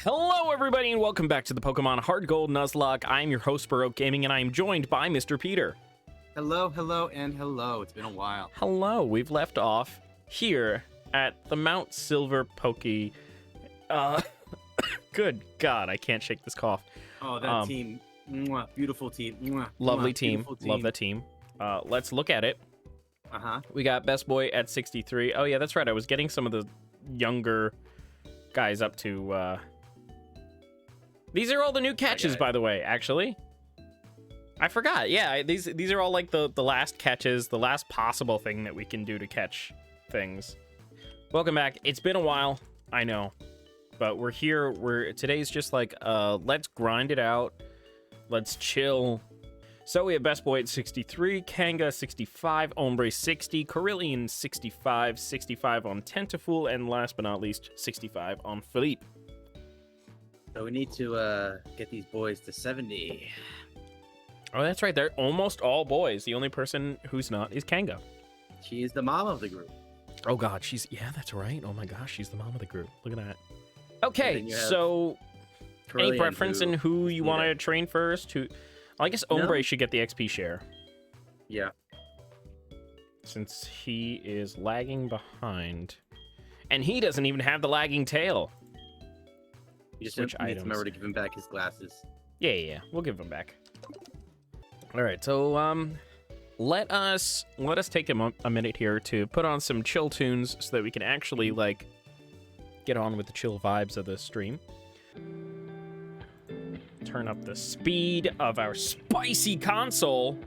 Hello, everybody, and welcome back to the Pokemon HeartGold Nuzlocke. I'm your host, Baroque Gaming, and I am joined by Mr. Peter. Hello, hello, and hello. It's been a while. Hello. We've left off here at the Mount Silver Poke. Good God, I can't shake this cough. Oh, that team. Mwah, beautiful team. Mwah, Lovely mwah, team. Love that team. Let's look at it. Uh-huh. We got Best Boy at 63. Oh, yeah, that's right. I was getting some of the younger guys up to... These are all the new catches, by the way, actually. I forgot. Yeah, these are all like the last catches, the last possible thing that we can do to catch things. Welcome back. It's been a while, I know. But we're here. Today's just like, let's grind it out. Let's chill. So we have Best Boy at 63, Kanga 65, Ombre 60, Carillion 65, 65 on Tentafool, and last but not least, 65 on Philippe. So we need to get these boys to 70. Oh, that's right. They're almost all boys. The only person who's not is Kanga. She is the mom of the group. Oh, God. Yeah, that's right. Oh, my gosh. She's the mom of the group. Look at that. Okay, so Carillion, any preference in who you want to train first? I guess Ombre should get the XP share. Yeah. Since he is lagging behind. And he doesn't even have the lagging tail. You just Switch need to items. remember to give him back his glasses. Yeah. We'll give him back. All right, so let us take a minute here to put on some chill tunes so that we can actually like get on with the chill vibes of the stream. Turn up the speed of our spicy console.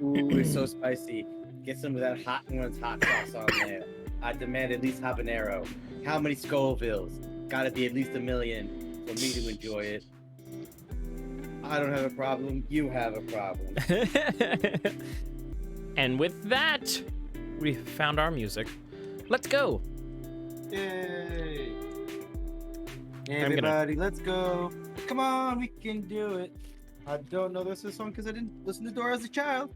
Ooh, it's so spicy. Get some of that hot one's hot sauce on there. I demand at least habanero. How many Scovilles? Gotta be at least 1 million for me to enjoy it. I don't have a problem. You have a problem. And with that, we found our music. Let's go. Yay! Everybody, let's go. Come on, we can do it. I don't know this song because I didn't listen to Dora as a child.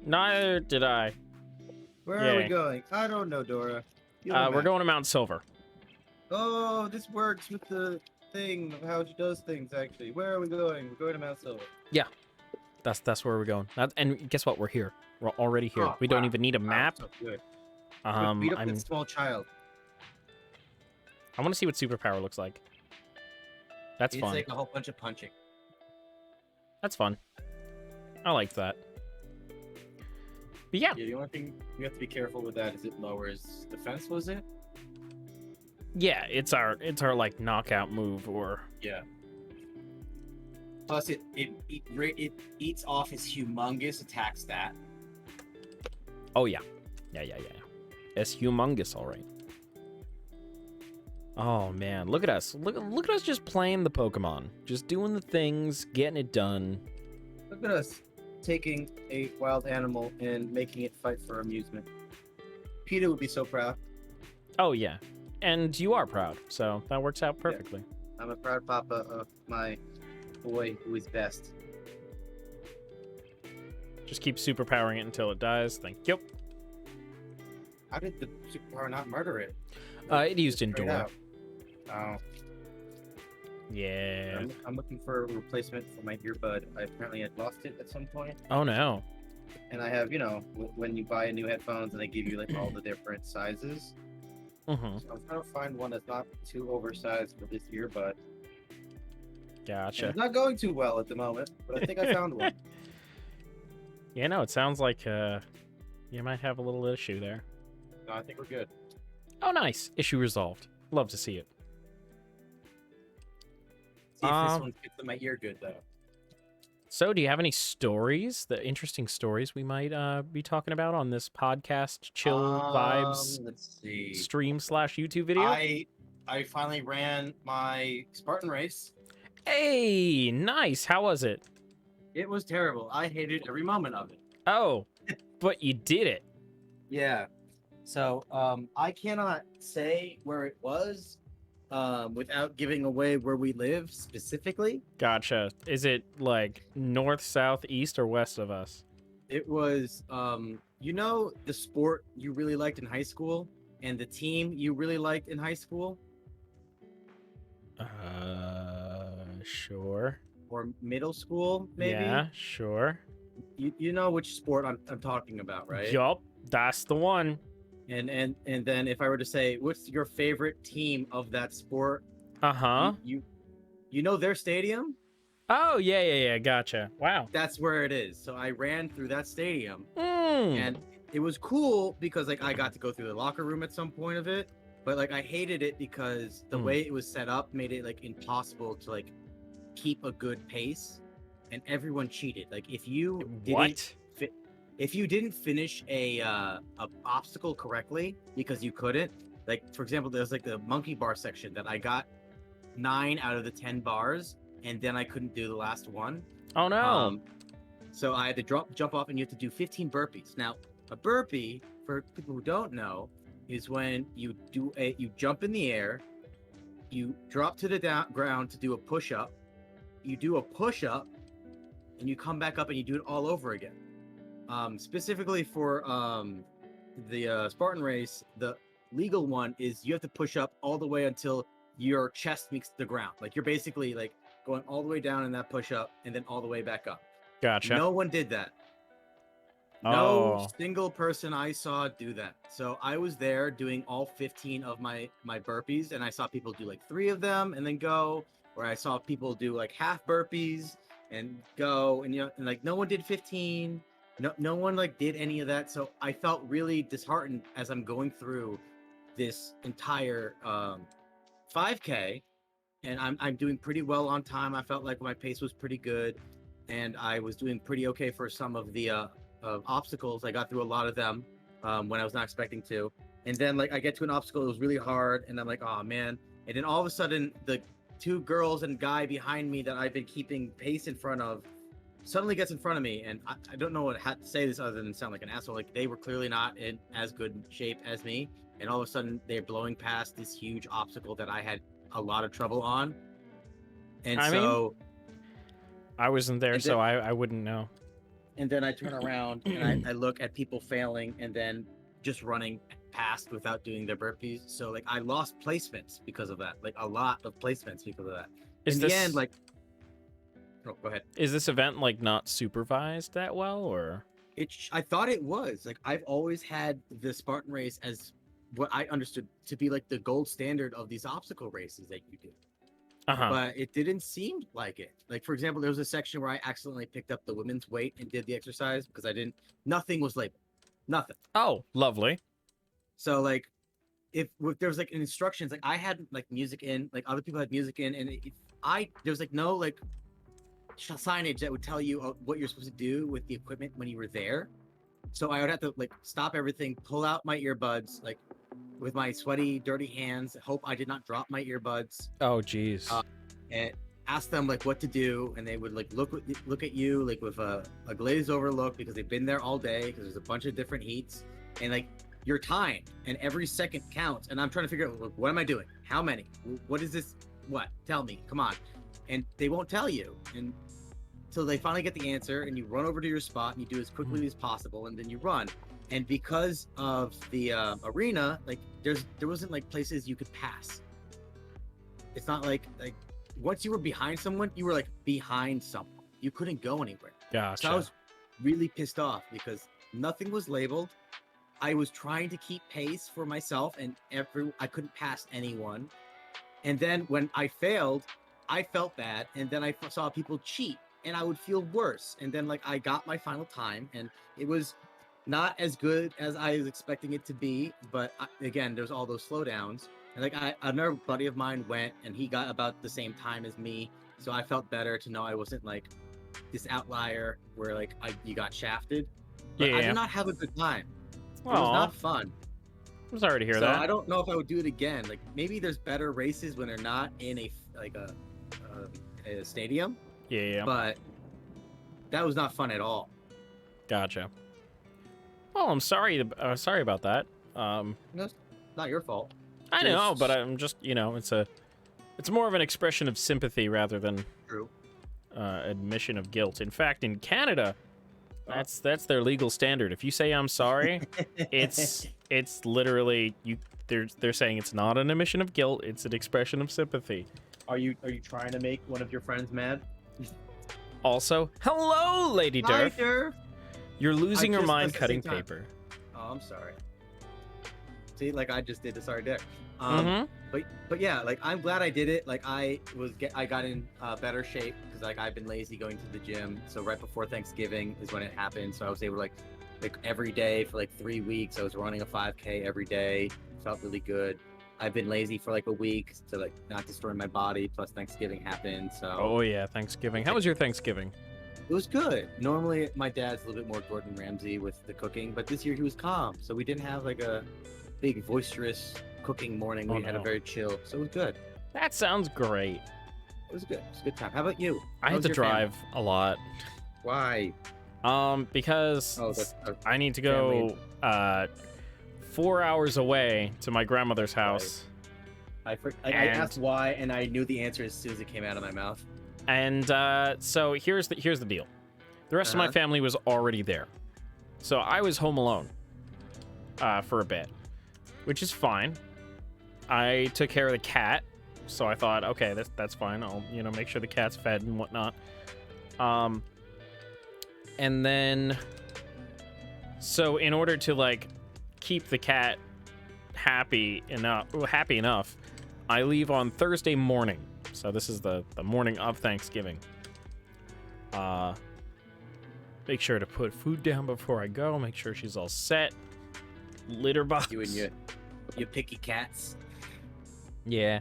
Neither did I. Where are we going? I don't know, Dora. We're going to Mount Silver. Oh, this works with the thing of how she does things, actually. Where are we going? We're going to Mount Silver. Yeah, that's where we're going. And guess what? We're here. We're already here. We don't even need a map. So good. I'm that small child. I want to see what superpower looks like. That's fun. It's like a whole bunch of punching. That's fun. I liked that. But yeah. The only thing we have to be careful with that is it lowers defense, was it? Yeah, it's our like knockout move or yeah. Plus, it eats off his humongous attack stat. Oh yeah. It's humongous, all right. Oh man, look at us! Look at us just playing the Pokemon, just doing the things, getting it done. Look at us taking a wild animal and making it fight for amusement. Peter would be so proud. Oh yeah. And you are proud, so that works out perfectly. Yeah. I'm a proud papa of my boy who is best. Just keep superpowering it until it dies. Thank you. How did the superpower not murder it? It used Endure. Oh. Yeah. I'm looking for a replacement for my earbud. I apparently had lost it at some point. Oh no. And I have, when you buy a new headphones and they give you like all the different sizes. Mm-hmm. So I'm trying to find one that's not too oversized for this earbud. Gotcha. And it's not going too well at the moment, but I think I found one. Yeah, no, it sounds like you might have a little issue there. No, I think we're good. Oh, nice. Issue resolved. Love to see it. See if this one fits in my ear good, though. So, do you have any stories, the interesting stories we might be talking about on this podcast, Chill Vibes let's see. stream / YouTube video? I finally ran my Spartan race. Hey, nice. How was it? It was terrible. I hated every moment of it. Oh, but you did it. Yeah. So, I cannot say where it was without giving away where we live specifically. Gotcha. Is it like north, south, east, or west of us? It was, the sport you really liked in high school and the team you really liked in high school? Sure. or middle school, maybe. Yeah, sure. You know which sport I'm talking about, right? Yup, that's the one. And then if I were to say, what's your favorite team of that sport? Uh-huh. You know their stadium? Oh, yeah, gotcha. Wow. That's where it is. So I ran through that stadium, Mm. and it was cool because like I got to go through the locker room at some point of it, but like I hated it because the way it was set up made it like impossible to like keep a good pace, and everyone cheated. Like if you didn't finish a obstacle correctly because you couldn't, like for example, there's like the monkey bar section that I got 9 out of the 10 bars, and then I couldn't do the last one. Oh no. So I had to jump off, and you have to do 15 burpees. Now, a burpee, for people who don't know, is when you jump in the air, you drop to the ground to do a push-up, you do a push-up, and you come back up and you do it all over again. Specifically for the Spartan race, the legal one is you have to push up all the way until your chest meets the ground. Like you're basically like going all the way down in that push-up and then all the way back up. Gotcha. No one did that. No single person I saw do that. So I was there doing all 15 of my burpees, and I saw people do like 3 of them and then go, or I saw people do like half burpees and go, and and like no one did 15. No one like did any of that. So I felt really disheartened as I'm going through this entire 5K, and I'm doing pretty well on time. I felt like my pace was pretty good, and I was doing pretty okay for some of the obstacles. I got through a lot of them when I was not expecting to. And then like I get to an obstacle, it was really hard, and I'm like, oh man. And then all of a sudden, the 2 girls and guy behind me that I've been keeping pace in front of suddenly gets in front of me, and I don't know what to say this other than sound like an asshole. Like they were clearly not in as good shape as me, and all of a sudden they're blowing past this huge obstacle that I had a lot of trouble on. And I mean, I wasn't there, so I wouldn't know. And then I turn around and I look at people failing and then just running past without doing their burpees. So like I lost placements because of that, like a lot of placements because of that. In the end, like, oh, go ahead. Is this event like not supervised that well, or? I thought it was. Like I've always had the Spartan race as what I understood to be like the gold standard of these obstacle races that you do. But it didn't seem like it. Like for example, there was a section where I accidentally picked up the women's weight and did the exercise because nothing was labeled. Nothing. Oh, lovely. So like if there was like instructions, like I had like music in, like other people had music in, and there's like no like signage that would tell you what you're supposed to do with the equipment when you were there. So I would have to like stop everything, pull out my earbuds, like with my sweaty, dirty hands, hope I did not drop my earbuds. Oh, geez. And ask them like what to do, and they would like look at you like with a glazed over look because they've been there all day because there's a bunch of different heats, and like you're timed and every second counts, and I'm trying to figure out, like, what am I doing? How many? What is this? What? Tell me. Come on. And they won't tell you, and so they finally get the answer, and you run over to your spot and you do as quickly as possible, and then you run. And because of the arena, like there wasn't like places you could pass. It's not like once you were behind someone, you were like behind someone. You couldn't go anywhere. Gotcha. So I was really pissed off because nothing was labeled. I was trying to keep pace for myself, and I couldn't pass anyone. And then when I failed, I felt bad, and then I saw people cheat, and I would feel worse. And then like I got my final time, and it was not as good as I was expecting it to be, but again, there's all those slowdowns. And like another buddy of mine went, and he got about the same time as me, so I felt better to know I wasn't like this outlier where like you got shafted. But I did not have a good time. It was not fun. I'm sorry to hear that. So I don't know if I would do it again. Like maybe there's better races when they're not in a stadium. Yeah. But that was not fun at all. Gotcha. Well, I'm sorry about that. No, it's not your fault. I know, but I'm just, it's more of an expression of sympathy rather than admission of guilt. In fact, in Canada, that's their legal standard. If you say I'm sorry, it's literally they're saying it's not an admission of guilt, it's an expression of sympathy. Are you trying to make one of your friends mad? Also, hello, Lady Hi, Durf. Durf. You're losing your just mind pressed the cutting same time. paper. Oh, I'm sorry. See, like I just did the sorry Dick. Mm-hmm. But yeah, like I'm glad I did it. Like I got in better shape because like I've been lazy going to the gym. So right before Thanksgiving is when it happened. So I was able to like every day for like 3 weeks. I was running a 5K every day. Felt really good. I've been lazy for like a week to like not destroy my body. Plus Thanksgiving happened. So Oh yeah, Thanksgiving. How was your Thanksgiving? it was good. Normally my dad's a little bit more Gordon Ramsay with the cooking, but this year he was calm. So we didn't have like a big boisterous cooking morning. We had a very chill. So it was good. That sounds great. It was good. It was a good time. How about you? I had to drive a lot. Why? Because I need to go 4 hours away to my grandmother's house. I asked why, and I knew the answer as soon as it came out of my mouth. And so here's the deal. The rest of my family was already there, so I was home alone for a bit, which is fine. I took care of the cat, so I thought, okay, that's fine. I'll make sure the cat's fed and whatnot. And then, so in order to like keep the cat happy enough, I leave on Thursday morning. So this is the morning of Thanksgiving. Make sure to put food down before I go. Make sure she's all set. Litter box. You and your picky cats. Yeah.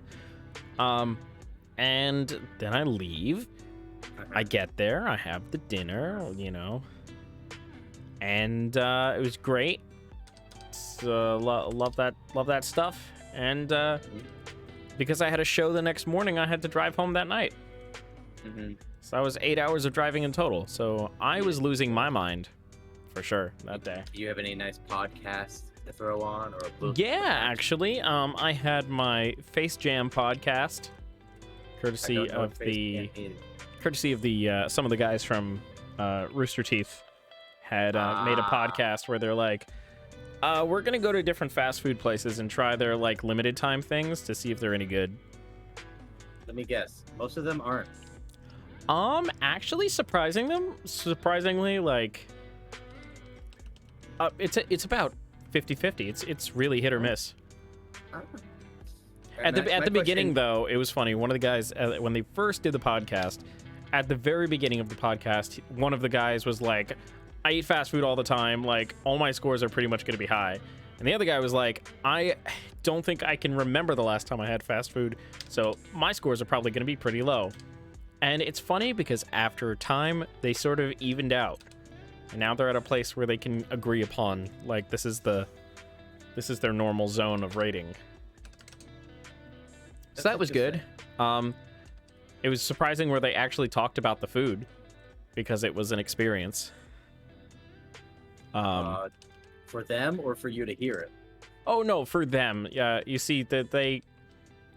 And then I leave. I get there. I have the dinner, and it was great. So, love that stuff. And because I had a show the next morning, I had to drive home that night. So that was 8 hours of driving in total. So I was losing my mind for sure that day. Do you have any nice podcasts to throw on, or a book? Yeah, actually, I had my Face Jam podcast, courtesy of the some of the guys from Rooster Teeth had made a podcast where they're like, we're gonna go to different fast food places and try their like limited time things to see if they're any good. Let me guess. Most of them aren't. Actually, surprisingly, like, it's about 50-50. It's really hit or miss. At the beginning, though, it was funny. One of the guys, when they first did the podcast, at the very beginning of the podcast, one of the guys was like, I eat fast food all the time. Like, all my scores are pretty much going to be high. And the other guy was like, I don't think I can remember the last time I had fast food, so my scores are probably going to be pretty low. And it's funny because after time, they sort of evened out. And now they're at a place where they can agree upon, like, this is their normal zone of rating. So that was good. It was surprising where they actually talked about the food because it was an experience. For them or for you to hear it? Oh, no, for them. Yeah, you see that they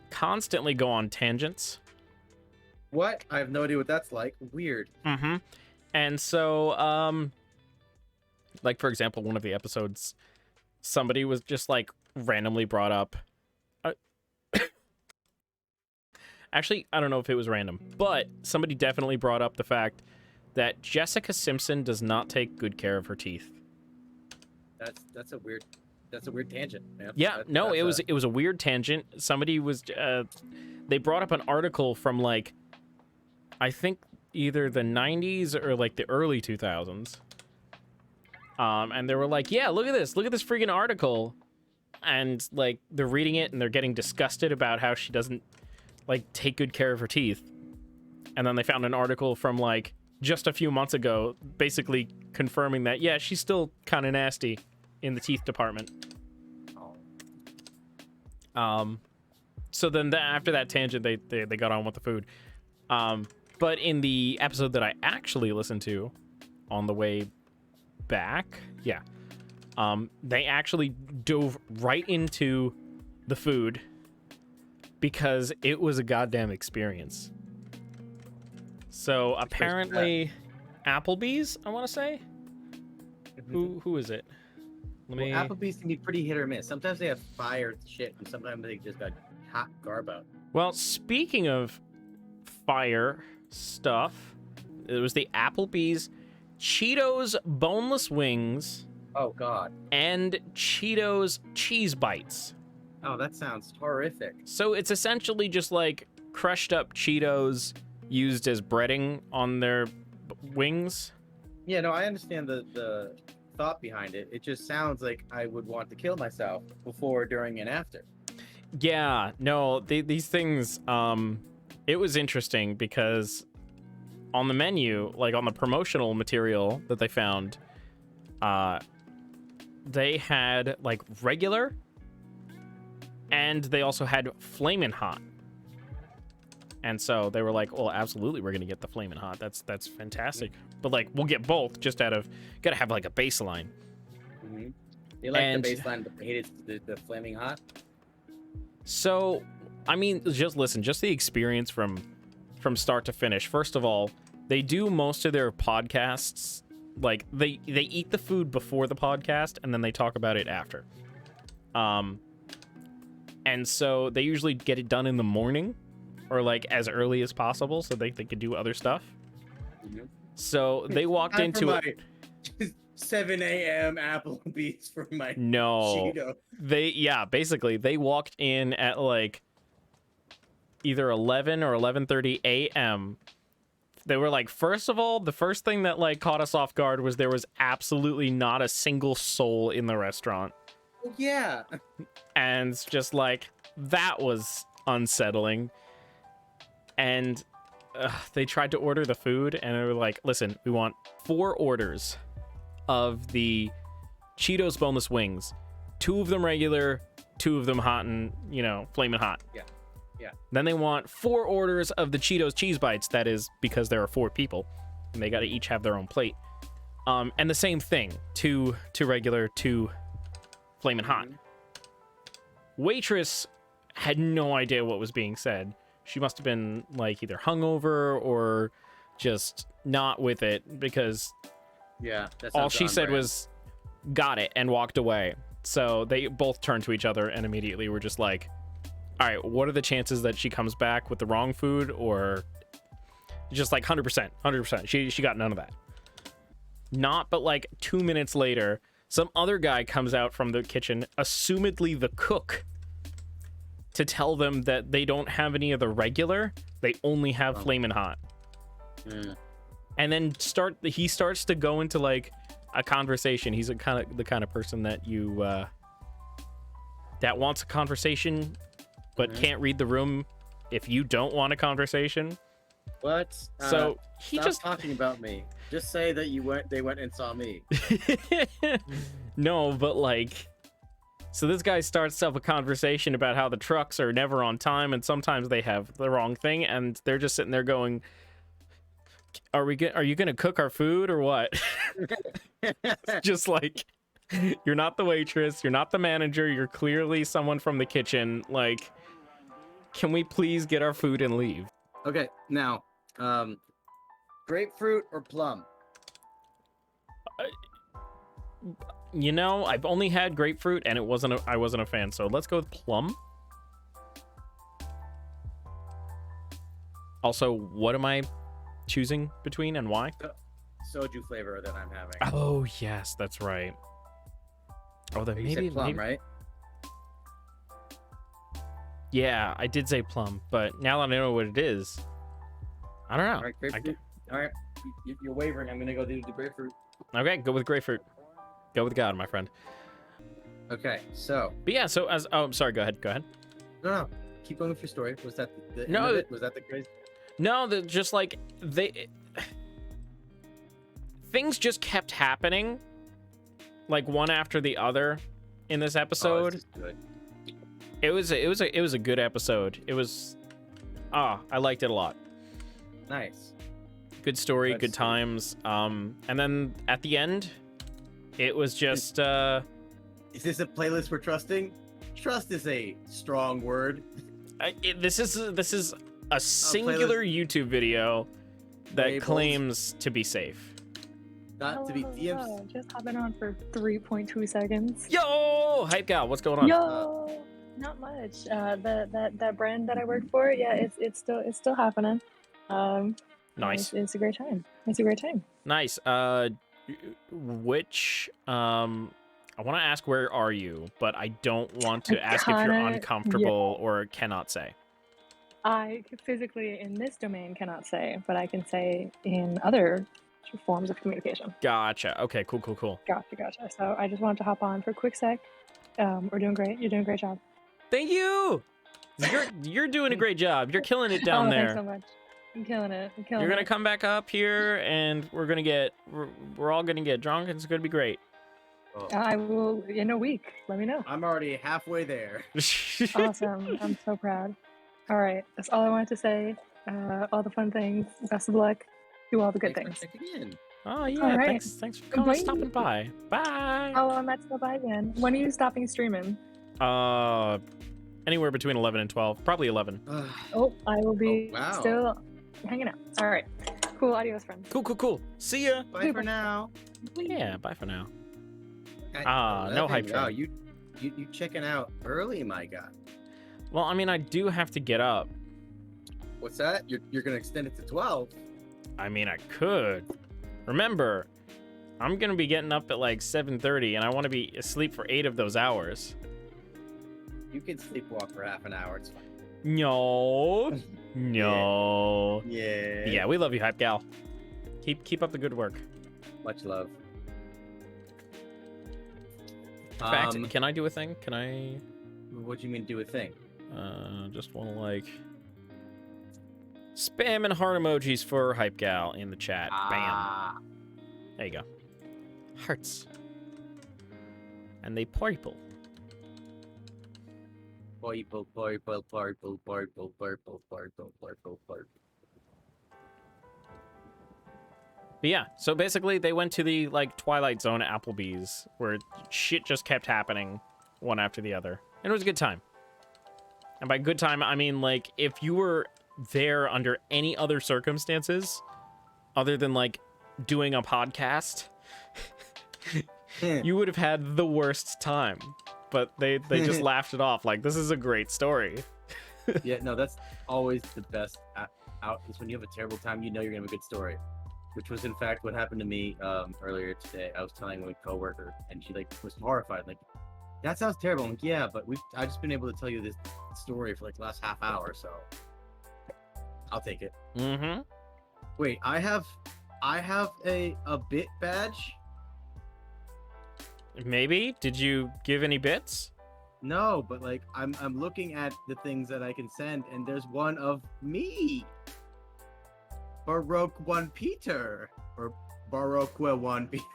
constantly go on tangents. What? I have no idea what that's like. Weird. And so, like, for example, one of the episodes, somebody was just, like, randomly brought up... Actually, I don't know if it was random, but somebody definitely brought up the fact that Jessica Simpson does not take good care of her teeth. That's a weird tangent, man. Yeah, it was a weird tangent. Somebody was they brought up an article from like I think either the 90s or like the early 2000s. And they were like, "Yeah, look at this freaking article." And like they're reading it and they're getting disgusted about how she doesn't like take good care of her teeth. And then they found an article from like just a few months ago basically confirming that yeah, she's still kind of nasty in the teeth department. So then after that tangent they got on with the food. But in the episode that I actually listened to on the way back, yeah, they actually dove right into the food because it was a goddamn experience. So apparently Applebee's, I want to say. Who is it? Applebee's can be pretty hit or miss. Sometimes they have fire shit, and sometimes they just got hot garbo. Well, speaking of fire stuff, it was the Applebee's Cheetos boneless wings Oh God. and Cheetos cheese bites. Oh, that sounds horrific. So it's essentially just like crushed up Cheetos used as breading on their wings. Yeah, no, I understand the thought behind it. It just sounds like I would want to kill myself before, during, and after. Yeah, no, these things, it was interesting because on the menu, like on the promotional material that they found, they had like regular, and they also had flamin' hot. And so they were like, well, absolutely, we're going to get the flamin' hot. That's fantastic. But like, we'll get both, just out of, got to have like a baseline. Mm-hmm. You like And- the baseline, but hated the flaming hot? So, I mean, just listen, just the experience from start to finish. First of all, they do most of their podcasts, like they eat the food before the podcast and then they talk about it after. And so they usually get it done in the morning or like as early as possible so they could do other stuff. Mm-hmm. So they walked into it. 7 a.m. Applebee's for my No, Cheeto. basically they walked in at like either 11 or 11:30 a.m. They were like, first of all, the first thing that like caught us off guard was there was absolutely not a single soul in the restaurant. Oh, yeah. And it's just like, that was unsettling. And they tried to order the food and they were like, listen, we want 4 orders of the Cheetos boneless wings, 2 of them regular, 2 of them hot and, flaming hot. Yeah. Then they want 4 orders of the Cheetos cheese bites. That is because there are 4 people and they got to each have their own plate. And the same thing, 2 regular, 2 flaming hot. Waitress had no idea what was being said. She must have been like either hungover or just not with it, because Yeah. That all sounds she on said brand. was got it and walked away. So they both turned to each other and immediately were just like, all right, what are the chances that she comes back with the wrong food? Or just like 100%. She got none of that. Not but like 2 minutes later, some other guy comes out from the kitchen, assumedly the cook, to tell them that they don't have any of the regular, they only have flamin' hot. And then he starts to go into like a conversation. He's the kind of person that you that wants a conversation but can't read the room if you don't want a conversation. What? So he Stop just talking about me. Just say that they went and saw me. No, but like, so this guy starts up a conversation about how the trucks are never on time and sometimes they have the wrong thing, and they're just sitting there going, are you gonna cook our food or what? It's just like, you're not the waitress, you're not the manager, you're clearly someone from the kitchen. Like, can we please get our food and leave? Okay, now, grapefruit or plum? I've only had grapefruit and I wasn't a fan, so let's go with plum. Also, what am I choosing between and why? Soju flavor that I'm having. Oh yes, that's right. Oh, then You said plum, right? Yeah, I did say plum, but now that I know what it is, I don't know. All right, grapefruit. All right, you're wavering. I'm gonna go do the grapefruit. Okay, go with grapefruit. Go with God, my friend. Okay, so But yeah, so I'm sorry. Go ahead. no, keep going with your story. Was that the end No, of it? Was that the crazy? No, just like things just kept happening, like one after the other, in this episode. Oh, this is good. It was a good episode. It was, I liked it a lot. Nice. Good story, That's good sweet. times. And then at the end, it was just Is this a playlist we're trusting? Trust is a strong word. this is a singular YouTube video that Labels. claims to be safe. Not to be DMs. Just hopping on for 3.2 seconds. Yo, hype gal, what's going on? Yo! Not much. That brand that I work for, yeah, it's still happening. Nice. It's a great time. It's a great time. Nice. Which I want to ask where are you, but I don't want to ask if you're uncomfortable or cannot say. I physically in this domain cannot say, but I can say in other forms of communication. Gotcha. Okay, cool. Gotcha. So I just wanted to hop on for a quick sec. We're doing great. You're doing a great job. Thank you. You're doing a great job. You're killing it down there. Thanks so much. I'm killing it. You're gonna come back up here, and we're all gonna get drunk. And it's gonna be great. Oh. I will in a week. Let me know. I'm already halfway there. Awesome. I'm so proud. All right. That's all I wanted to say. All the fun things. Best of luck. Do all the good things. For checking in. Oh yeah. All right. Thanks for coming, stopping by. Bye. Oh, I'm at still by again. When are you stopping streaming? Anywhere between 11 and 12. Probably 11. Oh, I will be wow. still hanging out. All right. Cool. Adios, friend. Cool. See ya. Bye for now. Yeah. Bye for now. At no 11? hype Wow, train. you checking out early, my guy. Well, I mean, I do have to get up. What's that? You're gonna extend it to 12? I mean, I could. Remember, I'm gonna be getting up at like 7:30, and I want to be asleep for 8 of those hours. You can sleepwalk for half an hour. It's fine. No. Yeah. We love you, hype gal. Keep up the good work. Much love. In fact, can I do a thing? Can I? What do you mean do a thing? Just want to like spam and heart emojis for hype gal in the chat. Bam. There you go. Hearts. And they purple. Purple. But yeah, so basically they went to the like Twilight Zone Applebee's where shit just kept happening one after the other. And it was a good time. And by good time, I mean like if you were there under any other circumstances other than like doing a podcast, you would have had the worst time. But they just laughed it off like, this is a great story. Yeah, no, that's always the best out is when you have a terrible time, you know you're gonna have a good story. Which was in fact what happened to me earlier today. I was telling my coworker, and she like was horrified. Like, that sounds terrible. I'm like, yeah, but I've just been able to tell you this story for like the last half hour, so I'll take it. Mm-hmm. Wait, I have a bit badge. Maybe. Did you give any bits? No, but like I'm looking at the things that I can send, and there's one of me. Baroque 1 Peter or Baroque 1 Peter.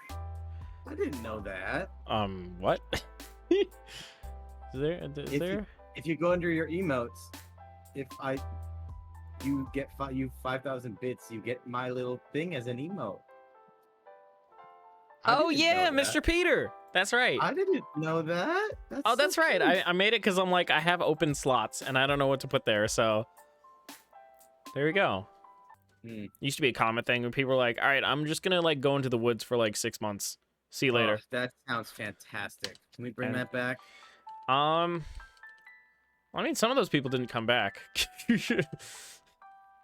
I didn't know that. What? Is there? If you go under your emotes, you get 5,000 bits, you get my little thing as an emote. Oh yeah, Mr. Peter. That's right. I didn't know that. That's right. I made it because I'm like I have open slots and I don't know what to put there, so there we go. Used to be a common thing when people were like, all right, I'm just gonna like go into the woods for like 6 months. See you later. That sounds fantastic. Can we bring that back? I mean, some of those people didn't come back.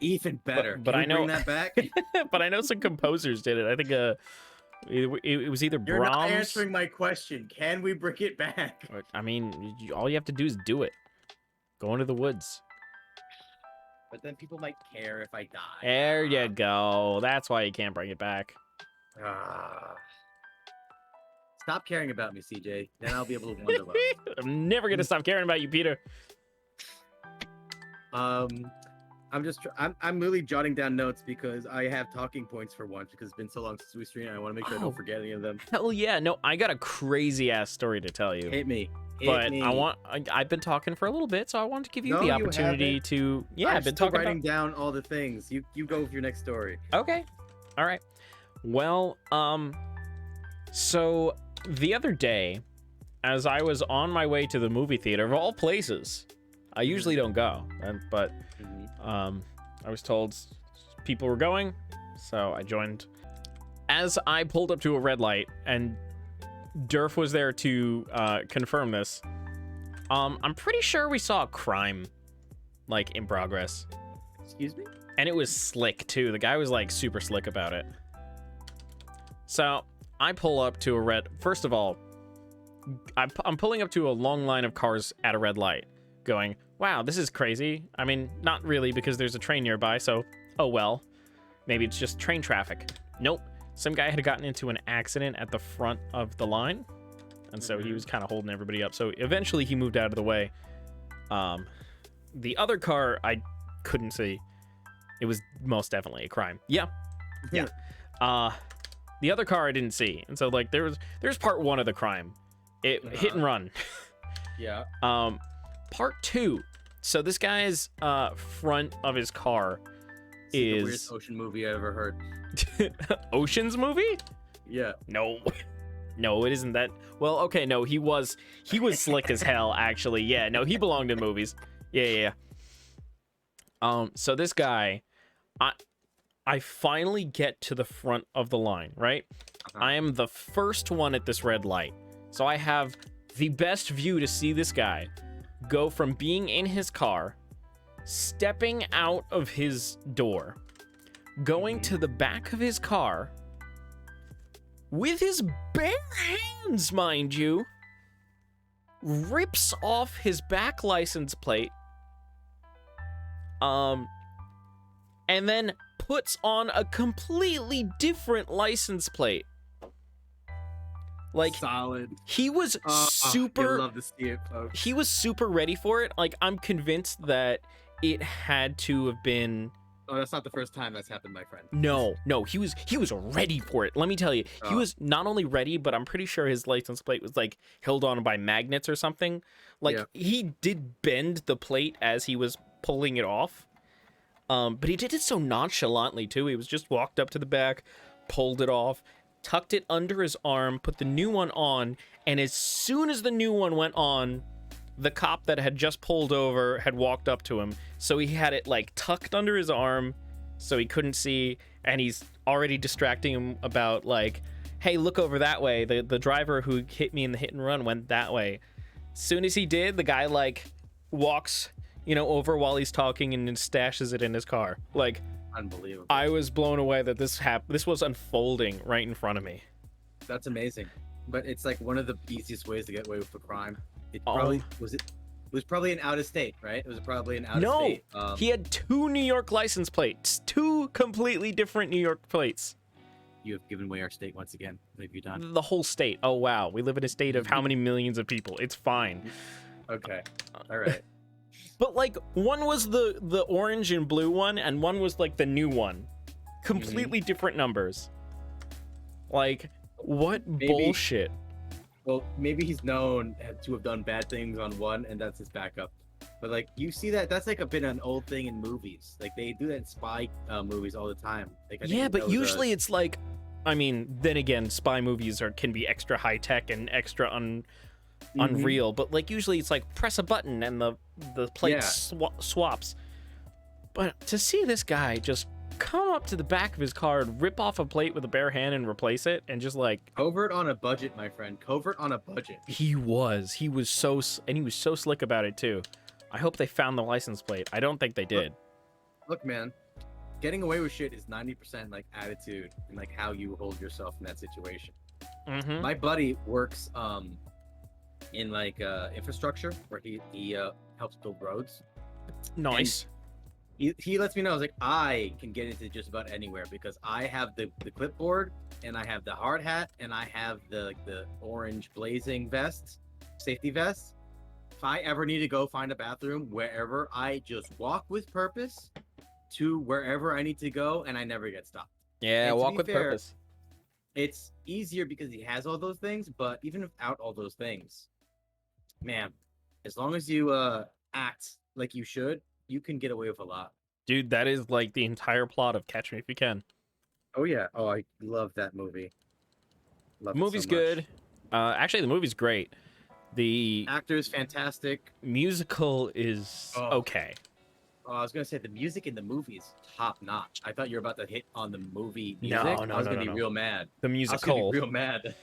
Even better. But I know bring that back. But I know some composers did it. I think it was either You're Brahms. not answering my question. Can we bring it back? I mean, all you have to do is do it. Go into the woods. But then people might care if I die. There you go. That's why you can't bring it back. Stop caring about me, CJ. Then I'll be able to wonder. I'm never gonna stop caring about you, Peter. I'm really jotting down notes because I have talking points for once because it's been so long since we streamed. I want to make sure I don't forget any of them. Hell yeah! No, I got a crazy ass story to tell you. Hit me. I've been talking for a little bit, so I wanted to give you the opportunity to. Yeah, I've been talking writing down all the things. You go with your next story. Okay. All right. Well, so the other day, as I was on my way to the movie theater of all places, I usually don't go, but I was told people were going, so I joined. As I pulled up to a red light, and Durf was there to confirm this, I'm pretty sure we saw a crime, like, in progress. Excuse me? And it was slick, too. The guy was, like, super slick about it. So, I pull up to a red... First of all, I'm pulling up to a long line of cars at a red light, going, wow, this is crazy. I mean, not really, because there's a train nearby, so, oh well. Maybe it's just train traffic. Nope. Some guy had gotten into an accident at the front of the line, and so he was kind of holding everybody up. So eventually he moved out of the way. The other car I couldn't see. It was most definitely a crime. Yeah. The other car I didn't see, and so like there's part one of the crime. It hit and run. Yeah. Part two. So this guy's front of his car It's the is weirdest ocean movie I ever heard. Ocean's movie? Yeah. No. No, it isn't that. Well, okay, no, he was slick as hell, actually. Yeah, no, he belonged in movies. Yeah. So this guy, I finally get to the front of the line, right? I am the first one at this red light. So I have the best view to see this guy go from being in his car, stepping out of his door, going to the back of his car, with his bare hands, mind you, rips off his back license plate, and then puts on a completely different license plate. Like, solid. He was super. You'll love to see it, folks. He was super ready for it. Like, I'm convinced that it had to have been. Oh, that's not the first time that's happened, my friend. No, he was ready for it. Let me tell you, he was not only ready, but I'm pretty sure his license plate was like held on by magnets or something. Like, he did bend the plate as he was pulling it off. But he did it so nonchalantly too. He was just walked up to the back, pulled it off, tucked it under his arm, put the new one on, and as soon as the new one went on, the cop that had just pulled over had walked up to him. So he had it like tucked under his arm so he couldn't see, and he's already distracting him about like, hey, look over that way. The driver who hit me in the hit and run went that way. Soon as he did, the guy like walks, over while he's talking and then stashes it in his car. Like, unbelievable. I was blown away that this was unfolding right in front of me. That's amazing. But it's like one of the easiest ways to get away with a crime. It probably it was probably an out of state, right? It was probably an out of state. He had 2 New York license plates, 2 completely different New York plates. You have given away our state once again. What have you done? The whole state. Oh wow, we live in a state of how many millions of people? It's fine. Okay, all right. But like, one was the orange and blue one, and one was like the new one. Completely different numbers. Like, what bullshit? Well, maybe he's known to have done bad things on one, and that's his backup. But like, you see that's like been an old thing in movies. Like, they do that in spy movies all the time. Like, yeah, but usually it's like, I mean, then again, spy movies can be extra high tech and extra unreal. But like, usually it's like press a button and the plate swaps. But to see this guy just come up to the back of his car and rip off a plate with a bare hand and replace it, and just like, covert on a budget, my friend. Covert on a budget. He was so slick about it too. I hope they found the license plate. I don't think they did. Look, man, getting away with shit is 90% like attitude and like how you hold yourself in that situation. My buddy works in like infrastructure, where he helps build roads. Nice. He lets me know, I was like, I can get into just about anywhere because I have the clipboard, and I have the hard hat, and I have the orange blazing vest, safety vest. If I ever need to go find a bathroom wherever, I just walk with purpose to wherever I need to go, and I never get stopped. Yeah, walk with purpose. It's easier because he has all those things, but even without all those things, man, as long as you act like you should, you can get away with a lot. Dude, that is like the entire plot of Catch Me If You Can. Oh yeah. Oh, I love that movie. The movie's good. Actually, the movie's great. The actor is fantastic. Musical is okay. Oh, I was gonna say the music in the movie is top notch. I thought you were about to hit on the movie music. No, I was gonna be real mad. The musical. I was gonna be real mad.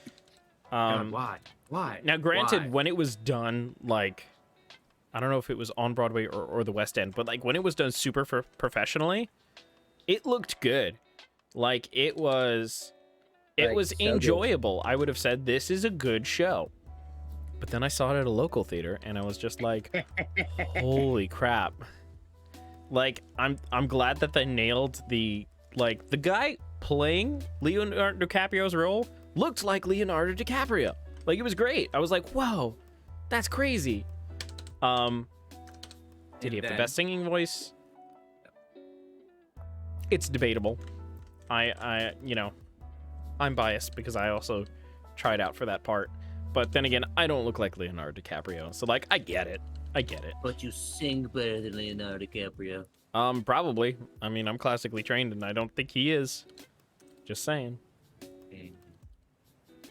God, why? Now, granted, when it was done, like, I don't know if it was on Broadway or the West End, but like when it was done super professionally, it looked good. Like it was So good. enjoyable. I would have said this is a good show. But then I saw it at a local theater and I was just like, holy crap. Like I'm glad that they nailed the guy playing Leonardo DiCaprio's role looked like Leonardo DiCaprio. Like it was great. I was like, whoa, that's crazy. Did he have the best singing voice? It's debatable. I'm biased because I also tried out for that part. But then again, I don't look like Leonardo DiCaprio. So like I get it. But you sing better than Leonardo DiCaprio. Probably. I mean, I'm classically trained and I don't think he is. Just saying.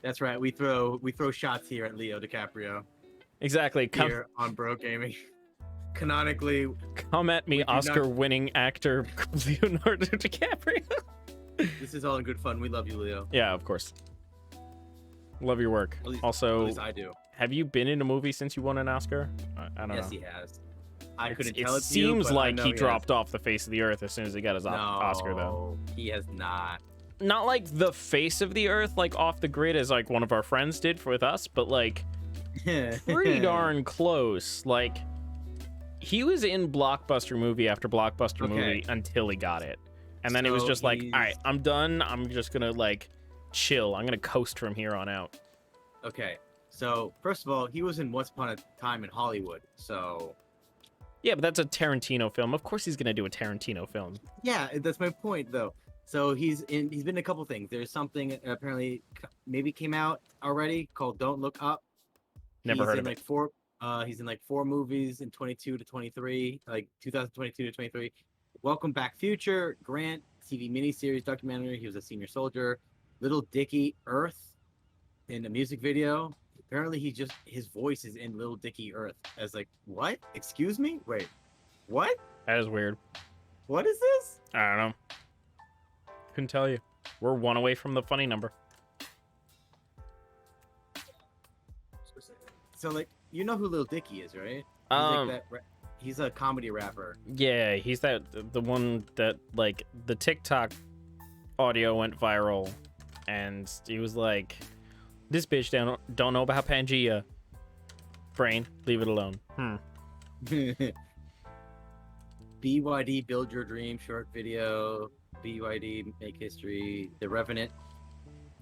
That's right. We throw shots here at Leo DiCaprio. Exactly. Here on Baroque Gaming. Canonically, Come at me, Oscar-winning actor Leonardo DiCaprio. this is all in good fun. We love you, Leo. Yeah, of course. Love your work. At Also, least I do. have you been in a movie since you won an Oscar? I don't know. Yes, he has. I couldn't It tell it to you, seems but I like know he has. dropped off the face of the earth as soon as he got his Oscar, though. No, he has not. Not like the face of the earth, like off the grid, as like one of our friends did with us, but like pretty darn close. Like he was in blockbuster movie after blockbuster movie until he got it, and then it was So just like, he's- all right, I'm done. I'm just gonna like chill. I'm gonna coast from here on out. Okay, so first of all, he was in Once Upon a Time in Hollywood. So Yeah, but that's a Tarantino film. Of course he's gonna do a Tarantino film. yeah, that's my point, though. So he's been in a couple things. There's something apparently maybe came out already called Don't Look Up. Never heard of it. He's in like 4 movies in 22 to 23, like 2022 to 23. Welcome Back Future, Grant, TV miniseries, documentary. He was a senior soldier. Little Dicky Earth in a music video. Apparently his voice is in Little Dicky Earth. As like, what? Excuse me? Wait, what? That is weird. What is this? I don't know. Couldn't tell you. We're one away from the funny number. So like, you know who Little Dicky is, right? He's a comedy rapper. Yeah, he's the one that like the TikTok audio went viral, and he was like, "This bitch don't know about Pangea. Brain, leave it alone." BYD Build Your Dream short video. BYD Make History. The Revenant.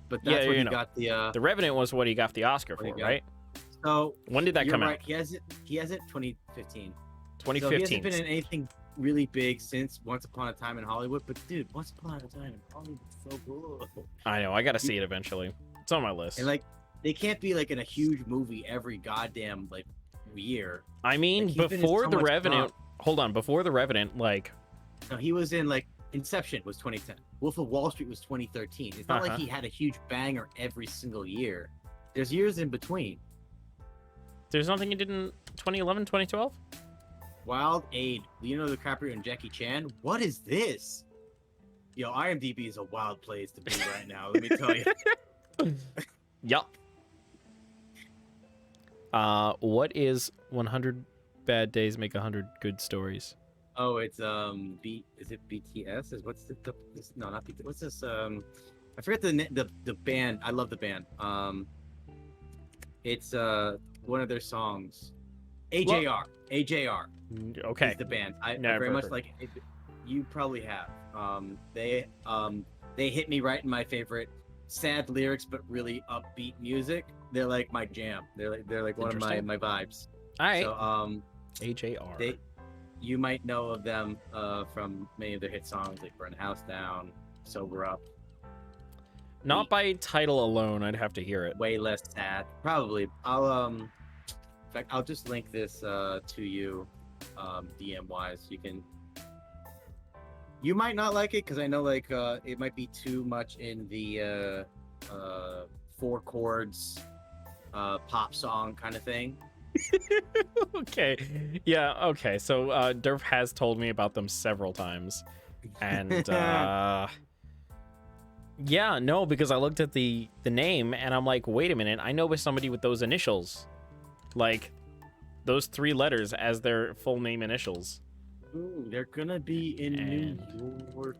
But that's where he got the. The Revenant was what he got the Oscar for, right? So when did that come out? He hasn't 2015. 2015. So he hasn't been in anything really big since Once Upon a Time in Hollywood. But dude, Once Upon a Time in Hollywood is so cool. I know. I gotta see it eventually. It's on my list. And like, they can't be like in a huge movie every goddamn like year. I mean, Like, he's been in before so the much Revenant. stuff. Hold on. Before the Revenant, like. No, he was in like Inception was 2010. Wolf of Wall Street was 2013. It's not like he had a huge banger every single year. There's years in between. There's nothing he did in 2011, 2012? Wild Aid, Leonardo DiCaprio and Jackie Chan. What is this? Yo, IMDb is a wild place to be right now. Let me tell you. Yup. What is 100 bad days make 100 good stories? Oh, it's is it BTS? What's no, not BTS. What's this? I forget the band. I love the band. It's one of their songs. AJR. AJR. Okay. Is the band. I Never very much heard. like it. You probably have. They hit me right in my favorite sad lyrics but really upbeat music. They're like my jam. They're like one of my vibes. All right. So AJR. you might know of them from many of their hit songs like Burn the House Down, Sober Up. Not by title alone, I'd have to hear it. Way less sad. Probably. In fact, I'll just link this to you DM wise. You might not like it because I know like it might be too much in the 4 chords pop song kind of thing. Okay. Yeah, okay. So Durf has told me about them several times. And yeah, no, because I looked at the name and I'm like, wait a minute, I know somebody with those initials. Like, those 3 letters as their full name initials. Ooh, they're gonna be in New York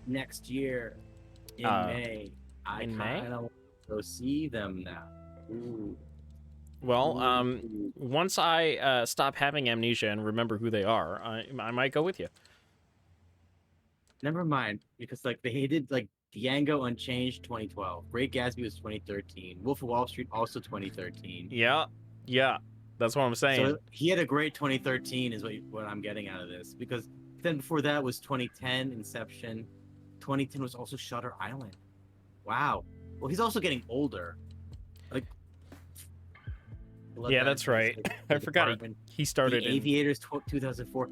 next year in May. I in May? kind of want to go see them now. Ooh. Well, Ooh. once I stop having amnesia and remember who they are, I might go with you. Never mind, because like they did like Django Unchanged 2012, Great Gatsby was 2013, Wolf of Wall Street also 2013. Yeah, that's what I'm saying. So he had a great 2013 is what I'm getting out of this, because then before that was 2010 Inception, 2010 was also Shutter Island. Wow. Well, he's also getting older. Like, yeah, that's right. I forgot he started The Aviators 2004.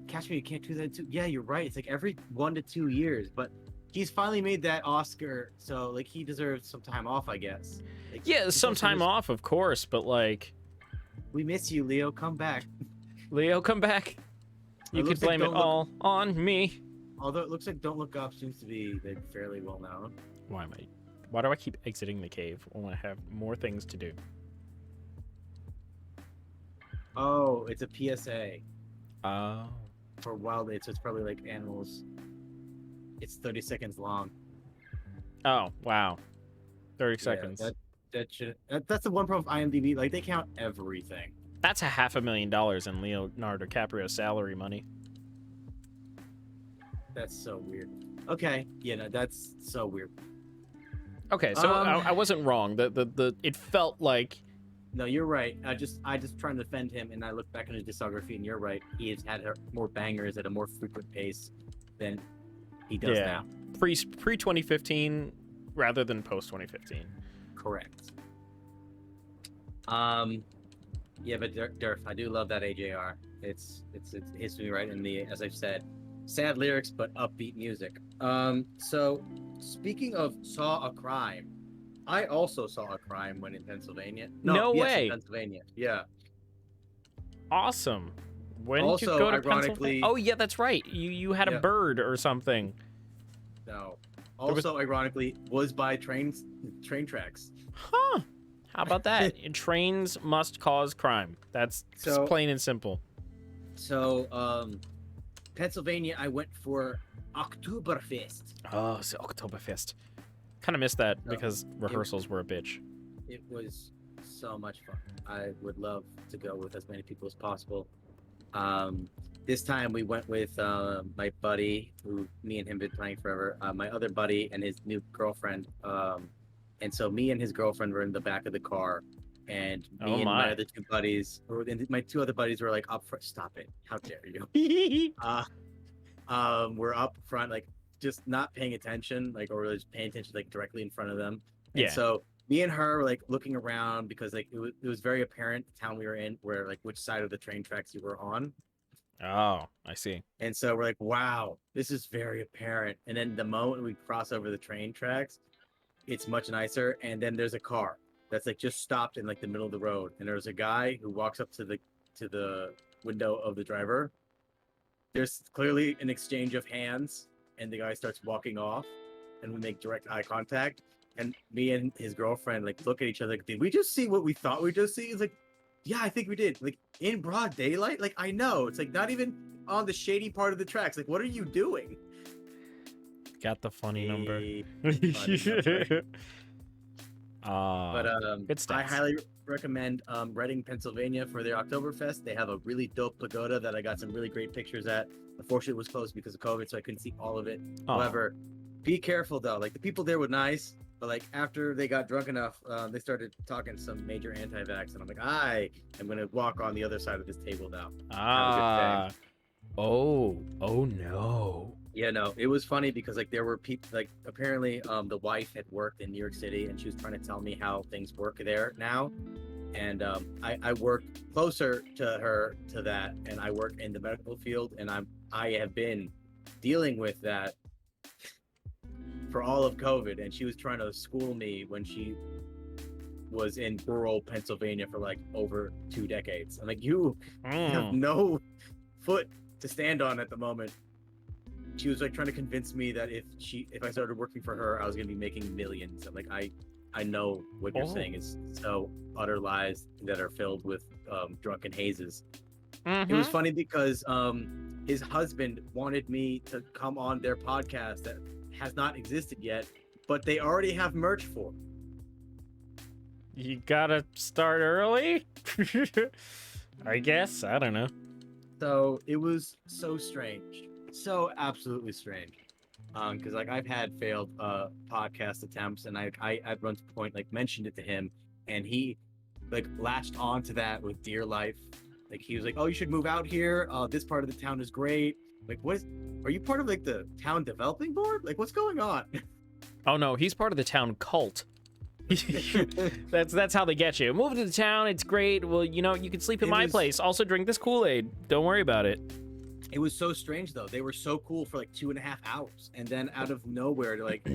Catch Me If You Can't 2002. Yeah, you're right. It's like every 1 to 2 years, but he's finally made that Oscar, so like he deserves some time off, I guess. Like, Yeah, some time off, of course, but like, we miss you, Leo. Come back. Leo, come back. You could blame it all on me. Although it looks like Don't Look Up seems to be like fairly well known. Why do I keep exiting the cave when I have more things to do? Oh, it's a PSA Oh. for wild so it's probably like animals. It's 30 seconds long. Oh, wow. 30 seconds. That's the one problem with IMDb. Like they count everything. That's $500,000 in Leonardo DiCaprio's salary money. That's so weird. Okay, yeah, no, that's so weird. Okay, so I wasn't wrong. It felt like. No, you're right. I just trying to defend him, and I look back on his discography, and you're right. He has had more bangers at a more frequent pace than he does now. Pre 2015 rather than post 2015. Correct. Yeah, but Durf, I do love that AJR. It's hits me right in the, as I've said, sad lyrics but upbeat music. So speaking of saw a crime, I also saw a crime when in Pennsylvania. No way. In Pennsylvania. Yeah. Awesome. When Also, did you go to ironically- Pennsylvania? Oh yeah, that's right. You had a bird or something. No. Also, ironically, was by train tracks. Huh. How about that? Trains must cause crime. That's So- plain and simple. So, Pennsylvania, I went for Oktoberfest. Oh, so Oktoberfest. Kind of missed that because rehearsals were a bitch. It was so much fun. I would love to go with as many people as possible. This time we went with my buddy, who me and him been playing forever. My other buddy and his new girlfriend. And so me and his girlfriend were in the back of the car, and me and my other two buddies, my two other buddies were like up front. Stop it! How dare you? We're up front, like just not paying attention, like or just paying attention like directly in front of them. And Yeah. so me and her were like looking around because like it was very apparent the town we were in, where like which side of the train tracks you were on. Oh, I see. And so we're like, wow, this is very apparent. And then the moment we cross over the train tracks, it's much nicer. And then there's a car that's like just stopped in like the middle of the road. And there's a guy who walks up to the window of the driver. There's clearly an exchange of hands, and the guy starts walking off, and we make direct eye contact. And me and his girlfriend like look at each other like, did we just see what we thought we just see? It's like, yeah, I think we did. Like in broad daylight. Like I know it's like not even on the shady part of the tracks. Like what are you doing? Got the funny number. Funny number. But good stats. I highly recommend Reading, Pennsylvania for their Oktoberfest. They have a really dope pagoda that I got some really great pictures at. Unfortunately, it was closed because of COVID, so I couldn't see all of it. Aw. However, be careful though. Like the people there were nice, but like after they got drunk enough, they started talking some major anti-vax, and I'm like, I am gonna walk on the other side of this table now. Oh no. Yeah, no, it was funny because like there were people like apparently the wife had worked in New York City, and she was trying to tell me how things work there now. And I work closer to her to that, and I work in the medical field, and I have been dealing with that for all of COVID, and she was trying to school me when she was in rural Pennsylvania for like over 2 decades. I'm like, you have no foot to stand on at the moment. She was like trying to convince me that if I started working for her, I was gonna be making millions. I'm like, I know what you're Oh. saying is so utter lies that are filled with drunken hazes. It Mhm. was funny because his husband wanted me to come on their podcast that has not existed yet, but they already have merch for. You gotta start early? I guess. I don't know. So it was so strange, so absolutely strange. Because like I've had failed podcast attempts, and I at one point like mentioned it to him, and he like latched onto that with dear life. Like he was like, "Oh, you should move out here. This part of the town is great." Like, are you part of like the town developing board? Like, what's going on? Oh no, he's part of the town cult. That's how they get you. Move to the town, it's great. Well, you know, you can sleep in It my was- place. Also drink this Kool-Aid. Don't worry about it. It was so strange though. They were so cool for like 2.5 hours, and then out of nowhere, like,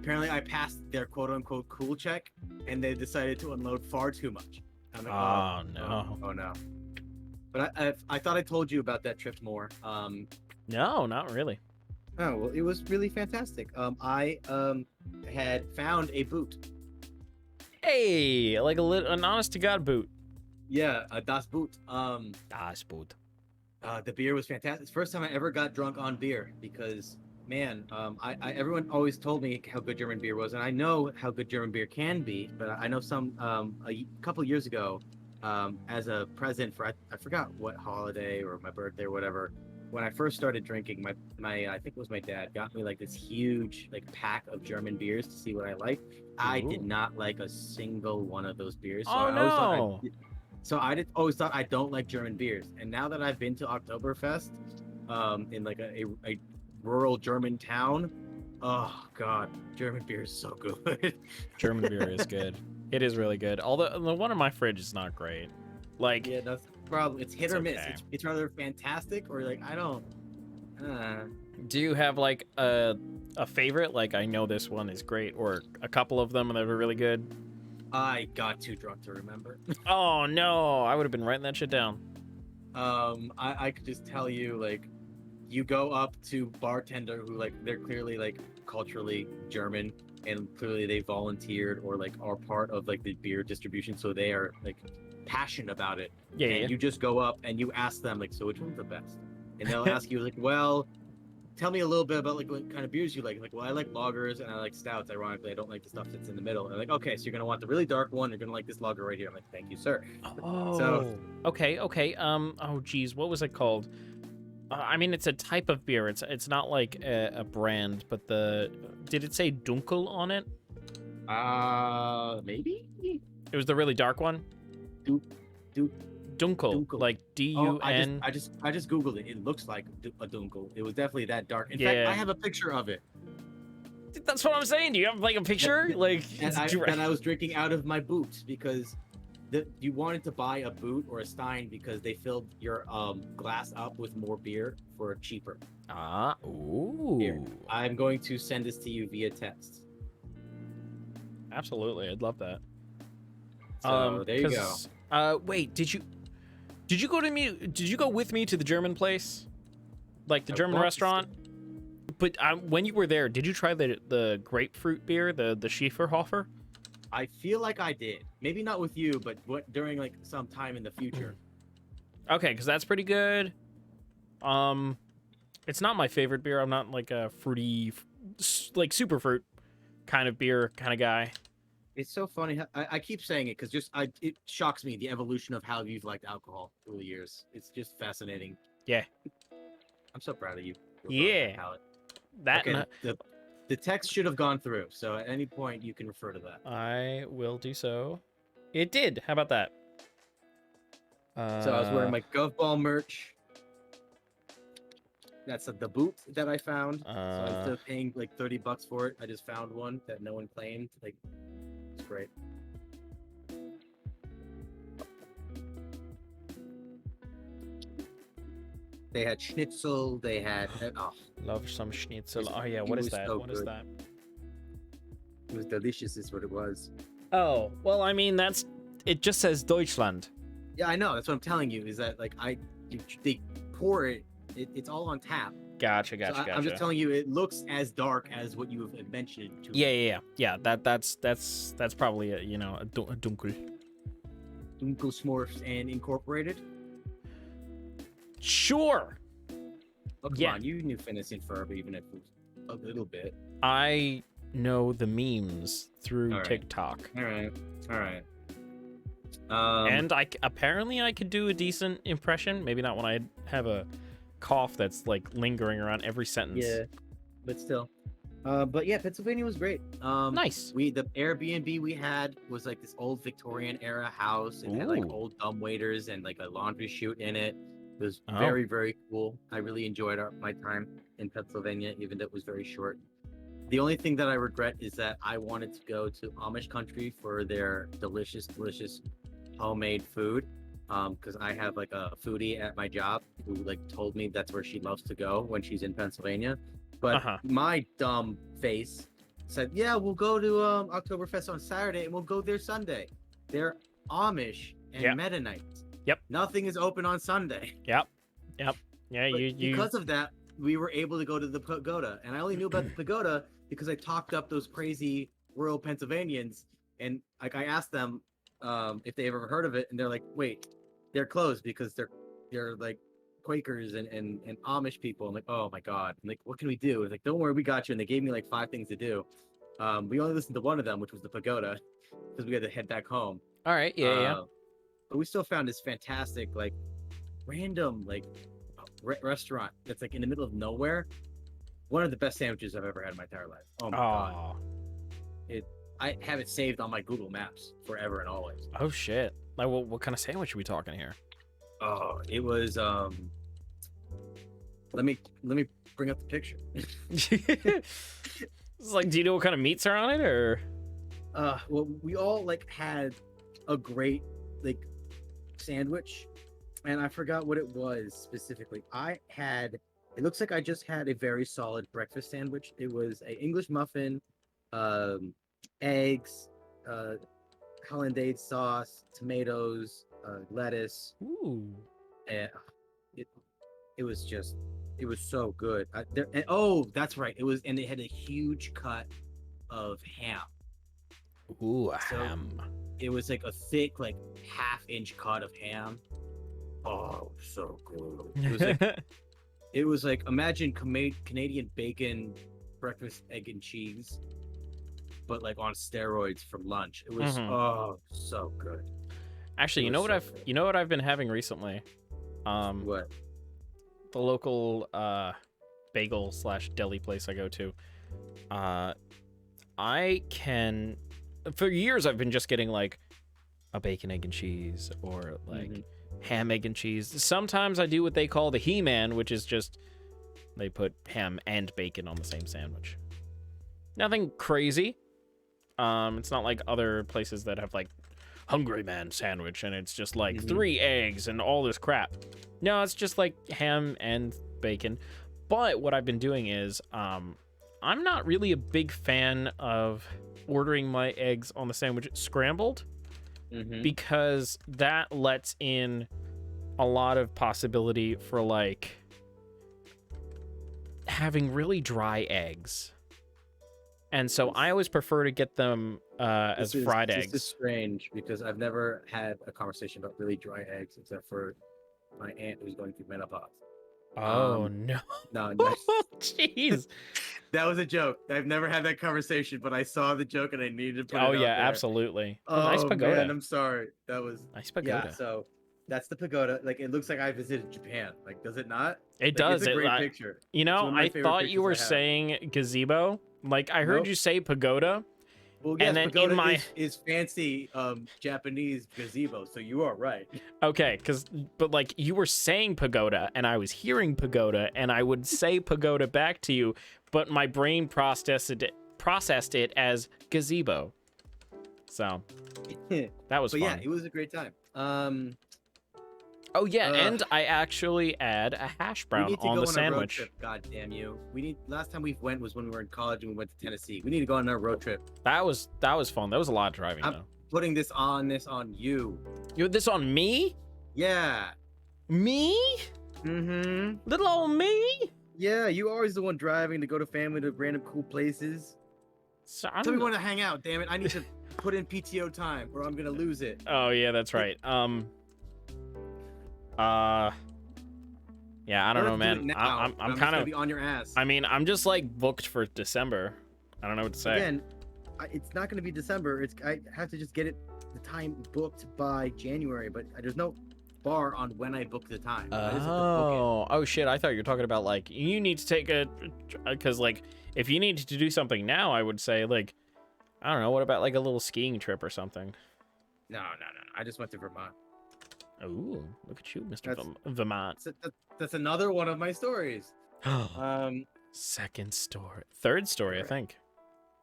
apparently I passed their quote unquote cool check, and they decided to unload far too much. I'm like, Oh, no. oh no. But I thought I told you about that trip more. No, not really. Oh well, it was really fantastic. I had found a boot. Hey, like an honest to God boot. Yeah, a Das Boot. Das Boot. The beer was fantastic. It's the first time I ever got drunk on beer because, man, everyone always told me how good German beer was, and I know how good German beer can be. But I know a couple years ago, as a present for I forgot what holiday or my birthday or whatever. When I first started drinking, my I think it was my dad got me like this huge like pack of German beers to see what I liked. I did Ooh. not like a single one of those beers. So Oh, I always thought no. always thought I don't like German beers. And now that I've been to Oktoberfest, in like a rural German town, oh god, German beer is so good. German beer is good. It is really good. Although the one in my fridge is not great. Like, Yeah, that's the problem. It's hit It's or miss. okay. It's either fantastic or like I don't. do you have like a favorite? Like, I know this one is great, or a couple of them that are really good. I got too drunk to remember. Oh no, I would have been writing that shit down. I could just tell you like, you go up to bartender who like they're clearly like culturally German and clearly they volunteered or like are part of like the beer distribution, so they are like passionate about it. Yeah, And yeah. you just go up and you ask them like, so which one's the best? And they'll ask you like, well, tell me a little bit about like what kind of beers you like. Like, well, I like lagers and I like stouts. Ironically, I don't like the stuff that's in the middle. And they're like, okay, so you're gonna want the really dark one. You're gonna like this lager right here. I'm like, thank you, sir. Oh. Okay. Oh, geez, what was it called? I mean, it's a type of beer. It's not like a brand, but did it say Dunkel on it? Maybe. It was the really dark one. Du- Dunkel, Dunkel. like Oh, D-U-N. I just googled it. It looks like a dunkel. It was definitely that dark. In Yeah. fact, I have a picture of it. That's what I'm saying. Do you have like a picture? Like, And it's direct- I was drinking out of my boot because you wanted to buy a boot or a stein because they filled your glass up with more beer for cheaper. Ooh. Here. I'm going to send this to you via text. Absolutely, I'd love that. So there you go. 'cause, wait, did you go to me? Did you go with me to the German place, like the Of German course. restaurant? But when you were there, did you try the grapefruit beer, the Schieferhofer? I feel like I did. Maybe not with you, but during like some time in the future. Okay, because that's pretty good. It's not my favorite beer. I'm not like a fruity, like super fruit kind of beer kind of guy. It's so funny. I keep saying it because it shocks me the evolution of how you've liked alcohol through the years. It's just fascinating. Yeah. I'm so proud of you. Yeah. That Okay, and the text should have gone through, so at any point you can refer to that. I will do so. It did. How about that? So I was wearing my Gov Ball merch. That's the boot that I found. So instead of paying like $30 for it, I just found one that no one claimed. Like, it's great. They had schnitzel. They had Love some schnitzel. It's- Oh yeah, it what is was that? so What is good. that? it was delicious. Is what it was. Oh, well, I mean, it just says Deutschland. Yeah, I know. That's what I'm telling you. Is that like they pour it. It's all on tap. Gotcha. So I'm just telling you, it looks as dark as what you have mentioned. To me. Yeah. That's probably a dunkel. Dunkel Smurfs and Incorporated. Sure. Oh, come on, you knew Phineas and Ferb, even if it was a little bit. I know the memes through All right. TikTok. All right. And I could do a decent impression. Maybe not when I have a cough that's like lingering around every sentence. Yeah, but still. But yeah, Pennsylvania was great. Nice. The Airbnb we had was like this old Victorian era house. It had like Ooh. old dumbwaiters and like a laundry chute in it. It was Oh. very, very cool. I really enjoyed my time in Pennsylvania, even though it was very short. The only thing that I regret is that I wanted to go to Amish country for their delicious, delicious homemade food. Because I have like a foodie at my job who like told me that's where she loves to go when she's in Pennsylvania. But my dumb face said, "Yeah, we'll go to Oktoberfest on Saturday and we'll go there Sunday." They're Amish and Mennonites. Yep. Nothing is open on Sunday. Yep. Yeah, But you because of that, we were able to go to the pagoda, and I only knew about the pagoda because I talked up those crazy rural Pennsylvanians, and like I asked them if they ever heard of it, and they're like, "Wait, they're closed because they're like Quakers and Amish people." I'm like, "Oh my god!" I'm like, "What can we do?" It's like, "Don't worry, we got you." And they gave me like 5 things to do. We only listened to one of them, which was the pagoda, because we had to head back home. All right. Yeah. But we still found this fantastic, like, random, like, restaurant that's like in the middle of nowhere. One of the best sandwiches I've ever had in my entire life. Oh my god! I have it saved on my Google Maps forever and always. Oh shit! Like, what kind of sandwich are we talking here? Oh, it was Let me bring up the picture. It's like, do you know what kind of meats are on it, or? Well, we all like had a great like sandwich, and I forgot what it was specifically. It looks like I just had a very solid breakfast sandwich. It was an English muffin, eggs, hollandaise sauce, tomatoes, lettuce. Ooh. And it was so good. That's right. And it had a huge cut of ham. Ooh, So- ham. It was like a thick, like 1/2-inch cut of ham. Oh, so good. It was like imagine Canadian bacon, breakfast, egg and cheese, but like on steroids for lunch. It was so good. Actually, It was so good. you know what I've been having recently? What? The local bagel / deli place I go to. For years I've been just getting like a bacon, egg and cheese, or like ham, egg and cheese. Sometimes I do what they call the He-Man, which is just they put ham and bacon on the same sandwich. Nothing crazy. It's not like other places that have like Hungry Man sandwich and it's just like 3 eggs and all this crap. No, it's just like ham and bacon. But what I've been doing is I'm not really a big fan of ordering my eggs on the sandwich scrambled, because that lets in a lot of possibility for like having really dry eggs. And so I always prefer to get them as fried eggs. This is strange because I've never had a conversation about really dry eggs except for my aunt who's going through menopause. Oh no. No, Jeez. that was a joke. I've never had that conversation, but I saw the joke and I needed to put it Oh out yeah, there. absolutely. Oh, Nice pagoda. man, I'm sorry. That was Nice pagoda. Yeah, so that's the pagoda. Like it looks like I visited Japan. Like, does it not? It Like, does. It's a great I- picture. You It's know, one of my I favorite thought you pictures were I have. saying gazebo. Like I heard Nope. you say pagoda. Well, yes, and then in pagoda my- is fancy Japanese gazebo, so you are right. Okay, but like you were saying pagoda and I was hearing pagoda and I would say pagoda back to you, but my brain processed it as gazebo. So that was But fun. yeah, it was a great time. Oh yeah, and I actually add a hash We brown need to on go the on a road sandwich. trip. God damn you! Last time we went was when we were in college and we went to Tennessee. We need to go on a road trip. That was fun. That was a lot of driving I'm- though. Putting this on you. You this on me? Yeah. Me? Mm-hmm. Little old me? Yeah, you always the one driving to go to family to random cool places. So Tell me when to hang out, damn it. I need to put in PTO time or I'm gonna lose it. Oh yeah, that's right. Yeah, I don't know, man. I'm just kind gonna of. be on your ass. I mean, I'm just like booked for December. I don't know what to say. Again, it's not going to be December. I have to just get the time booked by January, but there's no bar on when I book the time. I just have to book Oh shit! I thought you were talking about like you need to take because like if you need to do something now, I would say like I don't know. What about like a little skiing trip or something? it. No. I just went to Vermont. Ooh, look at you, Mr. Vermont. That's another one of my stories. Second story, third story, I think.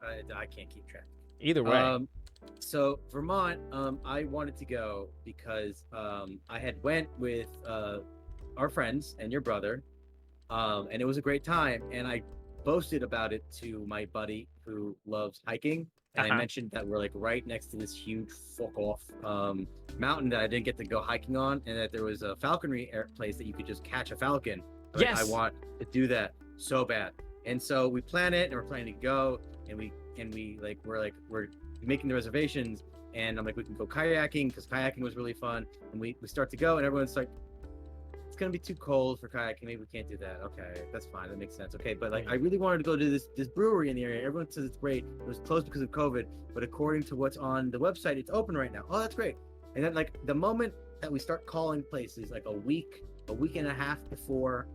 I can't keep track. Either way. So Vermont, I wanted to go because I had went with our friends and your brother, and it was a great time. And I boasted about it to my buddy who loves hiking, and I mentioned that we're like right next to this huge fuck off mountain that I didn't get to go hiking on, and that there was a falconry place that you could just catch a falcon. Like, yes, I want to do that so bad. And so we plan it, and we're planning to go, and we're making the reservations, and I'm like, we can go kayaking because kayaking was really fun. And we start to go, and everyone's like, it's gonna be too cold for kayaking. Maybe we can't do that. Okay, that's fine. That makes sense. Okay, but like, I really wanted to go to this brewery in the area. Everyone says it's great. It was closed because of COVID, but according to what's on the website, it's open right now. Oh, that's great. And then like the moment that we start calling places, like a week and a half before,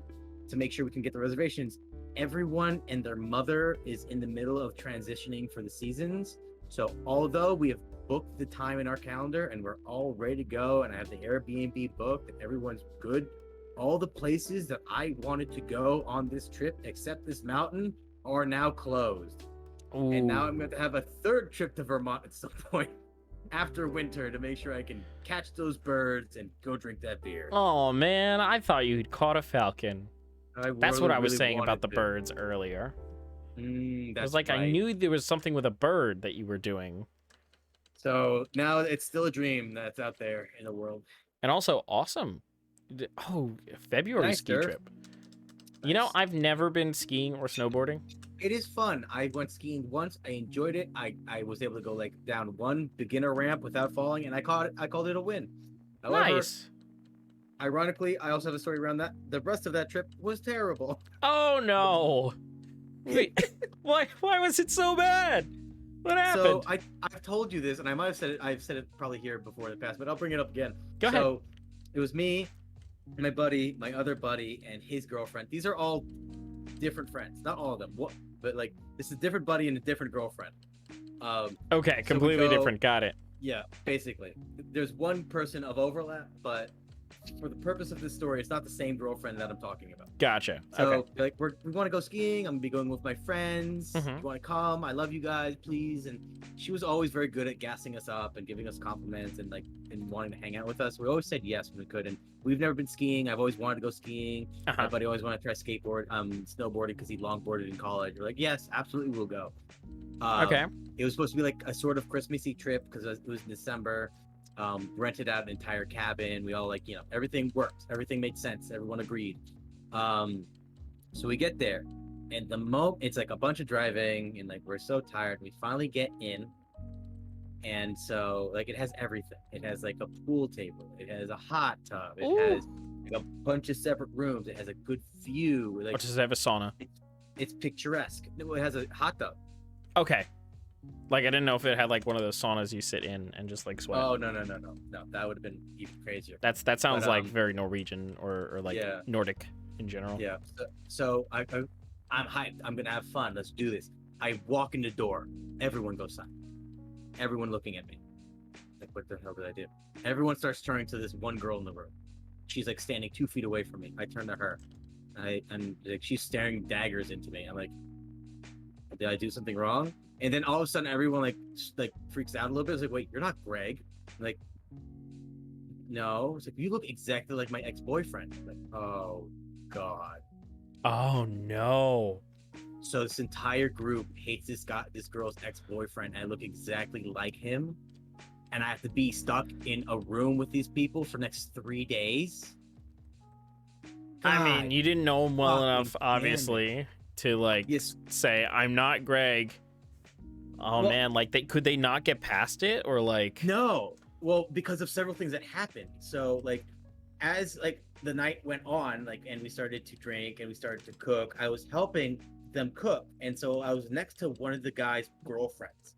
to make sure we can get the reservations, everyone and their mother is in the middle of transitioning for the seasons. So although we have booked the time in our calendar and we're all ready to go, and I have the Airbnb booked and everyone's good, all the places that I wanted to go on this trip, except this mountain, are now closed. Ooh. And now I'm going to have a third trip to Vermont at some point after winter to make sure I can catch those birds and go drink that beer. Oh man, I thought you had caught a falcon. That's what I was saying about the birds earlier. It was like, right. I knew there was something with a bird that you were doing. So now it's still a dream that's out there in the world. And also awesome. Oh, February ski trip. Nice. You know, I've never been skiing or snowboarding. It is fun. I went skiing once. I enjoyed it. I was able to go like down one beginner ramp without falling, and I called it a win. However, nice. Ironically, I also have a story around that. The rest of that trip was terrible. Oh no! Wait, why was it so bad? What happened? So I've told you this, and I might have said it. I've said it probably here before in the past, but I'll bring it up again. Go ahead. So it was me, my buddy, my other buddy, and his girlfriend. These are all different friends. Not all of them, but like this is a different buddy and a different girlfriend. Okay, completely different. Got it. Yeah, basically. There's one person of overlap, but for the purpose of this story, it's not the same girlfriend that I'm talking about. Gotcha. So, okay. Like, we want to go skiing. I'm gonna be going with my friends. Mm-hmm. You want to come? I love you guys, please. And she was always very good at gassing us up and giving us compliments and wanting to hang out with us. We always said yes when we could. And we've never been skiing. I've always wanted to go skiing. My buddy always wanted to try snowboarding because he longboarded in college. We're like, yes, absolutely, we'll go. Okay. It was supposed to be like a sort of Christmassy trip because it was in December. Rented out an entire cabin. We all everything worked. Everything made sense. Everyone agreed. So we get there, and it's like a bunch of driving, and like we're so tired. We finally get in, and so like it has everything. It has like a pool table. It has a hot tub. It has like a bunch of separate rooms. It has a good view. Like, does it have a sauna? It's picturesque. No, it has a hot tub. Okay. Like, I didn't know if it had, like, one of those saunas you sit in and just, like, sweat. Oh, no. That would have been even crazier. That sounds like very Norwegian or like, Nordic in general. Yeah. So I'm hyped. I'm going to have fun. Let's do this. I walk in the door. Everyone goes silent. Everyone looking at me. Like, what the hell did I do? Everyone starts turning to this one girl in the room. She's, like, standing 2 feet away from me. I turn to her. And like, she's staring daggers into me. I'm like, did I do something wrong? And then all of a sudden, everyone like freaks out a little bit. It's like, wait, you're not Greg. I'm like, no. It's like, you look exactly like my ex-boyfriend. I'm like, oh God. Oh no. So this entire group hates this girl's ex-boyfriend. And I look exactly like him, and I have to be stuck in a room with these people for the next 3 days. I mean, you didn't know him well fucking enough, damn it. obviously, to like Yes. say I'm not Greg. Oh Well- man, like could they not get past it or like? No. Well, because of several things that happened. So like as like the night went on, like and we started to drink and we started to cook, I was helping them cook. And so I was next to one of the guy's girlfriends.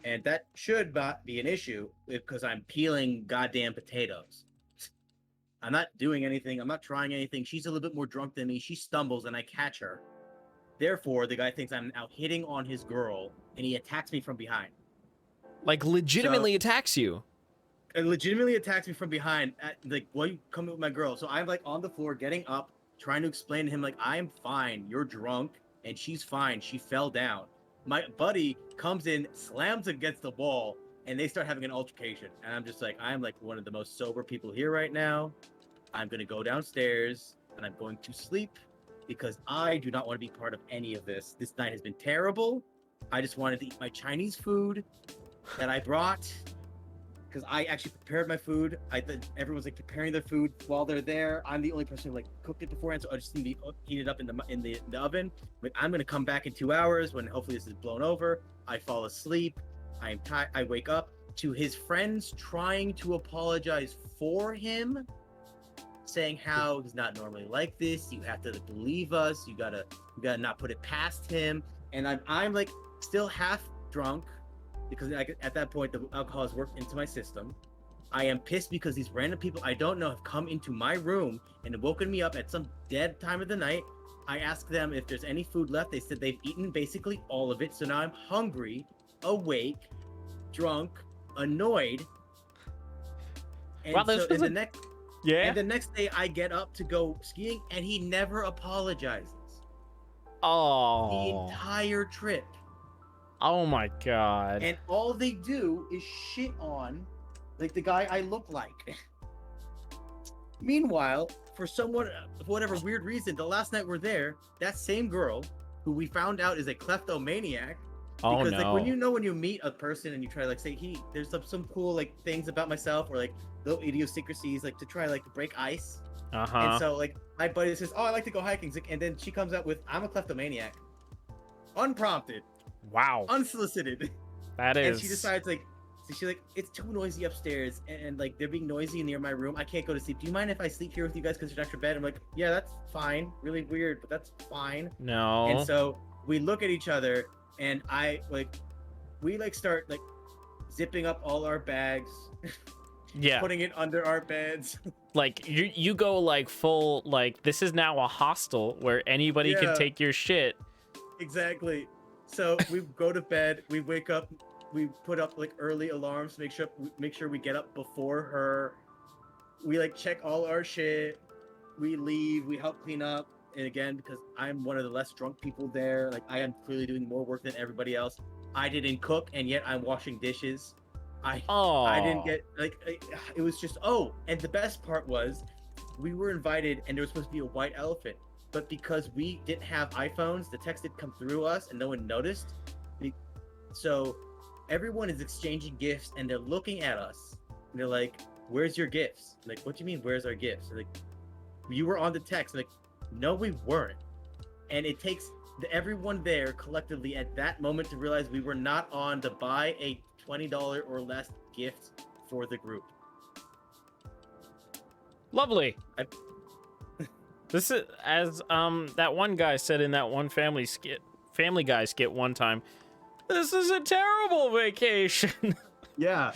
And that should not be an issue because I'm peeling goddamn potatoes. I'm not doing anything. I'm not trying anything. She's a little bit more drunk than me. She stumbles and I catch her. Therefore, the guy thinks I'm out hitting on his girl and he attacks me from behind. Like legitimately attacks you. And legitimately attacks me from behind. Like, why you coming with my girl? So I'm like on the floor, getting up, trying to explain to him like, I'm fine. You're drunk, and she's fine. She fell down. My buddy comes in, slams against the wall, and they start having an altercation. And I'm just like, I'm like one of the most sober people here right now. I'm gonna go downstairs and I'm going to sleep because I do not want to be part of any of this. This night has been terrible. I just wanted to eat my Chinese food that I brought. Because I actually prepared my food. Everyone's like preparing their food while they're there. I'm the only person who like cooked it beforehand, so I just need to heat it up in the oven. But I'm gonna come back in 2 hours when hopefully this is blown over. I fall asleep. I'm tired. I wake up to his friends trying to apologize for him, saying how he's not normally like this. You have to believe us. You gotta not put it past him. And I'm like still half drunk. Because at that point, the alcohol has worked into my system. I am pissed because these random people I don't know have come into my room and woken me up at some dead time of the night. I asked them if there's any food left. They said they've eaten basically all of it. So now I'm hungry, awake, drunk, annoyed. And Wow, this so was and the Yeah. the next day I get up to go skiing and he never apologizes. The Oh. entire trip. Oh my god. And all they do is shit on like the guy I look like. Meanwhile, for whatever weird reason, the last night we're there, that same girl who we found out is a kleptomaniac. Oh Because no. like when you meet a person and you try to like say there's some cool like things about myself or like little idiosyncrasies like to try like to break ice. Uh-huh. And so like my buddy says, "Oh, I like to go hiking," and then she comes out with, "I'm a kleptomaniac," unprompted. Wow. Unsolicited. That is. And she decides like, so she's like, it's too noisy upstairs and like they're being noisy near my room. I can't go to sleep. Do you mind if I sleep here with you guys because there's an extra bed? I'm like, yeah, that's fine. Really weird, but that's fine. No. And so we look at each other and we start like zipping up all our bags, Yeah. putting it under our beds. Like you go like full like this is now a hostel where anybody Yeah. can take your shit. Exactly. So we go to bed, we wake up, we put up like early alarms, make sure we get up before her. We like check all our shit. We leave, we help clean up. And again, because I'm one of the less drunk people there, like I am clearly doing more work than everybody else. I didn't cook and yet I'm washing dishes. I didn't get it was just and the best part was we were invited and there was supposed to be a white elephant. But because we didn't have iPhones, the text did come through us and no one noticed. So everyone is exchanging gifts and they're looking at us and they're like, "Where's your gifts?" Like, "What do you mean, where's our gifts?" Like, "You were on the text." Like, "No, we weren't." And it takes everyone there collectively at that moment to realize we were not on to buy a $20 or less gift for the group. Lovely. This is as that one guy said in that one Family Guy skit one time. This is a terrible vacation. Yeah.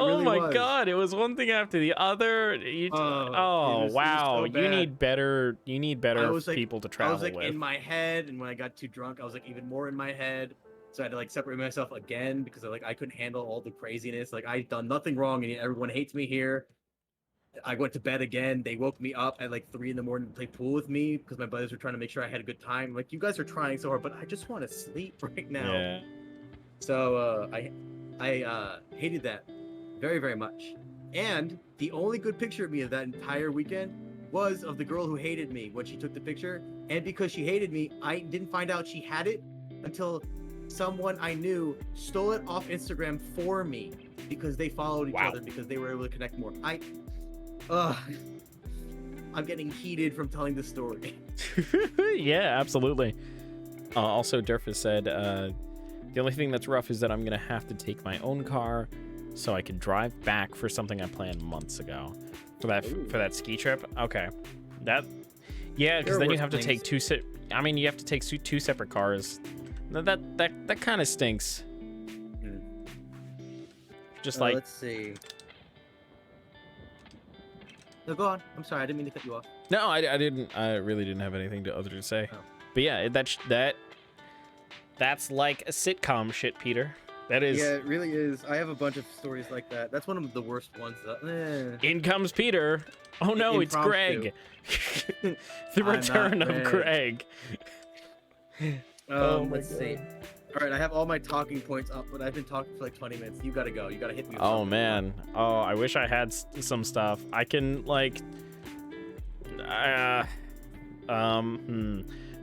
Oh my god, it was one thing after the other. It was Wow, so you bad. need better I was, like- people to I travel was like with. in my head, and when I got too drunk, I was like even more in my head. So I had to like separate myself again because I couldn't handle all the craziness. Like I'd done nothing wrong, and yet everyone hates me here. I went to bed again. They woke me up at like 3 a.m. to play pool with me because my brothers were trying to make sure I had a good time. Like, you guys are trying so hard, but I just want to sleep right now. Yeah. So I hated that very, very much. And the only good picture of me of that entire weekend was of the girl who hated me when she took the picture. And because she hated me, I didn't find out she had it until someone I knew stole it off Instagram for me because they followed each Wow. other because they were able to connect more. I'm getting heated from telling the story. Yeah, absolutely. Also, Durf has said, the only thing that's rough is that I'm going to have to take my own car so I can drive back for something I planned months ago. For that ski trip? Okay. Yeah, because then you have to take you have to take two separate cars. That kind of stinks. Just like... Let's see. No, go on. I'm sorry, I didn't mean to cut you off. No, I didn't. I really didn't have anything other to say. Oh. But yeah, that's like a sitcom shit, Peter. That is. Yeah, it really is. I have a bunch of stories like that. That's one of the worst ones. In comes Peter. Oh no, it's Greg. The return of Greg. Let's see. All right, I have all my talking points up, but I've been talking for like 20 minutes. You gotta go. You gotta hit me. With Oh man. Oh, I wish I had some stuff. I can like.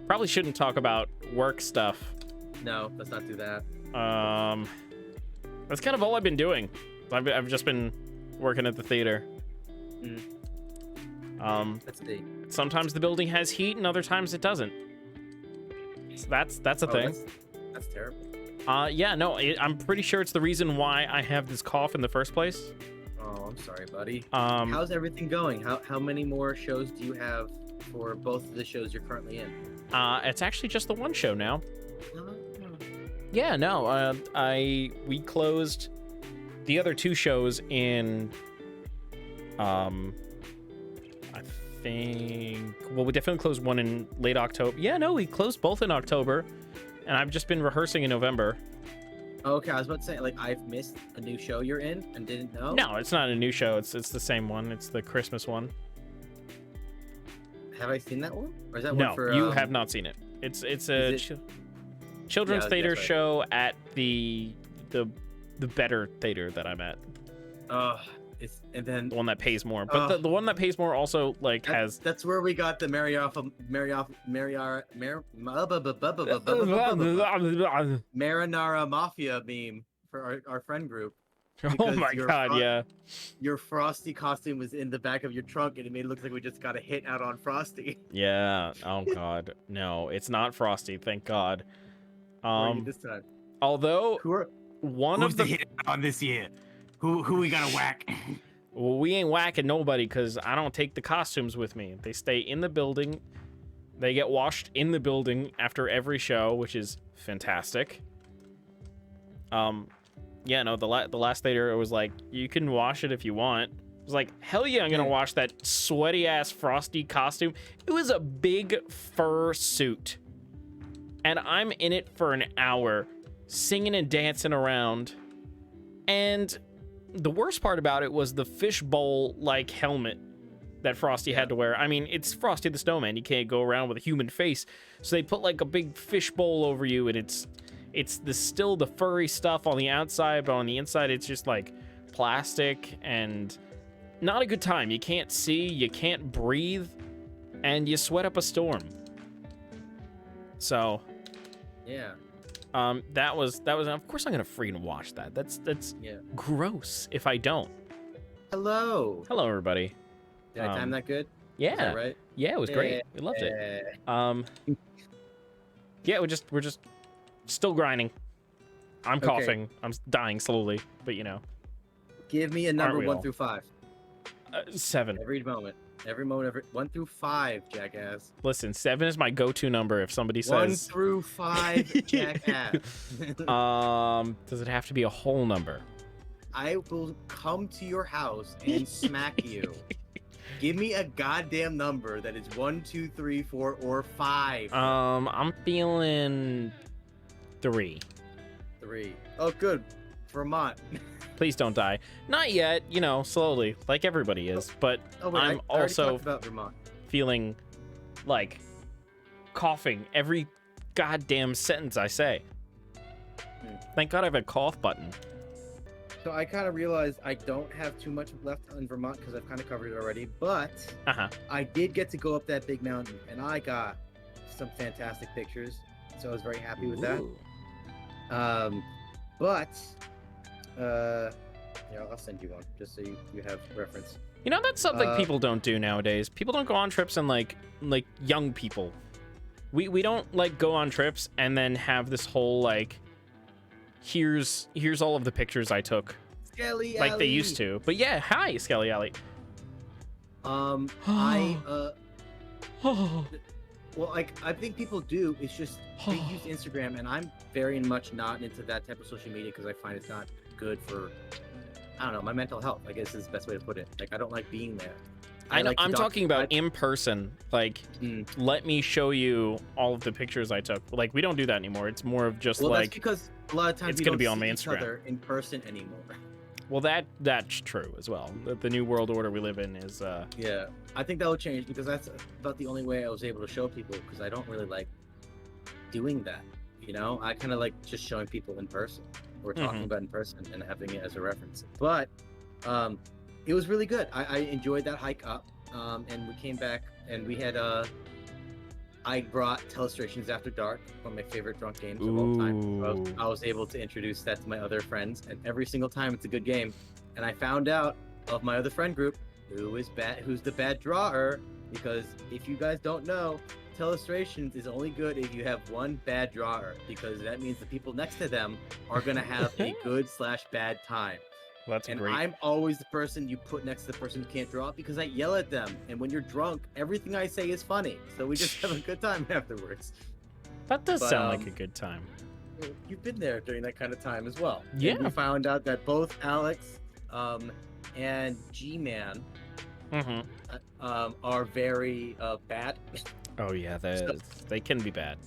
Probably shouldn't talk about work stuff. No, let's not do that. That's kind of all I've been doing. I've just been working at the theater. Let's see. Sometimes the building has heat, and other times it doesn't. So that's a thing. That's terrible. Yeah, no, I'm pretty sure it's the reason why I have this cough in the first place. Oh, I'm sorry, buddy. How's everything going? How many more shows do you have for both of the shows you're currently in? It's actually just the one show now. Yeah, no, we closed the other two shows in, I think, well, we definitely closed one in late October. Yeah, no, we closed both in October, and I've just been rehearsing in November. Okay, I was about to say, like, I've missed a new show you're in and didn't know? No, it's not a new show. It's the same one. It's the Christmas one. Have I seen that one? Or is that No, one for... you have not seen it. It's a children's theater show at the better theater that I'm at. And then the one that pays more, but the one that pays more also like has. That's where we got the Marinara Mafia meme for our friend group. Oh my god, yeah. Your Frosty costume was in the back of your trunk, and it made it look like we just got a hit out on Frosty. Yeah. Oh god, no, it's not Frosty. Thank God. This time. Although who's the hit on this year? Who we gotta whack? Well, we ain't whacking nobody because I don't take the costumes with me. They stay in the building. They get washed in the building after every show, which is fantastic. Yeah, no, the last theater, it was like, you can wash it if you want. It was like, hell yeah, I'm gonna wash that sweaty ass Frosty costume. It was a big fur suit. And I'm in it for an hour, singing and dancing around. And the worst part about it was the fishbowl like helmet that Frosty had to wear. I mean, it's Frosty the Snowman. You can't go around with a human face. So they put like a big fishbowl over you, and it's still the furry stuff on the outside, but on the inside it's just like plastic, and not a good time. You can't see, you can't breathe, and you sweat up a storm. So yeah. That was of course I'm gonna freaking watch that. That's gross if I don't. Hello everybody. Did I time that good? Yeah. Is that right? Yeah, it was great. We loved it. Yeah, we're just still grinding. I'm coughing. I'm dying slowly, but you know. Give me a number 1 through 5. 7. Every moment, 1 through 5, jackass. Listen, 7 is my go-to number if somebody says 1 through 5, jackass. Does it have to be a whole number? I will come to your house and smack you. Give me a goddamn number that is 1, 2, 3, 4, or 5. I'm feeling 3. 3. Oh, good. Vermont. Please don't die. Not yet, you know, slowly, like everybody is. But wait, I'm I also talked about Vermont. Feeling like coughing every goddamn sentence I say. Thank God I have a cough button. So I kind of realized I don't have too much left on Vermont because I've kind of covered it already. But I did get to go up that big mountain, and I got some fantastic pictures. So I was very happy with that. Yeah, I'll send you one just so you have reference. You know, that's something people don't do nowadays. People don't go on trips and like young people. We don't like go on trips and then have this whole like here's all of the pictures I took Skelly like Alley. they used to. But yeah, hi Skelly Alley. Well, like I think people do. It's just they use Instagram, and I'm very much not into that type of social media because I find it's not good for, I don't know, my mental health. I guess is the best way to put it. Like I don't like being there. I know, like to I'm talking about in person. Like, let me show you all of the pictures I took. Like, we don't do that anymore. It's more of just well, like that's because a lot of times it's we gonna don't be on see my each Instagram. other in person anymore. Well, that's true as well. The new world order we live in is Yeah, I think that will change because that's about the only way I was able to show people because I don't really like doing that. You know, I kind of like just showing people in person or talking about in person and having it as a reference. But it was really good. I enjoyed that hike up, and we came back and we had I brought Telestrations After Dark, one of my favorite drunk games of all time. So I was able to introduce that to my other friends, and every single time it's a good game. And I found out of my other friend group who's the bad drawer, because if you guys don't know, Telestrations is only good if you have one bad drawer, because that means the people next to them are gonna have a good/bad time. well, that's And great. I'm always the person you put next to the person who can't draw because I yell at them. And when you're drunk, everything I say is funny. So we just have a good time afterwards. That does But, sound like a good time. You've been there during that kind of time as well. Yeah. And we found out that both Alex and G-Man are very bad. Oh yeah, they can be bad.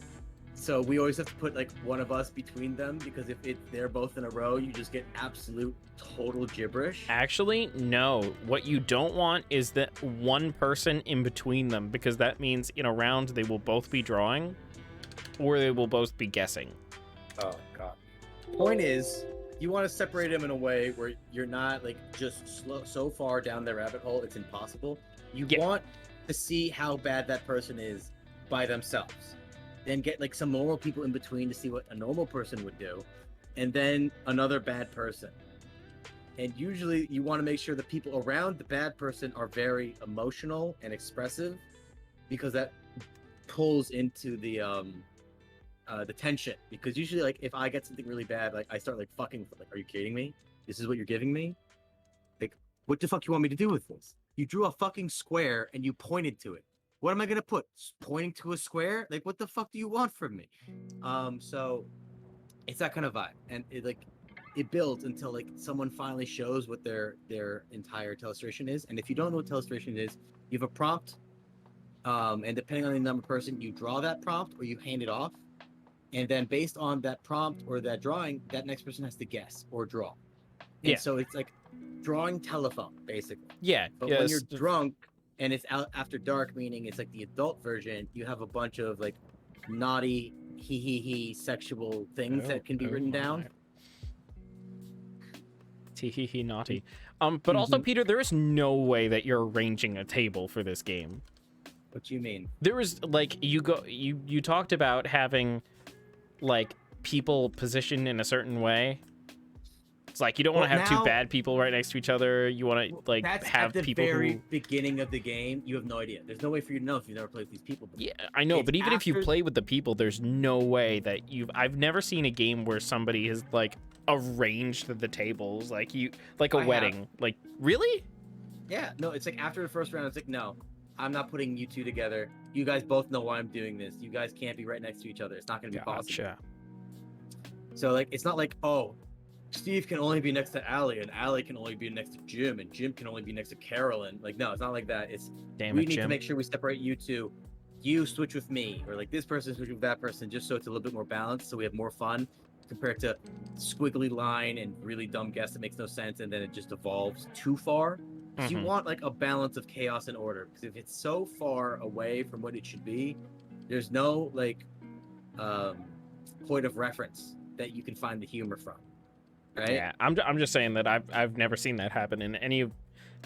So we always have to put like one of us between them because if they're both in a row, you just get absolute total gibberish. Actually, no. What you don't want is that one person in between them, because that means in a round they will both be drawing or they will both be guessing. Oh god. Point is, you want to separate them in a way where you're not like just so far down the rabbit hole it's impossible. You want to see how bad that person is by themselves. Then get like some normal people in between to see what a normal person would do, and then another bad person. And usually you want to make sure the people around the bad person are very emotional and expressive, because that pulls into the tension. Because usually, like, if I get something really bad, like I start like fucking like, are you kidding me? This is what you're giving me? Like, what the fuck you want me to do with this? You drew a fucking square and you pointed to it. What am I gonna put? Pointing to a square? Like, what the fuck do you want from me? So it's that kind of vibe, and it builds until like someone finally shows what their entire Telestration is. And if you don't know what Telestration is, you have a prompt, and depending on the number of person, you draw that prompt or you hand it off, and then based on that prompt or that drawing, that next person has to guess or draw. And so it's like drawing telephone, basically. Yeah. But when you're drunk and it's out after dark, meaning it's like the adult version, you have a bunch of like naughty, he sexual things that can be written down. Tee naughty. But also, Peter, there is no way that you're arranging a table for this game. What do you mean? There is like you talked about having like people positioned in a certain way. It's like you don't want to have two bad people right next to each other. You want to like have people at the very beginning of the game. You have no idea. There's no way for you to know if you've never played with these people before. Yeah, I know, but even if you play with the people, there's no way that I've never seen a game where somebody has like arranged the tables like a wedding. Like, really? Yeah, no, it's like after the first round, it's like, no, I'm not putting you two together. You guys both know why I'm doing this. You guys can't be right next to each other. It's not going to be possible. So like, it's not like, oh, Steve can only be next to Allie, and Allie can only be next to Jim, and Jim can only be next to Carolyn. Like, no, it's not like that. It's we need to make sure we separate you two. You switch with me, or like this person switch with that person, just so it's a little bit more balanced, so we have more fun compared to squiggly line and really dumb guess that makes no sense, and then it just evolves too far. So you want like a balance of chaos and order, because if it's so far away from what it should be, there's no like point of reference that you can find the humor from. Right? Yeah, I'm just saying that I've never seen that happen in any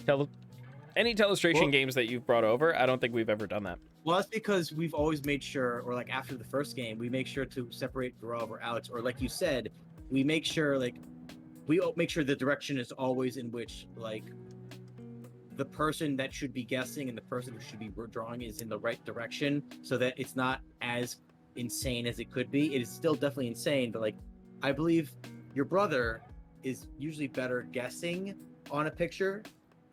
Telestration games that you've brought over. I don't think we've ever done that. Well, that's because we've always made sure, or like after the first game, we make sure to separate Gaurav or Alex, or like you said, we make sure the direction is always in which like the person that should be guessing and the person who should be drawing is in the right direction, so that it's not as insane as it could be. It is still definitely insane, but like, I believe your brother is usually better guessing on a picture,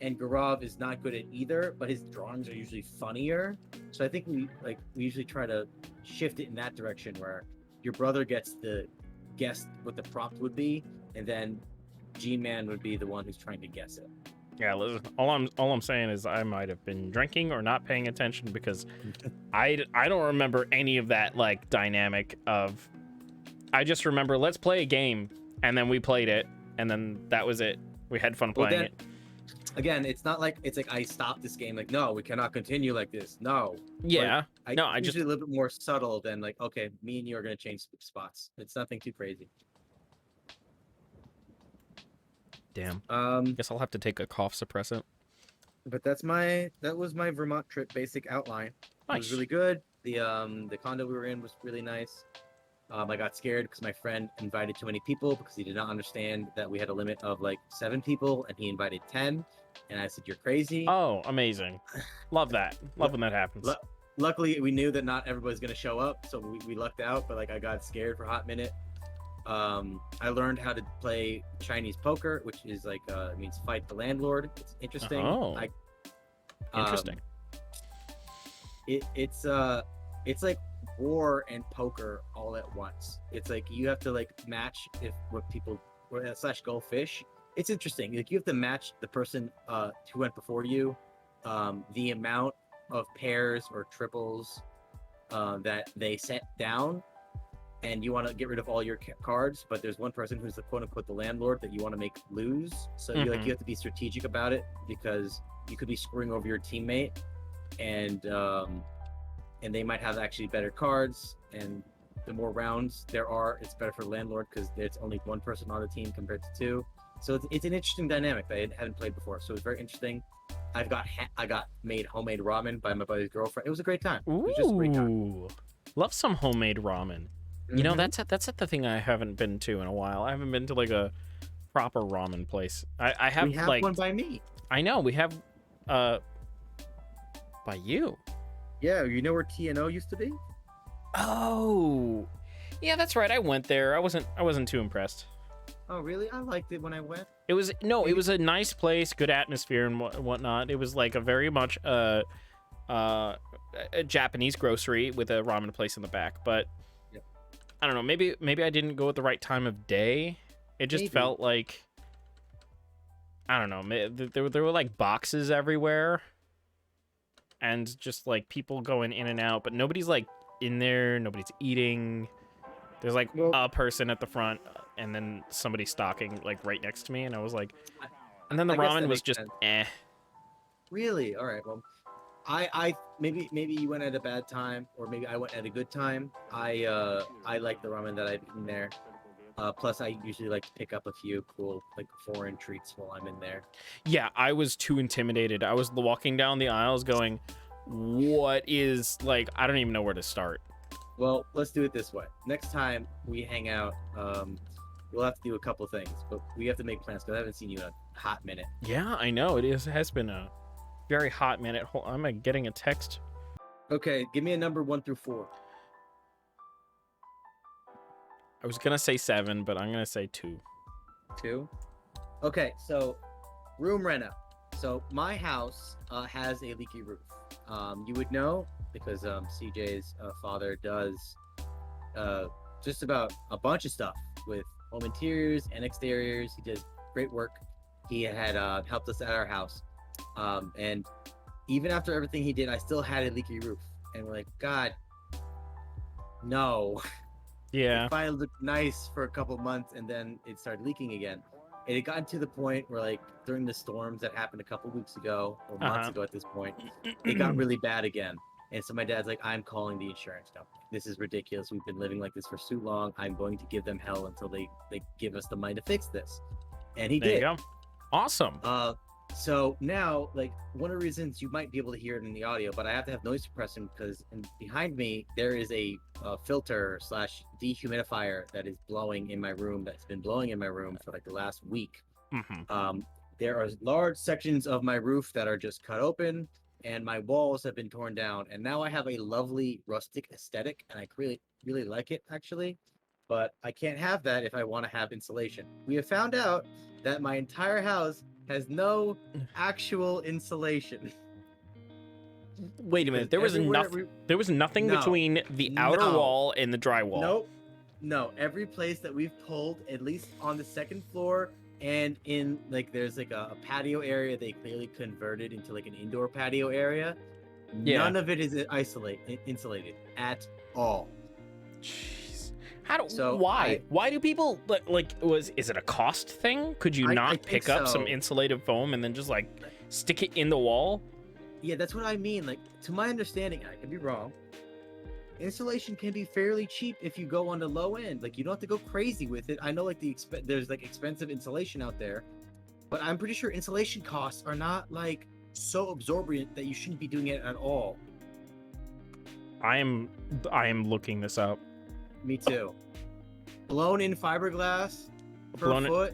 and Gaurav is not good at either, but his drawings are usually funnier. So I think we usually try to shift it in that direction, where your brother gets the guess what the prompt would be, and then G-Man would be the one who's trying to guess it. Yeah, listen, all I'm saying is I might have been drinking or not paying attention, because I don't remember any of that like dynamic of. I just remember let's play a game, and then we played it, and then that was it. We had fun playing it. Again, it's not like it's like I stopped this game. Like, no, we cannot continue like this. No. Yeah. Like, I usually just a little bit more subtle than like, okay, me and you are gonna change spots. It's nothing too crazy. damn. Um, Guess I'll have to take a cough suppressant. but that was my Vermont trip basic outline. It was Nice. really good. The condo we were in was really nice. I got scared because my friend invited too many people because he did not understand that we had a limit of like 7 people, and he invited 10. And I said, "You're crazy." Oh, amazing. Love that. Love when that happens. Luckily, we knew that not everybody's gonna show up, so we lucked out. But like, I got scared for a hot minute. I learned how to play Chinese poker, which is like it means fight the landlord. It's interesting. Oh. Interesting. It's like war and poker all at once. It's like you have to like match if what people slash go fish. It's interesting. Like you have to match the person who went before you, the amount of pairs or triples that they set down, and you want to get rid of all your cards, but there's one person who's the quote unquote the landlord that you want to make lose. So you have to be strategic about it, because you could be screwing over your teammate, and they might have actually better cards, and the more rounds there are, it's better for the landlord because there's only one person on the team compared to 2. So it's an interesting dynamic that I hadn't played before. So it's very interesting. I got made homemade ramen by my buddy's girlfriend. It was a great time. It was just a great time. Ooh. Love some homemade ramen. You know, that's the thing I haven't been to in a while. I haven't been to like a proper ramen place. I have, we have like one by me. I know we have by you. Yeah, you know where T&O used to be? Oh. Yeah, that's right. I went there. I wasn't too impressed. Oh, really? I liked it when I went. It was a nice place, good atmosphere and whatnot. It was like a very much a Japanese grocery with a ramen place in the back. But Yep. I don't know. Maybe I didn't go at the right time of day. It just Maybe. felt like, I don't know. There were like boxes everywhere, and just like people going in and out, but nobody's like in there. Nobody's eating. There's like a person at the front, and then somebody stocking like right next to me, and I was like, and then the I guess ramen that was makes just sense. Really? All right. Well, I maybe you went at a bad time, or maybe I went at a good time. I like the ramen that I've eaten there. Plus, I usually like to pick up a few cool like foreign treats while I'm in there. Yeah, I was too intimidated. I was walking down the aisles going, what is, like, I don't even know where to start. Well, let's do it this way. Next time we hang out, we'll have to do a couple things, but we have to make plans because I haven't seen you in a hot minute. Yeah, I know. It has been a very hot minute. I'm getting a text. Okay, give me a number 1 through 4. I was going to say 7, but I'm going to say 2. 2. Okay, so room reno. So my house has a leaky roof. You would know because CJ's father does just about a bunch of stuff with home interiors and exteriors. He does great work. He had helped us at our house. And even after everything he did, I still had a leaky roof. And we're like, God, no. Yeah. It finally looked nice for a couple months, and then it started leaking again. And it got to the point where, like, during the storms that happened a couple weeks ago, or months ago at this point, it got really bad again. And so my dad's like, I'm calling the insurance company. This is ridiculous. We've been living like this for too long. I'm going to give them hell until they give us the money to fix this. And he There did. you go. Awesome. So now, like, one of the reasons you might be able to hear it in the audio, but I have to have noise suppression because behind me there is a filter / dehumidifier that is blowing in my room. That's been blowing in my room for like the last week. there are large sections of my roof that are just cut open, and my walls have been torn down. And now I have a lovely rustic aesthetic, and I really like it actually. But I can't have that if I want to have insulation. We have found out that my entire house has no actual insulation. Wait a minute. There was Everywhere nothing. There was nothing No. between the outer No. wall and the drywall. Nope. No, every place that we've pulled, at least on the second floor, and in like there's like a patio area they clearly converted into like an indoor patio area. Yeah. None of it is insulated at all. Jeez. How do? So why? Why do people is it a cost thing? Could you I not think pick up some so. insulated foam and then just like stick it in the wall? Yeah, that's what I mean. Like, to my understanding, I could be wrong. Insulation can be fairly cheap if you go on the low end. Like, you don't have to go crazy with it. I know, like, there's like expensive insulation out there, but I'm pretty sure insulation costs are not like so absorbent that you shouldn't be doing it at all. I am looking this up. Me too. Blown in fiberglass per Blown in- foot,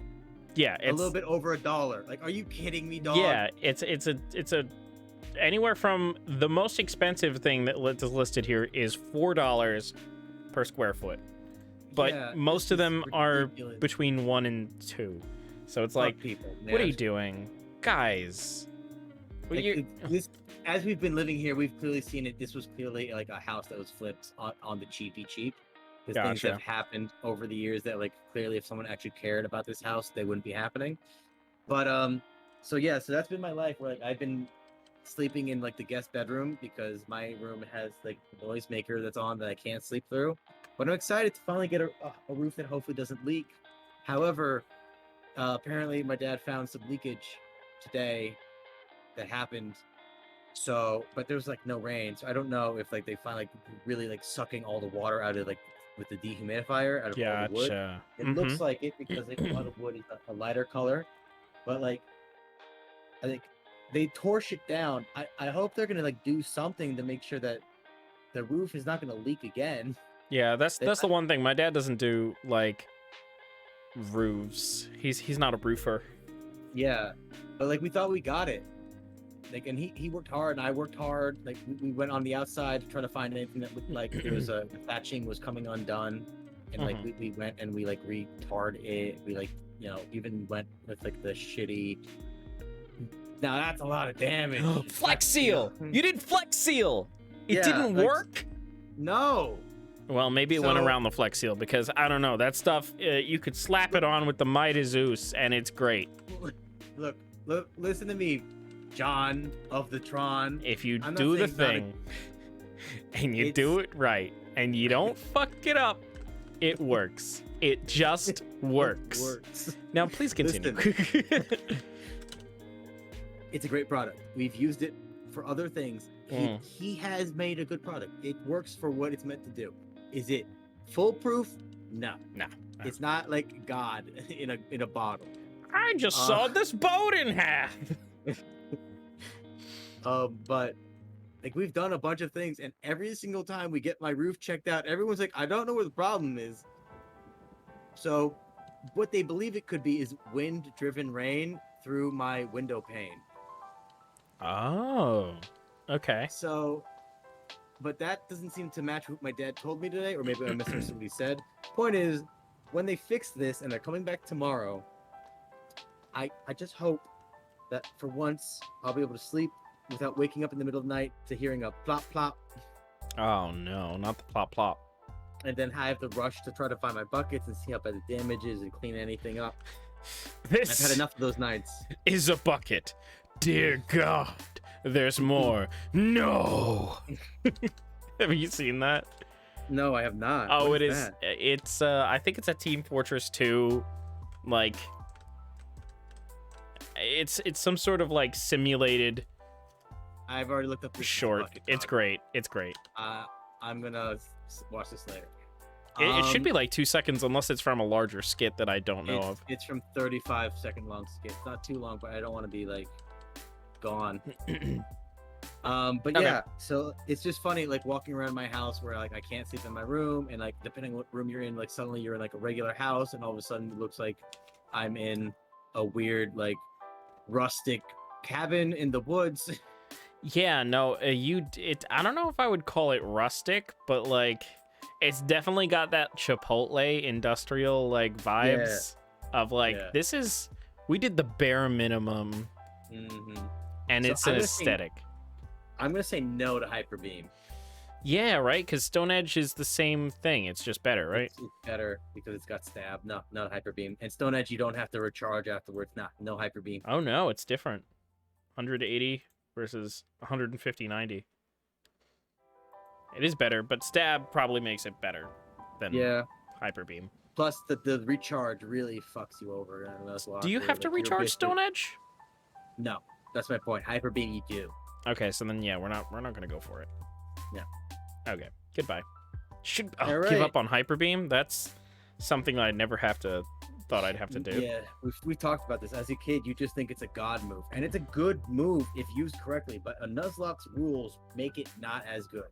Yeah, a little bit over $1. Like, are you kidding me, dog? Yeah, it's a anywhere from the most expensive thing that is listed here is $4 per square foot, but Yeah, most this of them is are ridiculous. between 1 and 2. So it's Fuck like, people. what are you man. doing, guys? Well, Like, you- this, as we've been living here, we've clearly seen it. This was clearly like a house that was flipped on the cheapy cheap. Because things Gotcha. have happened over the years that, like, clearly, if someone actually cared about this house, they wouldn't be happening. But so yeah, so that's been my life. Where like I've been sleeping in like the guest bedroom because my room has like a noisemaker that's on that I can't sleep through. But I'm excited to finally get a roof that hopefully doesn't leak. However, apparently my dad found some leakage today that happened. So, but there was like no rain, so I don't know if like they find like really like sucking all the water out of like with the dehumidifier out of all the wood. Gotcha. It looks like it because like, a lot of wood is a lighter color, but like I think they tore shit down. I hope they're gonna like do something to make sure that the roof is not gonna leak again. Yeah, that's the one thing. My dad doesn't do like roofs. He's not a roofer. Yeah, but like we thought we got it. Like, and he worked hard and I worked hard. Like we went on the outside to try to find anything that looked like there was the thatching was coming undone, and like we went and we like retarred it. We like even went with like the shitty. Now that's a lot of damage. Flex seal. You did flex seal. It Yeah, didn't like- work. No. Well, maybe it went So- around the flex seal because I don't know. That stuff you could slap it on with the Mighty Zeus and it's great. Look, listen to me, John of the Tron. If you I'm not do the saying thing and you do it right and you don't fuck it up, it works. It just works. Works. Now, please continue. It's a great product. We've used it for other things. He has made a good product. It works for what it's meant to do. Is it foolproof? No. No. It's not like God in a bottle. I just sawed this boat in half. But like we've done a bunch of things, and every single time we get my roof checked out, everyone's like, I don't know where the problem is. So what they believe it could be is wind-driven rain through my window pane. Oh, okay. So, but that doesn't seem to match what my dad told me today, or maybe I misunderstood what he said. Point is, when they fix this and they're coming back tomorrow, I just hope that for once I'll be able to sleep without waking up in the middle of the night to hearing a plop plop, Oh no, not the plop plop. and then I have to rush to try to find my buckets and see how bad the damage is and clean anything up. This I've had enough of those nights. is a bucket. Dear God, there's more. No. Have you seen that? No, I have not. Oh, What it is. that? It's. I think it's a Team Fortress 2. Like, it's some sort of like simulated I've already looked up this short. bucket It's dog. great. It's great. I'm gonna watch this later. It should be like 2 seconds, unless it's from a larger skit that I don't know of. It's from 35-second long skit. It's not too long, but I don't want to be like gone. But Okay. yeah, so it's just funny, like walking around my house where like I can't sleep in my room, and like depending on what room you're in, like suddenly you're in like a regular house, and all of a sudden it looks like I'm in a weird like rustic cabin in the woods. Yeah, no, I don't know if I would call it rustic, but like it's definitely got that Chipotle industrial like vibes of like Yeah. we did the bare minimum and So it's I'm an gonna say- aesthetic. I'm gonna say no to Hyperbeam. Yeah, right, cuz Stone Edge is the same thing. It's just better, right? It's better because it's got stab. No, not Hyperbeam. And Stone Edge, you don't have to recharge afterwards. Nah, no Hyperbeam. Oh no, it's different. 180 versus 150/90. It is better, but stab probably makes it better than Yeah. Hyper Beam. Plus, the recharge really fucks you over. In Nuzlocke, Do you where, have to like, you're recharge basically- Stone Edge? No, that's my point. Hyperbeam, you do. Okay, so then yeah, we're not gonna go for it. Yeah. Okay. Goodbye. Should All give right. up on Hyper Beam. That's something I'd never thought I'd have to do. Yeah, we've talked about this. As a kid, you just think it's a god move, and it's a good move if used correctly. But a Nuzlocke's rules make it not as good.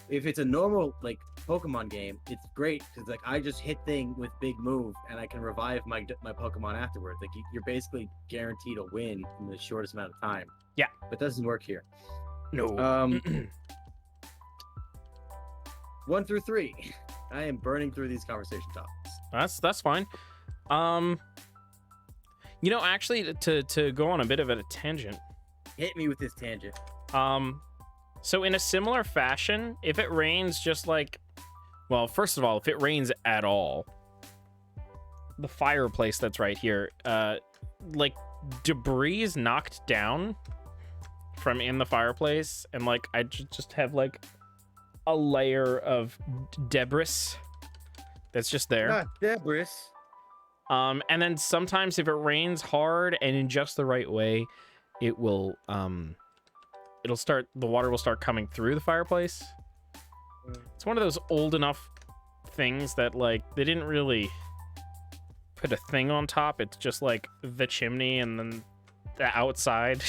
If it's a normal like Pokemon game, it's great because like I just hit thing with big move and I can revive my Pokemon afterwards. Like you're basically guaranteed a win in the shortest amount of time. Yeah. But it doesn't work here. No. 1 through 3. I am burning through these conversation topics. That's fine. You know, actually, to go on a bit of a tangent. Hit me with this tangent. So in a similar fashion, if it rains just like, well, first of all, if it rains at all, the fireplace that's right here, like debris is knocked down from in the fireplace, and like I just have like a layer of debris that's just there. Not debris. And then sometimes if it rains hard and in just the right way, it will the water will start coming through the fireplace. It's one of those old enough things that like they didn't really put a thing on top. It's just like the chimney and then the outside.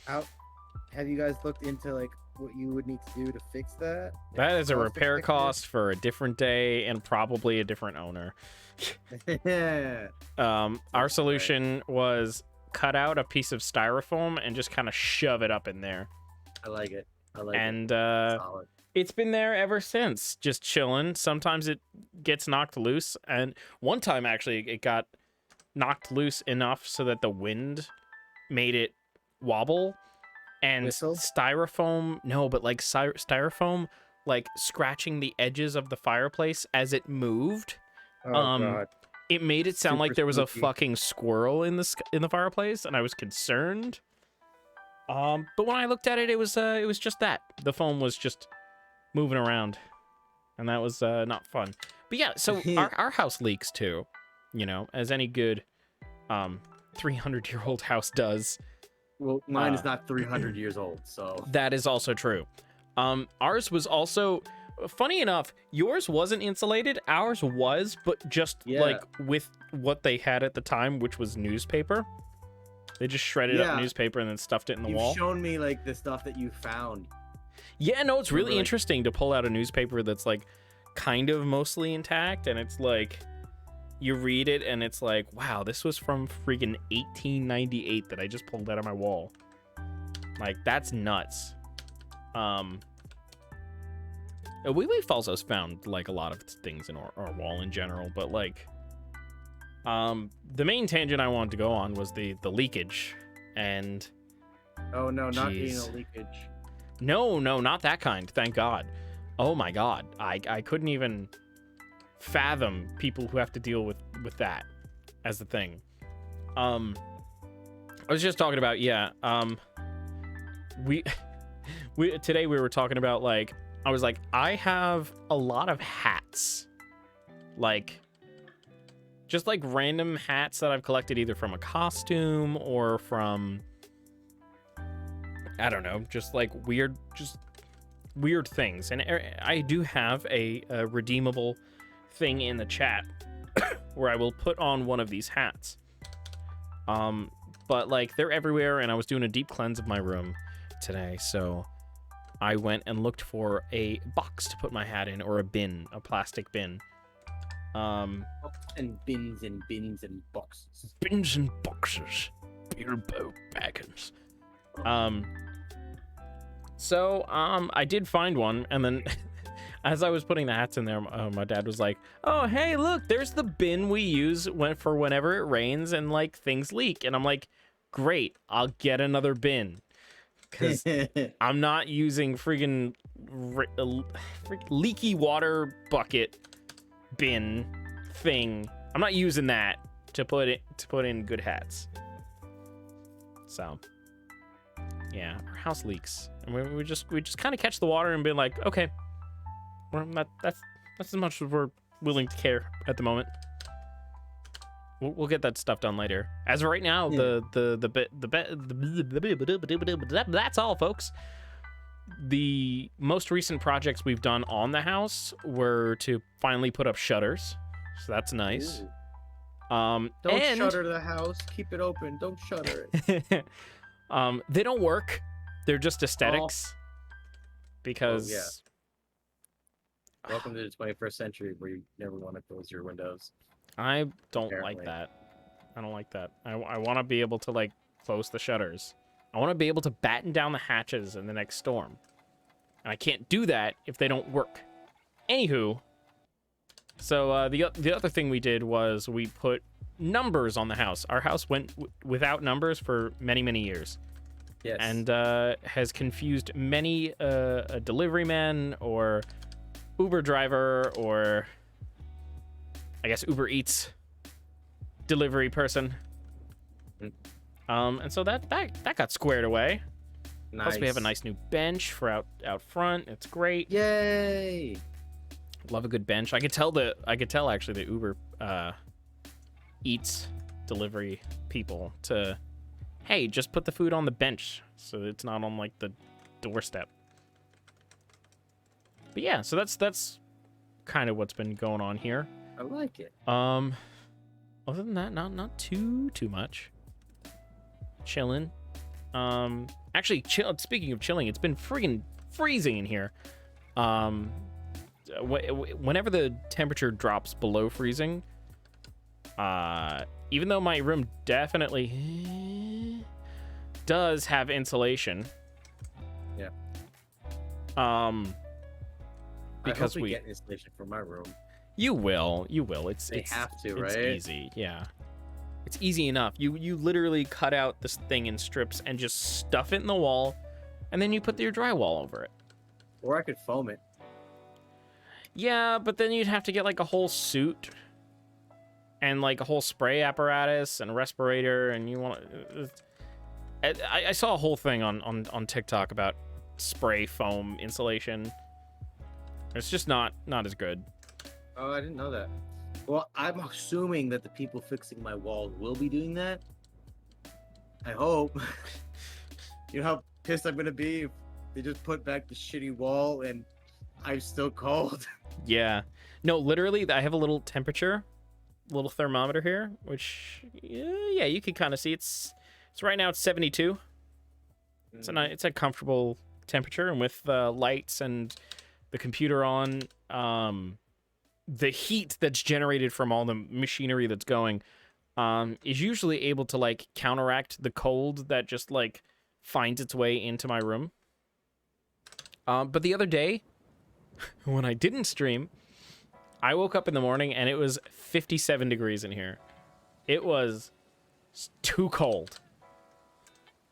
Have you guys looked into like what you would need to do to fix that? That is a Cost repair effective? cost for a different day and probably a different owner. Yeah. Our solution was cut out a piece of styrofoam and just kind of shove it up in there. I like it. I like And it. Solid. it's been there ever since, just chilling. Sometimes it gets knocked loose, and one time actually it got knocked loose enough so that the wind made it wobble, and Whistle? styrofoam styrofoam like scratching the edges of the fireplace as it moved. Oh god. It made it sound like Super there was spooky. a fucking squirrel in the fireplace, and I was concerned. But when I looked at it, it was just that the foam was just moving around, and that was not fun. But yeah, so our house leaks too, you know, as any good 300-year-old house does. Well, mine is not 300 years old, so That is also true. Ours was also, funny enough, yours wasn't insulated. Ours was, but just Yeah. like with what they had at the time, which was newspaper. They just shredded up Yeah. newspaper and then stuffed it in the you've wall. shown me like the stuff that you found. Yeah, no, it's really Like- interesting to pull out a newspaper that's like kind of mostly intact, and it's like you read it and it's like, wow, this was from freaking 1898 that I just pulled out of my wall. Like, that's nuts. We've also found like a lot of things in our wall in general, but like the main tangent I wanted to go on was the leakage. And Oh no, not Jeez. anal leakage. no, not that kind, thank God. Oh my God, I couldn't even fathom people who have to deal with that as the thing. I was just talking about, we today we were talking about, like, I was like, I have a lot of hats, like just like random hats that I've collected either from a costume or from, I don't know, just like weird things. And I do have a redeemable thing in the chat where I will put on one of these hats. But like they're everywhere, and I was doing a deep cleanse of my room today, so I went and looked for a box to put my hat in, or a bin, a plastic bin. And bins and bins and boxes. Bins and boxes. your boat, Baggins. So I did find one, and then as I was putting the hats in there, my dad was like, "Oh, hey, look, there's the bin we use for whenever it rains and like things leak." And I'm like, "Great, I'll get another bin." Because I'm not using friggin' leaky water bucket bin thing. I'm not using that to put in good hats. So yeah, our house leaks, and we just kind of catch the water and be like, okay, that's as much as we're willing to care at the moment. We'll get that stuff done later. As of right now, that's all, folks. The most recent projects we've done on the house were to finally put up shutters, so that's nice. Don't shutter the house. Keep it open. Don't shutter it. They don't work. They're just aesthetics. Because. Oh, yeah. Welcome to the 21st century, where you never want to close your windows. I don't Apparently. like that. I don't like that. I want to be able to like close the shutters. I want to be able to batten down the hatches in the next storm. And I can't do that if they don't work. Anywho, so the other thing we did was we put numbers on the house. Our house went without numbers for many, many years. Yes. And has confused many a delivery man or Uber driver or I guess Uber Eats delivery person. And so that got squared away. Nice. Plus we have a nice new bench for out front. It's great. Yay! Love a good bench. I could tell actually the Uber Eats delivery people to, hey, just put the food on the bench so it's not on like the doorstep. But yeah, so that's kind of what's been going on here. I like it. Other than that, not too much. Chilling. Actually, speaking of chilling, it's been friggin' freezing in here. Whenever the temperature drops below freezing, even though my room definitely does have insulation. Yeah. Because we get insulation for my room. You will. It's have to, right? It's easy. Yeah. It's easy enough. You literally cut out this thing in strips and just stuff it in the wall, and then you put your drywall over it. Or I could foam it. Yeah, but then you'd have to get like a whole suit and like a whole spray apparatus and a respirator, and you want. I saw a whole thing on TikTok about spray foam insulation. It's just not as good. Oh, I didn't know that. Well, I'm assuming that the people fixing my walls will be doing that. I hope. You know how pissed I'm gonna be if they just put back the shitty wall and I'm still cold. Yeah. No, literally, I have a little thermometer here, which yeah, you can kind of see it's right now it's 72. It's a comfortable temperature, and with lights and the computer on, the heat that's generated from all the machinery that's going is usually able to like counteract the cold that just like finds its way into my room. But the other day, when I didn't stream, I woke up in the morning and it was 57 degrees in here. It was too cold.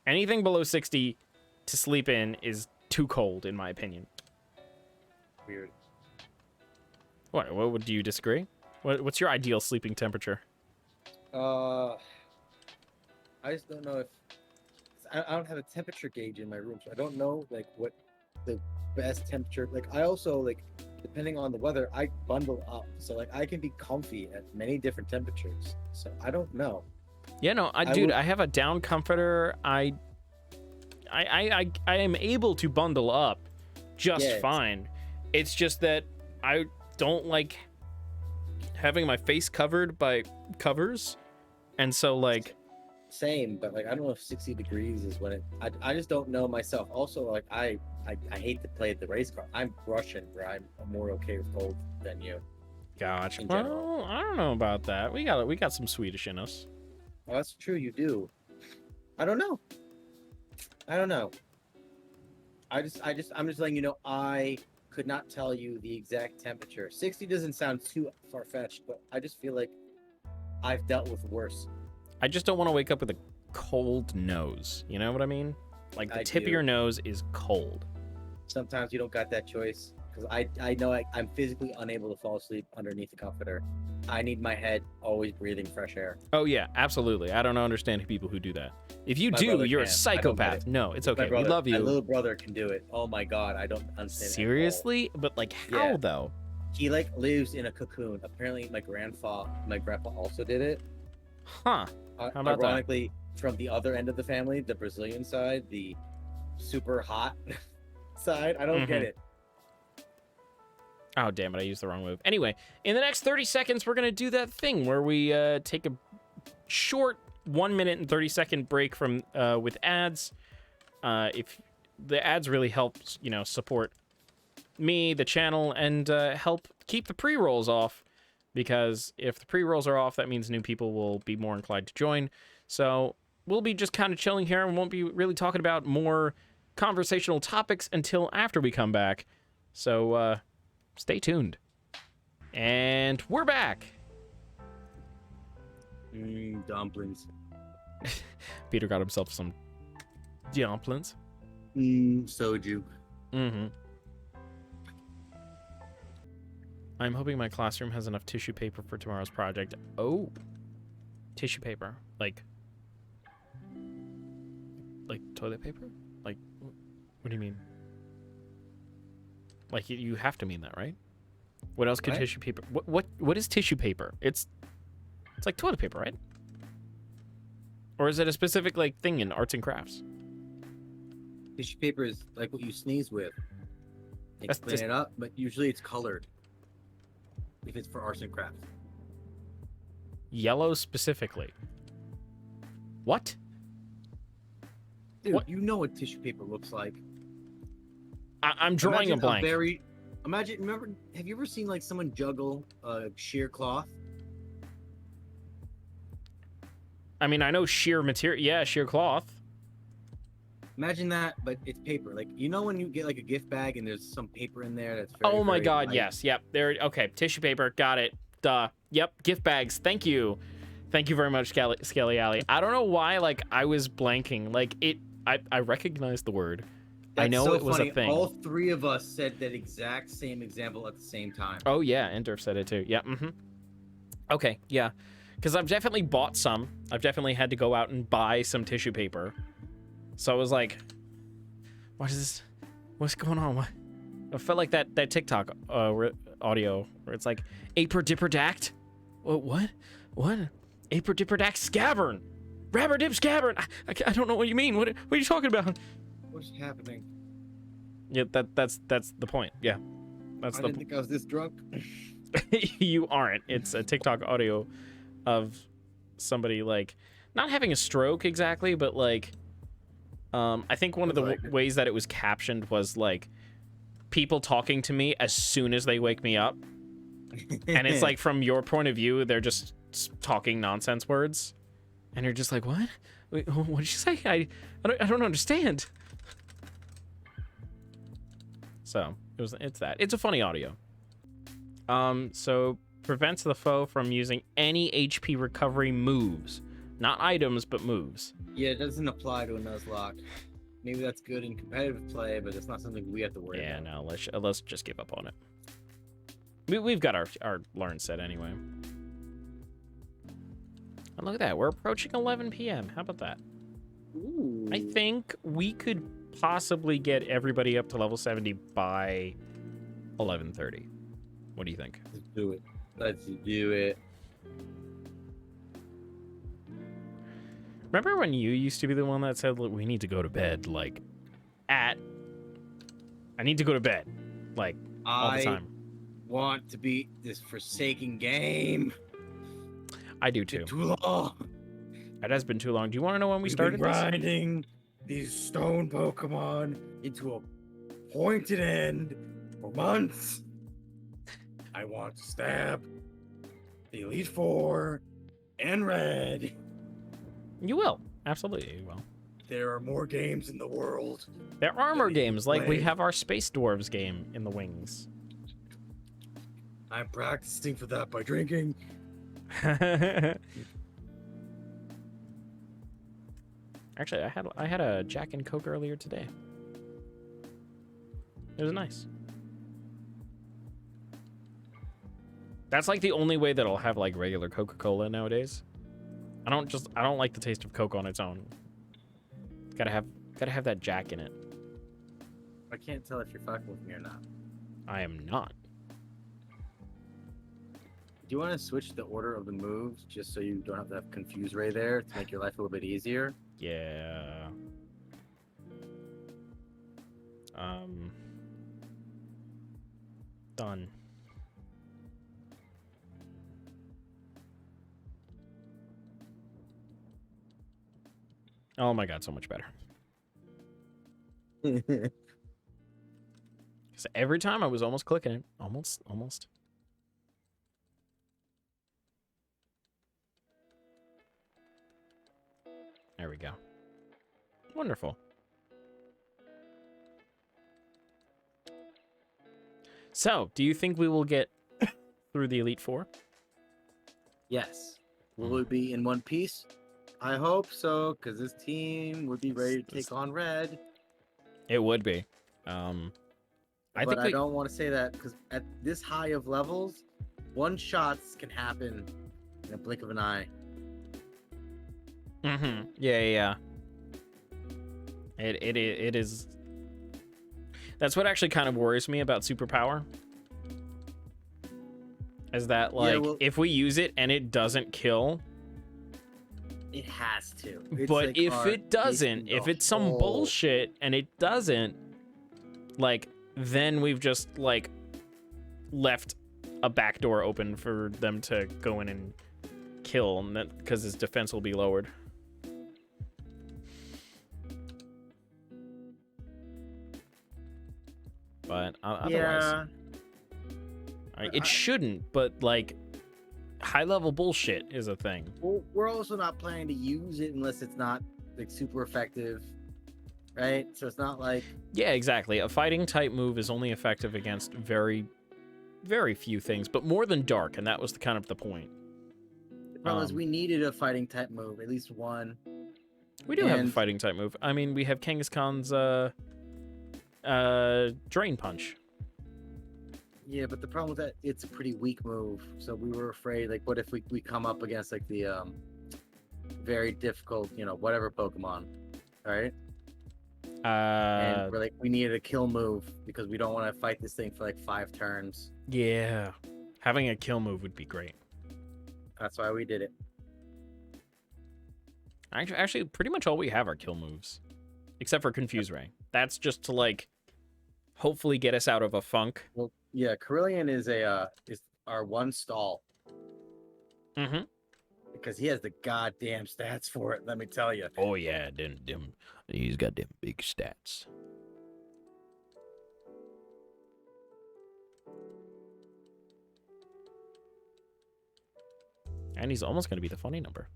Anything below 60 to sleep in is too cold, in my opinion. Weird. What do you disagree? What's your ideal sleeping temperature? I just don't know if I don't have a temperature gauge in my room, so I don't know like what the best temperature. Like I also like depending on the weather, I bundle up, so like I can be comfy at many different temperatures. So I don't know. Yeah, no, I have a down comforter. I am able to bundle up just fine. It's just that I don't like having my face covered by covers, and so like same, but like I don't know if 60 degrees is when it. I just don't know myself. Also, like I hate to play the race car. I'm Russian, where I'm more okay with cold than you. Gotcha. In general. Well, I don't know about that. We got some Swedish in us. Well, that's true. You do. I don't know. I'm just letting you know. I could not tell you the exact temperature. 60 doesn't sound too far fetched, but I just feel like I've dealt with worse. I just don't want to wake up with a cold nose. You know what I mean? Like the I tip of do. your nose is cold. Sometimes you don't got that choice because I know I'm physically unable to fall asleep underneath the comforter. I need my head always breathing fresh air. Oh yeah, absolutely. I don't understand people who do that. If you My do, brother you're a can. I don't get psychopath. it. No, it's My okay. We brother- love My you. little brother can do it. Oh my god, I don't understand. it at all. Seriously? But like how Yeah. though? He like lives in a cocoon. Apparently, my grandpa also did it. Huh. How about that? Ironically, from the other end of the family, the Brazilian side, the super hot side. I don't get Mhm. it. Oh, damn it. I used the wrong move. Anyway, in the next 30 seconds, we're going to do that thing where we take a short 1 minute and 30-second break from with ads. If the ads really help, support me, the channel, and help keep the pre-rolls off. Because if the pre-rolls are off, that means new people will be more inclined to join. So we'll be just kind of chilling here and won't be really talking about more conversational topics until after we come back. So, stay tuned. And we're back. Dumplings. Peter got himself some dumplings. Soju. Mm-hmm. I'm hoping my classroom has enough tissue paper for tomorrow's project. Oh. Tissue paper. Like toilet paper? Like, what do you mean? Like, you have to mean that, right? What else could What? tissue paper... What is tissue paper? It's like toilet paper, right? Or is it a specific, like, thing in arts and crafts? Tissue paper is like what you sneeze with. They That's clean just- it up, but usually it's colored. If it's for arts and crafts. Yellow specifically. What? Dude, What? you know what tissue paper looks like. I'm drawing a Imagine blank. Remember, have you ever seen like someone juggle a sheer cloth? I mean, I know sheer material. Yeah, sheer cloth. Imagine that, but it's paper. Like, you know when you get like a gift bag and there's some paper in there that's very, Oh my very god, light? yes. Yep. There. Okay, tissue paper. Got it. Duh. Yep, gift bags. Thank you. Thank you very much, Skelly Alley. I don't know why, like, I was blanking. Like, I recognized the word. I That's know so it was funny. a thing. All three of us said that exact same example at the same time. Oh, yeah, Ender said it too. Yeah, mm-hmm. Okay, yeah. Because I've definitely bought some. I've definitely had to go out and buy some tissue paper. So I was like, what is this? What's going on? What? I felt like that TikTok audio where it's like, Aper Dipper Dact? What? Aper Dipper Dact Scavern! Rabber Dip Scavern! I don't know what you mean. What are you talking about? What's happening? Yeah, that's the point. Yeah. That's I the didn't think I was this drunk. You aren't. It's a TikTok audio of somebody like not having a stroke exactly, but like I think one of the Like- ways that it was captioned was like people talking to me as soon as they wake me up. And it's like from your point of view, they're just talking nonsense words. And you're just like, "What? Wait, what did you say? I don't understand." So, it's that. It's a funny audio. So prevents the foe from using any HP recovery moves. Not items, but moves. Yeah, it doesn't apply to a Nuzlocke. Maybe that's good in competitive play, but it's not something we have to worry Yeah, about. no, let's just give up on it. We've got our learn set anyway. And look at that, we're approaching 11 p.m. How about that? Ooh. I think we could possibly get everybody up to level 70 by 11:30. What do you think? Let's do it. Let's do it. Remember when you used to be the one that said, "Look, we need to go to bed," like, I need to go to bed, like, all the I time. want to beat this forsaken game. I do too. It's too long. It has been too long. Do you want to know when we We've started been this? grinding these stone Pokemon into a pointed end for months. I want to stab the Elite Four and Red. You will. Absolutely, you will. There are more games in the world. There are more games, like we Play. have our Space Dwarves game in the wings. I'm practicing for that by drinking. Actually, I had a Jack and Coke earlier today. It was nice. That's like the only way that I'll have like regular Coca-Cola nowadays. I don't like the taste of Coke on its own. Gotta have that Jack in it. I can't tell if you're fucking with me or not. I am not. Do you want to switch the order of the moves just so you don't have to have Confuse Ray there to make your life a little bit easier? Yeah. Done. Oh my god, so much better. Because every time I was almost clicking it. Almost. There we go. Wonderful. So, do you think we will get through the Elite Four? Yes. Will it be in one piece? I hope so, because this team would be ready to take on Red. It would be. I don't want to say that because at this high of levels, one shots can happen in a blink of an eye. Mm-hmm. Yeah. It is. That's what actually kind of worries me about superpower. Is that like if we use it and it doesn't kill, it has to. It's but like if it doesn't, if it's some bullshit and it doesn't, like then we've just like left a back door open for them to go in and kill, and that because his defense will be lowered. But otherwise, it shouldn't. But like, high-level bullshit is a thing. Well, we're also not planning to use it unless it's not like super effective, right? So it's not like yeah, exactly. A fighting type move is only effective against very, very few things, but more than dark, and that was kind of the point. The problem is we needed a fighting type move, at least one. We do have a fighting type move. I mean, we have Kangaskhan's Drain Punch. Yeah, but the problem with that, it's a pretty weak move. So we were afraid, like, what if we come up against like the very difficult, whatever Pokemon, right? And we're like, we needed a kill move because we don't want to fight this thing for like 5 turns. Yeah, having a kill move would be great. That's why we did it. Actually, pretty much all we have are kill moves, except for Confuse Ray. That's just to like, hopefully get us out of a funk. Well, yeah, Carillion is our one stall. Mm-hmm. Because he has the goddamn stats for it. Let me tell you. Oh yeah, he's got them big stats. And he's almost going to be the funny number.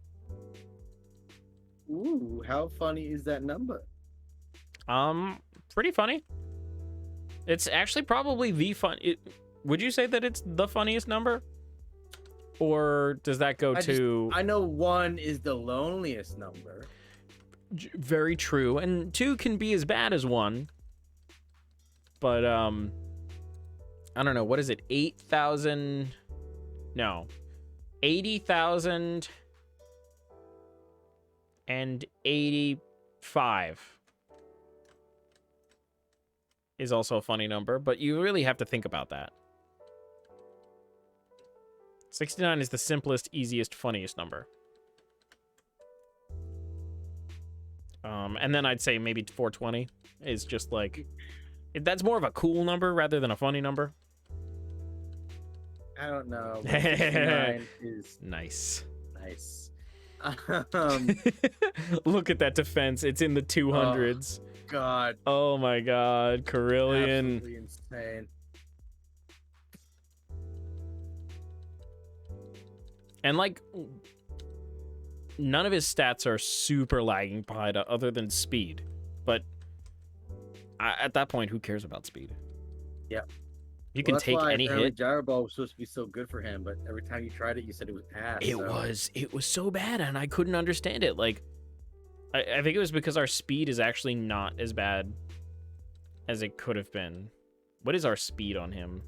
Ooh, how funny is that number? Pretty funny. It's actually probably the fun. Would you say that it's the funniest number? Or does that go to... I know 1 is the loneliest number. Very true. And 2 can be as bad as 1. But, I don't know. What is it? 8,000... No. 80,000 and 85 is also a funny number, but you really have to think about that. 69 is the simplest, easiest, funniest number. And then I'd say maybe 420 is just like... That's more of a cool number rather than a funny number. I don't know. 69 is nice. Look at that defense. It's in the 200s. God. Oh my god. Carillion. Absolutely insane. And like none of his stats are super lagging behind other than speed. But at that point, who cares about speed? Yeah. You can take any hit. Gyro Ball was supposed to be so good for him, but every time you tried it, you said it was ass. It was so bad, and I couldn't understand it. Like, I think it was because our speed is actually not as bad as it could have been. What is our speed on him?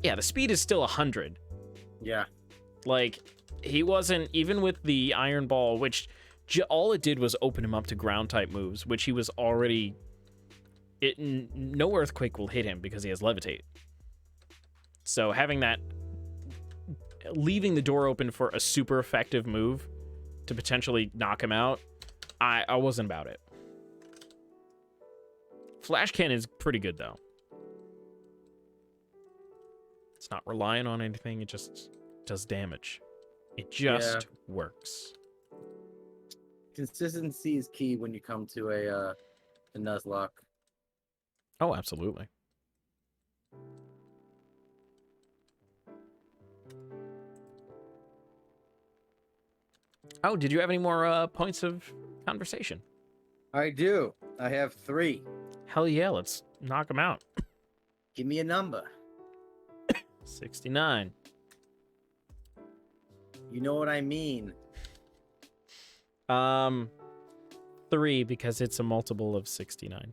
Yeah, the speed is still 100. Yeah. Like, he wasn't, even with the Iron Ball, which all it did was open him up to ground type moves, which he was already... no Earthquake will hit him because he has Levitate. So having that, leaving the door open for a super effective move to potentially knock him out, I wasn't about it. Flash Cannon is pretty good, though. It's not reliant on anything. It just does damage. It just works. Consistency is key when you come to a Nuzlocke. Oh, absolutely. Oh, did you have any more points of conversation? I do. I have 3. Hell yeah, let's knock them out. Give me a number. 69. You know what I mean. 3, because it's a multiple of 69.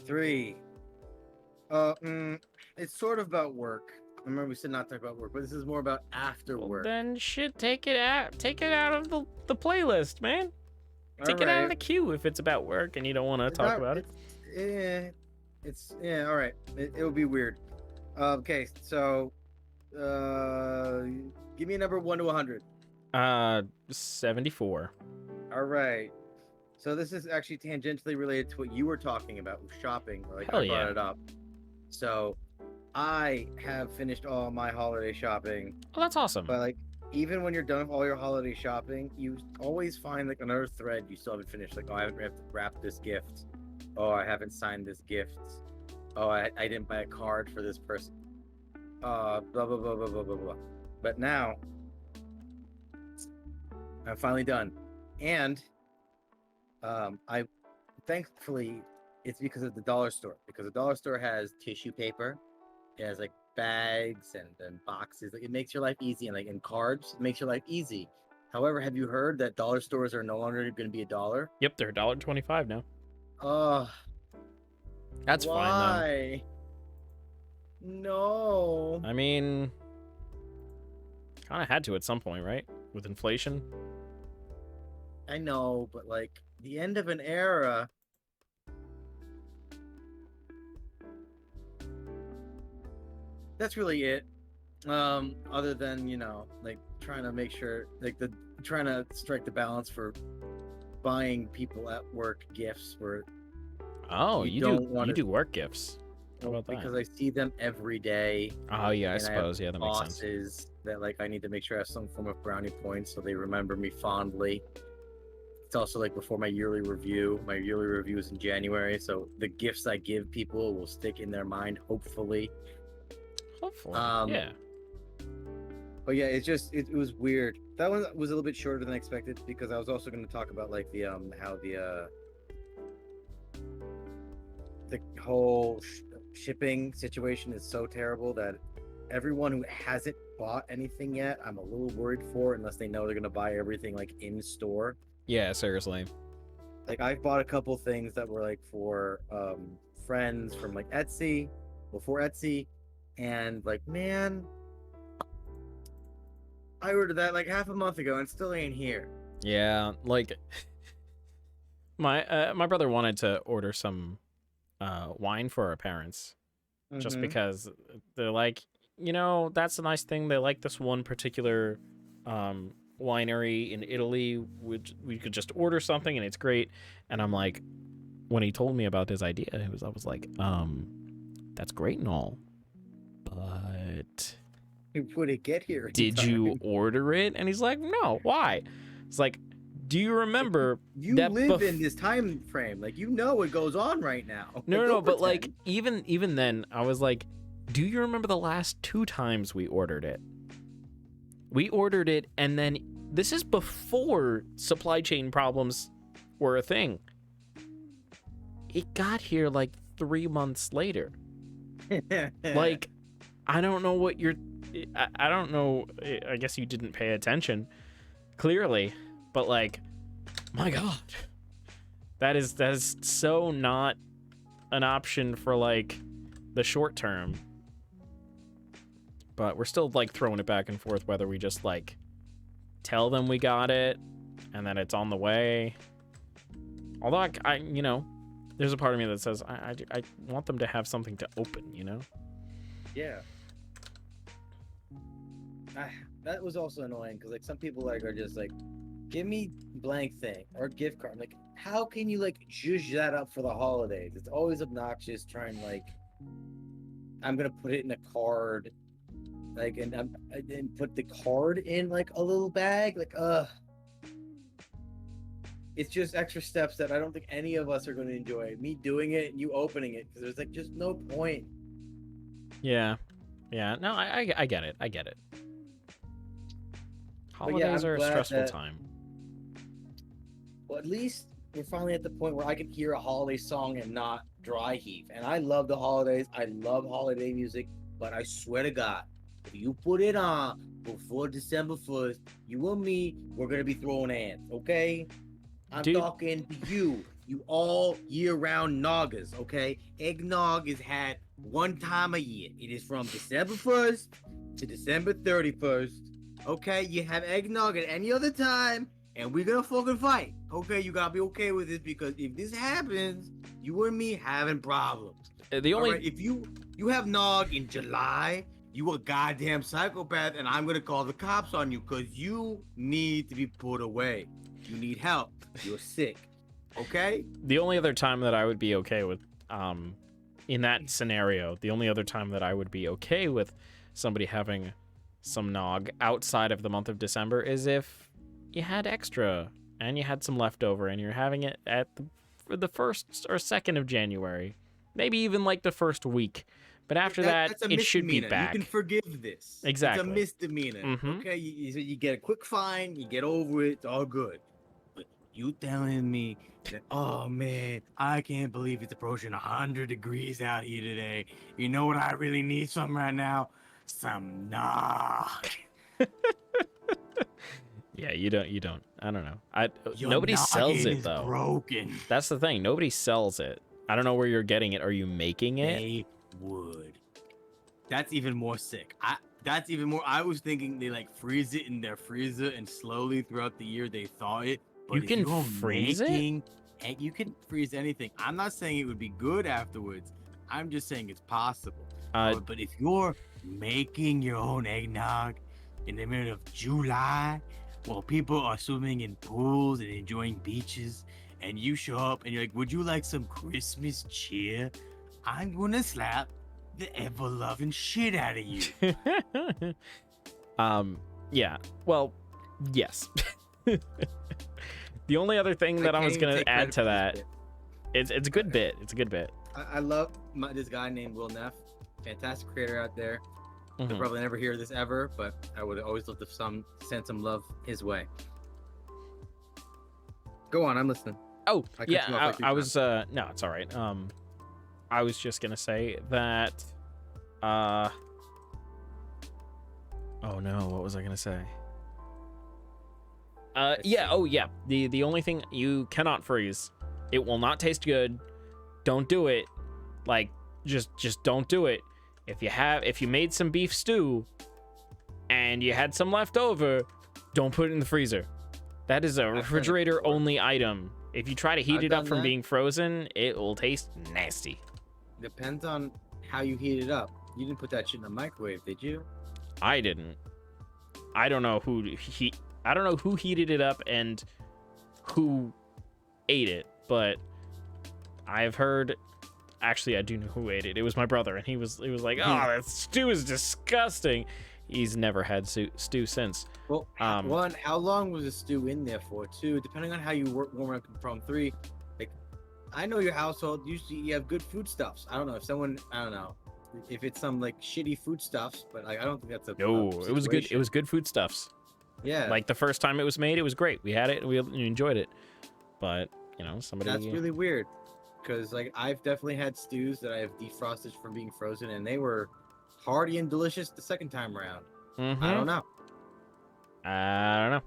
3. It's sort of about work. I remember we said not to talk about work, but this is more about after work. Then shit, take it out of the playlist, man. Take it out of the queue if it's about work and you don't want to talk about it. All right. It'll be weird. Okay, so give me a number 1 to 100. 74. All right. So this is actually tangentially related to what you were talking about with shopping. Like Hell I brought yeah. it up. So I have finished all my holiday shopping. Oh, that's awesome. But like, even when you're done with all your holiday shopping, you always find like another thread you still haven't finished. Like, oh, I haven't wrapped this gift. Oh, I haven't signed this gift. Oh, I didn't buy a card for this person. Blah blah blah blah blah blah blah. But now I'm finally done, and I thankfully it's because of the dollar store. Because the dollar store has tissue paper, it has like bags and boxes. Like, it makes your life easy, and like in cards, it makes your life easy. However, have you heard that dollar stores are no longer going to be $1? Yep, they're $1.25 now. Oh, That's fine why? No. though. I mean, kind of had to at some point, right? With inflation. I know, but like the end of an era. That's really it. Other than, you know, like trying to make sure, like trying to strike the balance for buying people at work gifts where Oh, You you don't do work gifts. How about that? because I see them every day. Oh yeah, I and suppose. have Yeah, that makes sense. bosses that like I need to make sure I have some form of brownie points so they remember me fondly. It's also like before my yearly review. My yearly review is in January, so the gifts I give people will stick in their mind, hopefully. Hopefully. Um, yeah. But yeah, it was weird. That one was a little bit shorter than expected because I was also going to talk about like the how the whole shipping situation is so terrible that everyone who hasn't bought anything yet, I'm a little worried for, unless they know they're going to buy everything like in store. Yeah, seriously. Like I've bought a couple things that were like for friends from like Etsy, before Etsy, and like, man, I ordered that like half a month ago and still ain't here. Yeah, like my brother wanted to order some wine for our parents just Mhm. because they're like, you know, that's a nice thing. They like this one particular winery in Italy, which we could just order something and it's great. And I'm like, when he told me about his idea, I was like, that's great and all, but Would it get here? in did you time? order it? And he's like, no, why? It's like, do you remember You that live in this time frame, like you know what goes on right now. No, Like, no, don't but like pretend. even then, I was like, do you remember the last 2 times we ordered it? We ordered it, and then this is before supply chain problems were a thing. It got here like 3 months later. Like, I don't know what you're... I don't know. I guess you didn't pay attention, clearly. But, like, my God. That is so not an option for, like, the short term. But we're still, like, throwing it back and forth whether we just, like, tell them we got it and that it's on the way. Although, I you know, there's a part of me that says I want them to have something to open, you know? Yeah. That was also annoying because, like, some people, like, are just like, give me blank thing or gift card. I'm like, how can you, like, zhuzh that up for the holidays? It's always obnoxious trying, like, I'm going to put it in a card. Like, and put the card in, like, a little bag. Like, it's just extra steps that I don't think any of us are going to enjoy. Me doing it and you opening it, because there's, like, just no point. Yeah. No, I get it. I get it. Holidays are a stressful time. Well, at least we're finally at the point where I can hear a holiday song and not dry heave. And I love the holidays. I love holiday music. But I swear to God, if you put it on before December 1st, you and me, we're going to be throwing ants, okay? I'm talking to you all year-round noggers, okay? Eggnog is had one time a year. It is from December 1st to December 31st, okay? You have eggnog at any other time, and we're going to fucking fight, okay? You got to be okay with this, because if this happens, you and me having problems. The only... Right? If you have nog in July... You a goddamn psychopath, and I'm gonna call the cops on you because you need to be put away. You need help. You're sick. Okay? The only other time that I would be okay with, in that scenario, the only other time that I would be okay with somebody having some nog outside of the month of December is if you had extra and you had some leftover and you're having it at the 1st or 2nd of January. Maybe even like the first week. But after that, it should be back. You can forgive this. Exactly. It's a misdemeanor. Mm-hmm. Okay? You get a quick fine, you get over it, it's all good. But you telling me that, oh man, I can't believe it's approaching 100 degrees out here today. You know what I really need some right now? Some nog. Yeah, you don't. I don't know. Your nobody sells it is though. Broken. That's the thing. Nobody sells it. I don't know where you're getting it. Are you making it? They would. That's even more sick. I was thinking they like freeze it in their freezer and slowly throughout the year they thaw it. But You can freeze it? You can freeze anything. I'm not saying it would be good afterwards. I'm just saying it's possible. But if you're making your own eggnog in the middle of July, while people are swimming in pools and enjoying beaches, and you show up and you're like, would you like some Christmas cheer? I'm gonna slap the ever-loving shit out of you. Yeah. Well, yes. The only other thing that I was gonna add to that, it's a good bit. It's a good bit. I love this guy named Will Neff, fantastic creator out there. He'll probably never hear this ever, but I would always love to send some love his way. Go on, I'm listening. Oh, yeah, I was, no, it's all right. I was just gonna say that, oh no, what was I gonna say? Yeah, the only thing you cannot freeze. It will not taste good. Don't do it. Like, just don't do it. If you made some beef stew and you had some left over, don't put it in the freezer. That is a refrigerator only item. If you try to heat it up from being frozen, it will taste nasty. Depends on how you heat it up. You didn't put that shit in the microwave, did you? I didn't. I don't know who heated it up and who ate it, but I've heard. Actually, I do know who ate it. It was my brother, and he was like, "Oh, that stew is disgusting." He's never had stew since. Well, one, how long was the stew in there for? Two, depending on how you warm it up from. Three, like, I know your household. Usually, you have good foodstuffs. I don't know if someone, I don't know. if it's some like shitty foodstuffs, but like I don't think that's a No, a it was good. It situation. was good foodstuffs. Yeah, Like the first time it was made, it was great. We had it, we enjoyed it. But you know, somebody. that's really weird. Because like I've definitely had stews that I have defrosted from being frozen, and they were hearty and delicious the second time around. Mhm. I don't know. I don't know.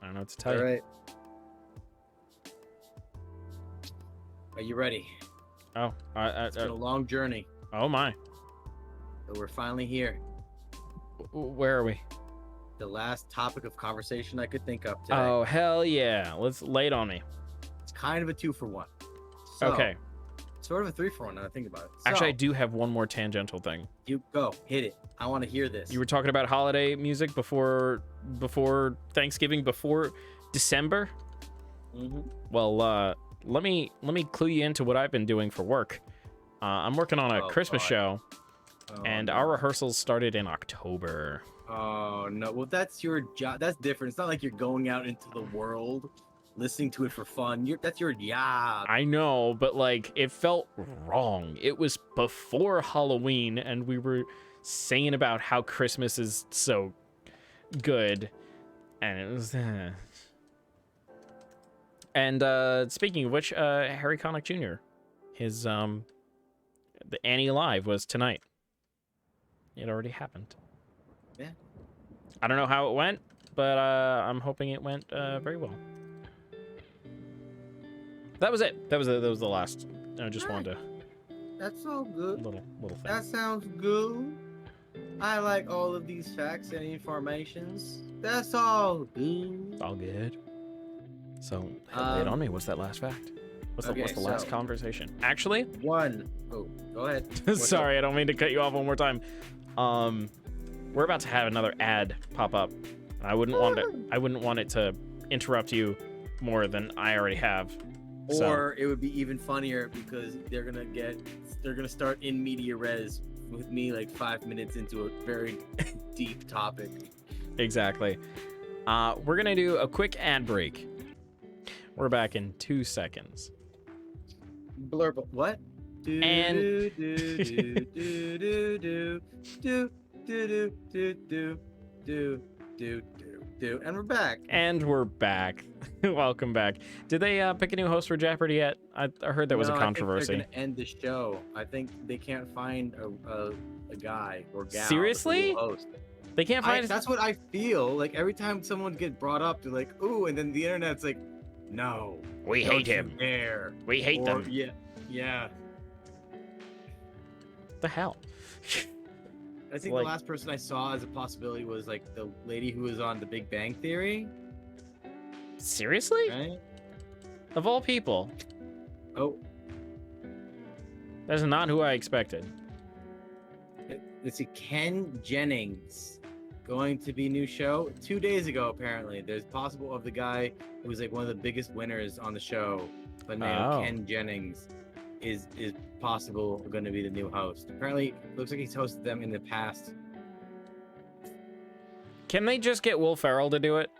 I don't know what to tell All you. right. Are you ready? Oh, It's been a long journey, oh my. but we're finally here. Where are we? The last topic of conversation I could think of today. Oh hell yeah! Let's lay it on me. It's kind of a 2-for-1. So, Okay. Sort of a 3-for-1 now that I think about it. Actually, I So, do have one more tangential thing. you go hit it. I want to hear this. You were talking about holiday music before Thanksgiving, before December. Mhm. Well, let me clue you into what I've been doing for work. I'm working on a Oh, Christmas God. show, Oh, and no. our rehearsals started in October. Oh no! Well, that's your job. That's different. It's not like you're going out into the world, listening to it for fun. That's your job. I know, but like it felt wrong. It was before Halloween, and we were singing about how Christmas is so good, and it was. And speaking of which, Harry Connick Jr., his the Annie Live was tonight. It already happened. Yeah. I don't know how it went, but I'm hoping it went very well. That was it. That was the last. I just wanted to That's all good. little thing. That sounds good. I like all of these facts and informations. That's all good. It's all good. So lay it on me. What's that last fact? What's okay, the last so- conversation? Actually, One. Oh, go ahead. What's up? sorry, I don't mean to cut you off one more time. We're about to have another ad pop up. I wouldn't want it to interrupt you more than I already have. So- Or it would be even funnier because they're gonna start in media res with me like 5 minutes into a very deep topic. Exactly. We're gonna do a quick ad break. We're back in 2 seconds. Blurb. What? And- do do do do do do do do do do do, and we're back. And we're back. Welcome back. Did they pick a new host for Jeopardy yet? I heard there was No, a I think controversy. they're gonna end the show. I think they can't find a guy or gal. Seriously? that's a host. They can't find. That's what I feel like every time someone gets brought up. They're like, "Ooh," and then the internet's like, "No, We don't hate you him. dare." We hate Or, them. Yeah, yeah. What the hell? I think Like- the last person I saw as a possibility was like the lady who was on The Big Bang Theory, Seriously? right? Of all people, Oh, that's not who I expected. let's see, Ken Jennings going to be new show 2 days ago. Apparently, there's possible of the guy who was like one of the biggest winners on the show, but now Oh. Ken Jennings is possible going to be the new host. Apparently, looks like he's hosted them in the past. Can they just get Will Ferrell to do it?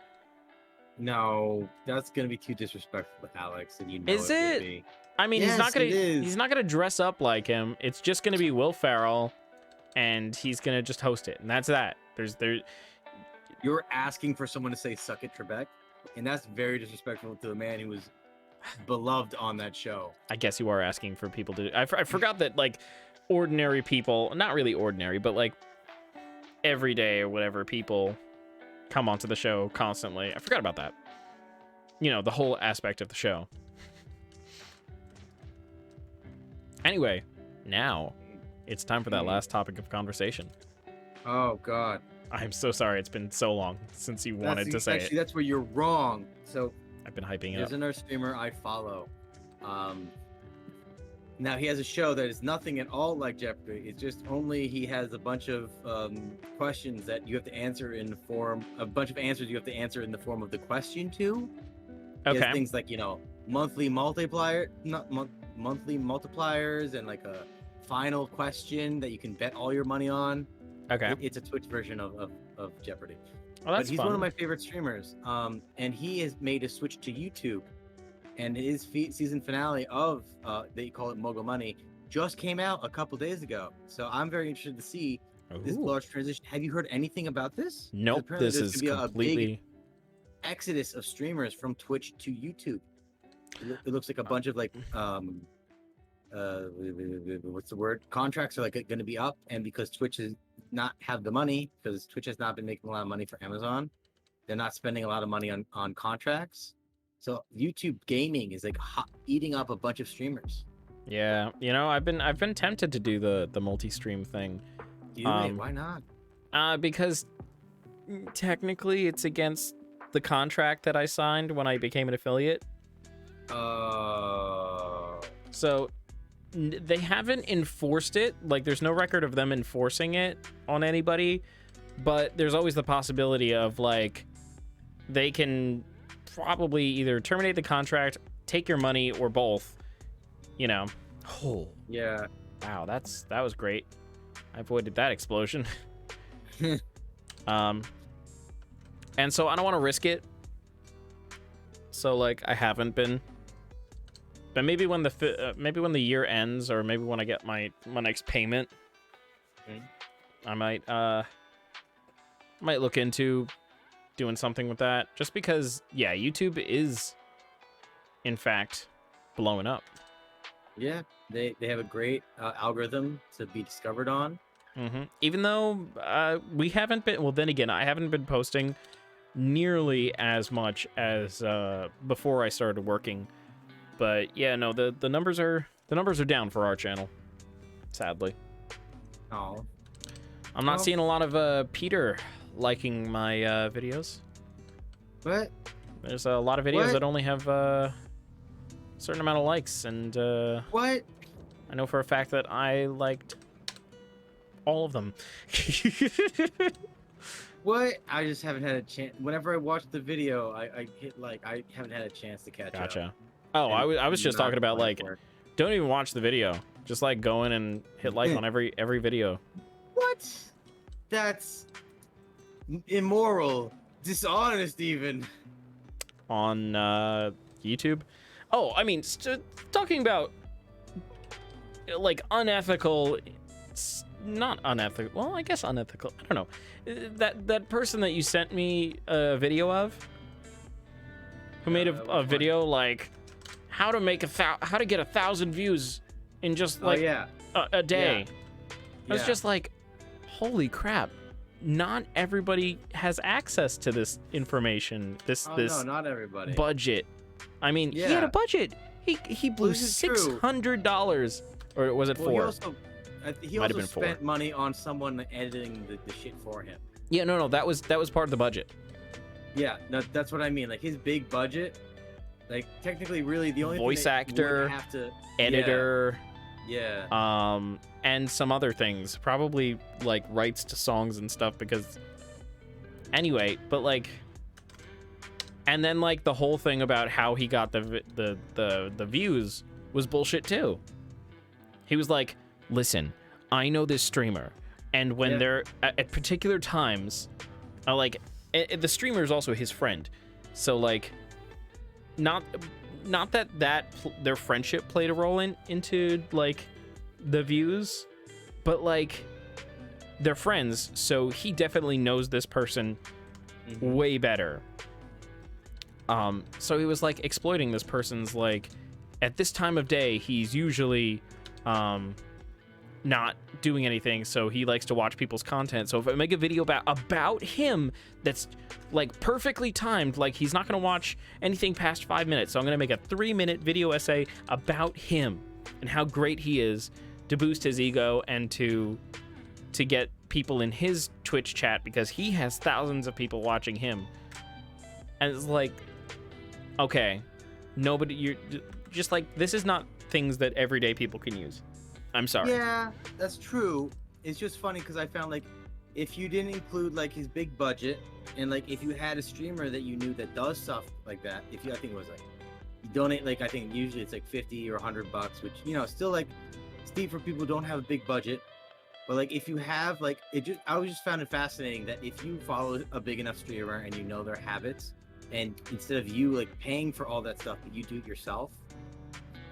No, that's going to be too disrespectful to Alex, and you know Is it it? would be. I mean, Yes, it is. he's not gonna dress up like him. It's just gonna be Will Ferrell, and he's gonna just host it, and that's that. You're asking for someone to say "suck it, Trebek," and that's very disrespectful to the man who was beloved on that show. I guess you are asking for people to. I forgot that like ordinary people, not really ordinary, but like everyday or whatever people come onto the show constantly. I forgot about that. You know, the whole aspect of the show. Anyway, now it's time for that last topic of conversation. Oh God. I'm so sorry. It's been so long since you wanted to say actually, it. that's where you're wrong. So I've been hyping it there's up. another streamer I follow. Now he has a show that is nothing at all like Jeopardy. It's just only he has a bunch of questions that you have to answer in the form, a bunch of answers you have to answer in the form of the question to. He has Okay. things like, you know, monthly multipliers and like a final question that you can bet all your money on. Okay. It's a Twitch version of Jeopardy. Well, that's But he's fun. one of my favorite streamers. And he has made a switch to YouTube. And his season finale of they call it Mogul Money just came out a couple days ago. So I'm very interested to see this Ooh. large transition. Have you heard anything about this? Nope, Apparently this there's is gonna be a big completely. exodus of streamers from Twitch to YouTube. It looks like a bunch of like what's the word? Contracts are like going to be up, and because Twitch is not have the money, because Twitch has not been making a lot of money for Amazon, they're not spending a lot of money on contracts. So YouTube gaming is like eating up a bunch of streamers. Yeah, you know, I've been tempted to do the multi-stream thing. Why not? Because technically it's against the contract that I signed when I became an affiliate. So they haven't enforced it. Like, there's no record of them enforcing it on anybody, but there's always the possibility of, like, they can probably either terminate the contract, take your money, or both, you know. Oh, Yeah. wow, that was great. I avoided that explosion. And so I don't want to risk it. So, like, I haven't been. But maybe when the year ends, or maybe when I get my next payment, I might look into doing something with that. Just because, yeah, YouTube is, in fact, blowing up. Yeah, they have a great algorithm to be discovered on. Even though we haven't been, well, then again, I haven't been posting nearly as much as before I started working. But yeah, no, the numbers are down for our channel, sadly. Oh, I'm not Well- seeing a lot of Peter liking my videos. what? There's a lot of videos What? that only have a certain amount of likes, and What? I know for a fact that I liked all of them. What? I just haven't had a chance. Whenever I watch the video, I hit like I haven't had a chance to catch up. Gotcha. Oh, And I was just not talking about, playing like, for it. don't even watch the video. Just like go in and hit like on every video. What? That's immoral, dishonest, even. On YouTube. Oh, I mean, talking about like unethical, not unethical. Well, I guess unethical. I don't know. That person that you sent me a video of, who made a which video like how to get 1,000 views in just like a day. I was just like, holy crap. Not everybody has access to this information. This no, not everybody. budget. I mean, he had a budget. He blew This is true. $600, or was it Well, four? he Might have also been four. spent money on someone editing the shit for him. Yeah, no, that was part of the budget. Yeah, no, that's what I mean. Like his big budget, like technically, really the only Voice thing that actor, would have to Editor, yeah. and some other things, probably like rights to songs and stuff. Because anyway, but like, and then like the whole thing about how he got the views was bullshit too. He was like, listen, I know this streamer, and when they're at particular times, the streamer is also his friend, so like, not that their friendship played a role into like the views, but like they're friends, so he definitely knows this person way better. So he was like exploiting this person's, like, at this time of day he's usually not doing anything, so he likes to watch people's content. So if I make a video about him that's like perfectly timed, like he's not gonna watch anything past 5 minutes, so I'm gonna make a 3-minute video essay about him and how great he is, to boost his ego and to get people in his Twitch chat, because he has thousands of people watching him. And it's like, okay, nobody, you're just like, this is not things that everyday people can use. I'm sorry. Yeah, that's true. It's just funny because I found like if you didn't include like his big budget, and like if you had a streamer that you knew that does stuff like that, I think it was like you donate, like I think usually it's like 50 or $100, which, you know, still like steep for people who don't have a big budget. But like if you have like I was just found it fascinating that if you follow a big enough streamer and you know their habits, and instead of you like paying for all that stuff, but you do it yourself,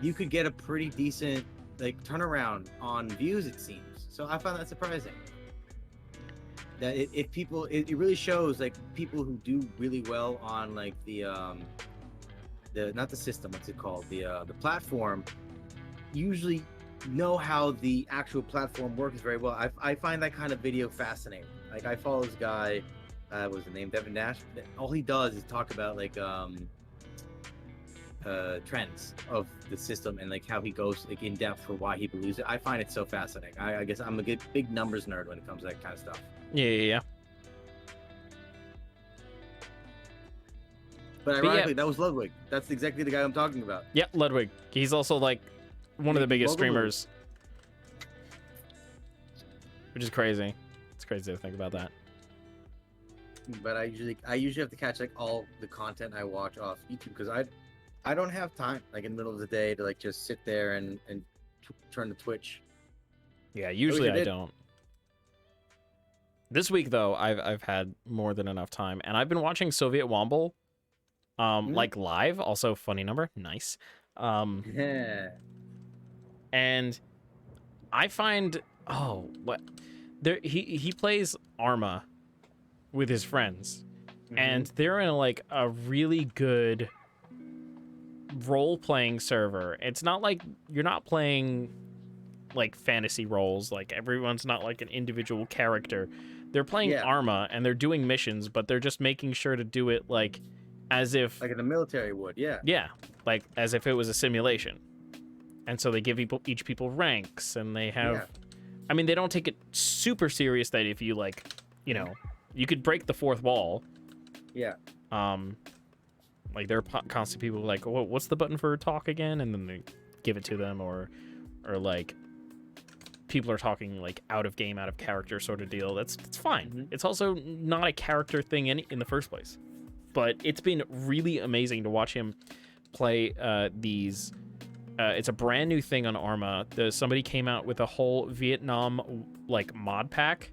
you could get a pretty decent like turnaround on views, it seems. So I found that surprising. That if people, it really shows like people who do really well on like the not the system, what's it called, the platform, usually know how the actual platform works very well. I find that kind of video fascinating. Like I follow this guy, what was the name, Devin Nash. All he does is talk about like trends of the system and like how he goes like in depth for why he believes it. I find it so fascinating. I guess I'm a big numbers nerd when it comes to that kind of stuff. Yeah. But ironically, that was Ludwig. That's exactly the guy I'm talking about. Yeah, Ludwig. He's also like one of the biggest streamers, which is crazy. It's crazy to think about that. But I usually have to catch like all the content I watch off YouTube because I don't have time like in the middle of the day to like just sit there and turn to Twitch. Yeah, usually I don't. This week though, I've had more than enough time, and I've been watching Soviet Womble, like live. Also, funny number, nice. Yeah. And I find he plays Arma with his friends, and they're in like a really good role-playing server. It's not like you're not playing like fantasy roles, like everyone's not like an individual character. They're playing Arma and they're doing missions, but they're just making sure to do it like as if like in the military would. Yeah, like as if it was a simulation. And so they give each people ranks, and they have I mean, they don't take it super serious that if you like, you know, you could break the fourth wall. Yeah. Like there are constantly people like, well, what's the button for talk again? And then they give it to them, or like people are talking like out of game, out of character sort of deal. It's fine. It's also not a character thing in the first place. But it's been really amazing to watch him play these. It's a brand new thing on Arma. Somebody came out with a whole Vietnam like mod pack,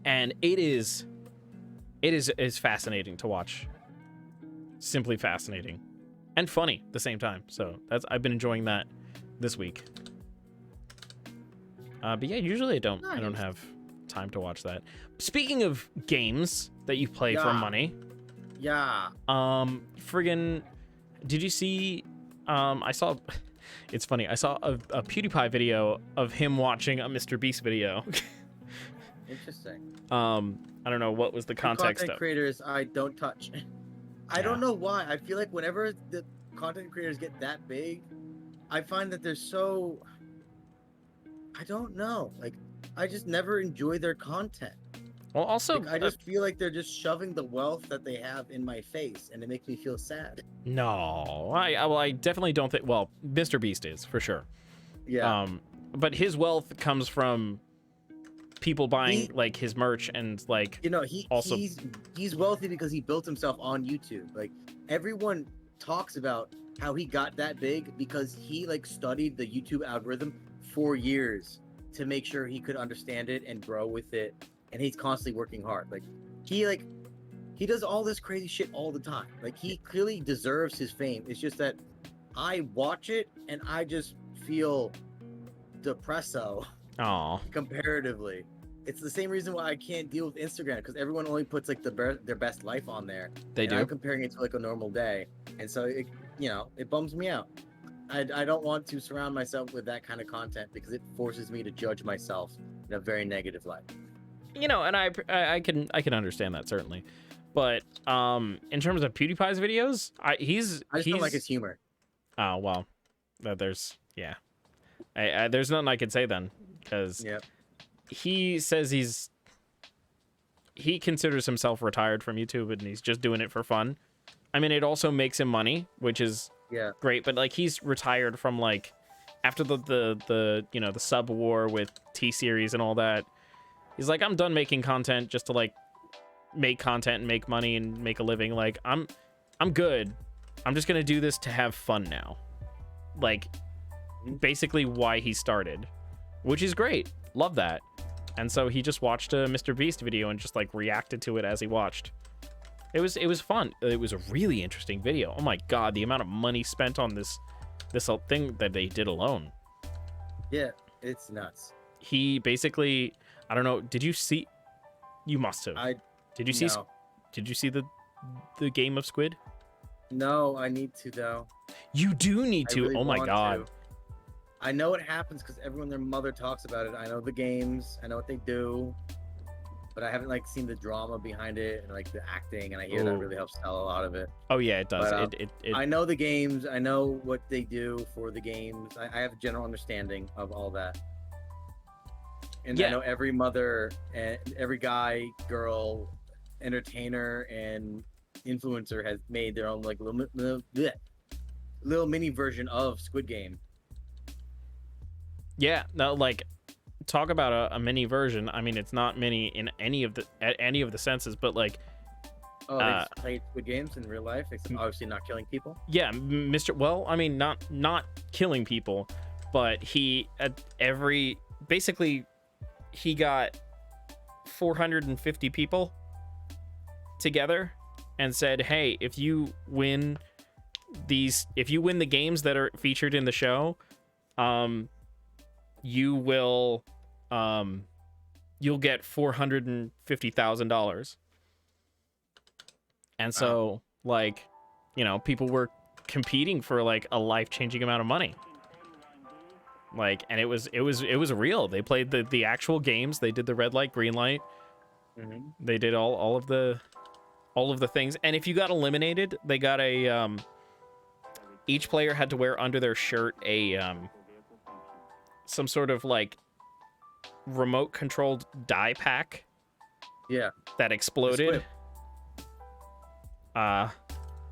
and it is fascinating to watch. Simply fascinating, and funny at the same time. So I've been enjoying that this week. But yeah, usually I don't have time to watch that. Speaking of games that you play for money, friggin', did you see? I saw. It's funny. I saw a PewDiePie video of him watching a Mr. Beast video. Interesting. I don't know what was the context content of. Creators I don't touch. I don't know why. I feel like whenever the content creators get that big, I find that they're so. I don't know. Like, I just never enjoy their content. Well, also, like, I just feel like they're just shoving the wealth that they have in my face, and it makes me feel sad. No, I definitely don't think. Well, Mr. Beast is for sure. Yeah. But his wealth comes from people buying like his merch, and like, you know, he's wealthy because he built himself on YouTube. Like, everyone talks about how he got that big because he like studied the YouTube algorithm for years to make sure he could understand it and grow with it. And he's constantly working hard. Like he does all this crazy shit all the time. Like, he clearly deserves his fame. It's just that I watch it and I just feel depresso. Aw. Comparatively. It's the same reason why I can't deal with Instagram, because everyone only puts like their best life on there. They do. I'm comparing it to like a normal day, and so it bums me out. I don't want to surround myself with that kind of content because it forces me to judge myself in a very negative light. You know, and I can understand that certainly, but in terms of PewDiePie's videos, I just don't like his humor. Oh well, there's there's nothing I could say then, because he says he considers himself retired from YouTube and he's just doing it for fun. I mean, it also makes him money, which is great, but like, he's retired from like after the you know, the sub war with T-Series and all that. He's like, I'm done making content just to like make content and make money and make a living. Like, I'm good. I'm just gonna do this to have fun now. Like, basically why he started, which is great. Love that. And so he just watched a Mr. Beast video and just like reacted to it as he watched. It was fun. It was a really interesting video. Oh my god, the amount of money spent on this this whole thing that they did alone. Yeah, it's nuts. He basically, I don't know. Did you see? You must have. Did you see? No. Did you see the game of Squid? No, I need to though. You do need I to. really Oh my want god. to. I know what happens because everyone, their mother talks about it. I know the games. I know what they do, but I haven't like seen the drama behind it and like the acting. And I hear that Ooh. really helps sell a lot of it. Oh yeah, it does. But, It I know the games. I know what they do for the games. I have a general understanding of all that. And Yeah. I know every mother and every guy, girl, entertainer, and influencer has made their own like little mini version of Squid Game. Yeah, no, like talk about a mini version. I mean, it's not mini in any of the senses, but like, Oh, they just played Squid Games in real life, except obviously not killing people. yeah, Mr. Well, I mean, not killing people, but he basically he got 450 people together and said, "Hey, if you win the games that are featured in the show, you will you'll get $450,000." And so, like, you know, people were competing for like a life-changing amount of money. Like, and it was real. They played the actual games. They did the red light, green light. Mm-hmm. They did all of the things. And if you got eliminated, they got a each player had to wear under their shirt a some sort of like remote controlled die pack Yeah, that exploded. Squid. I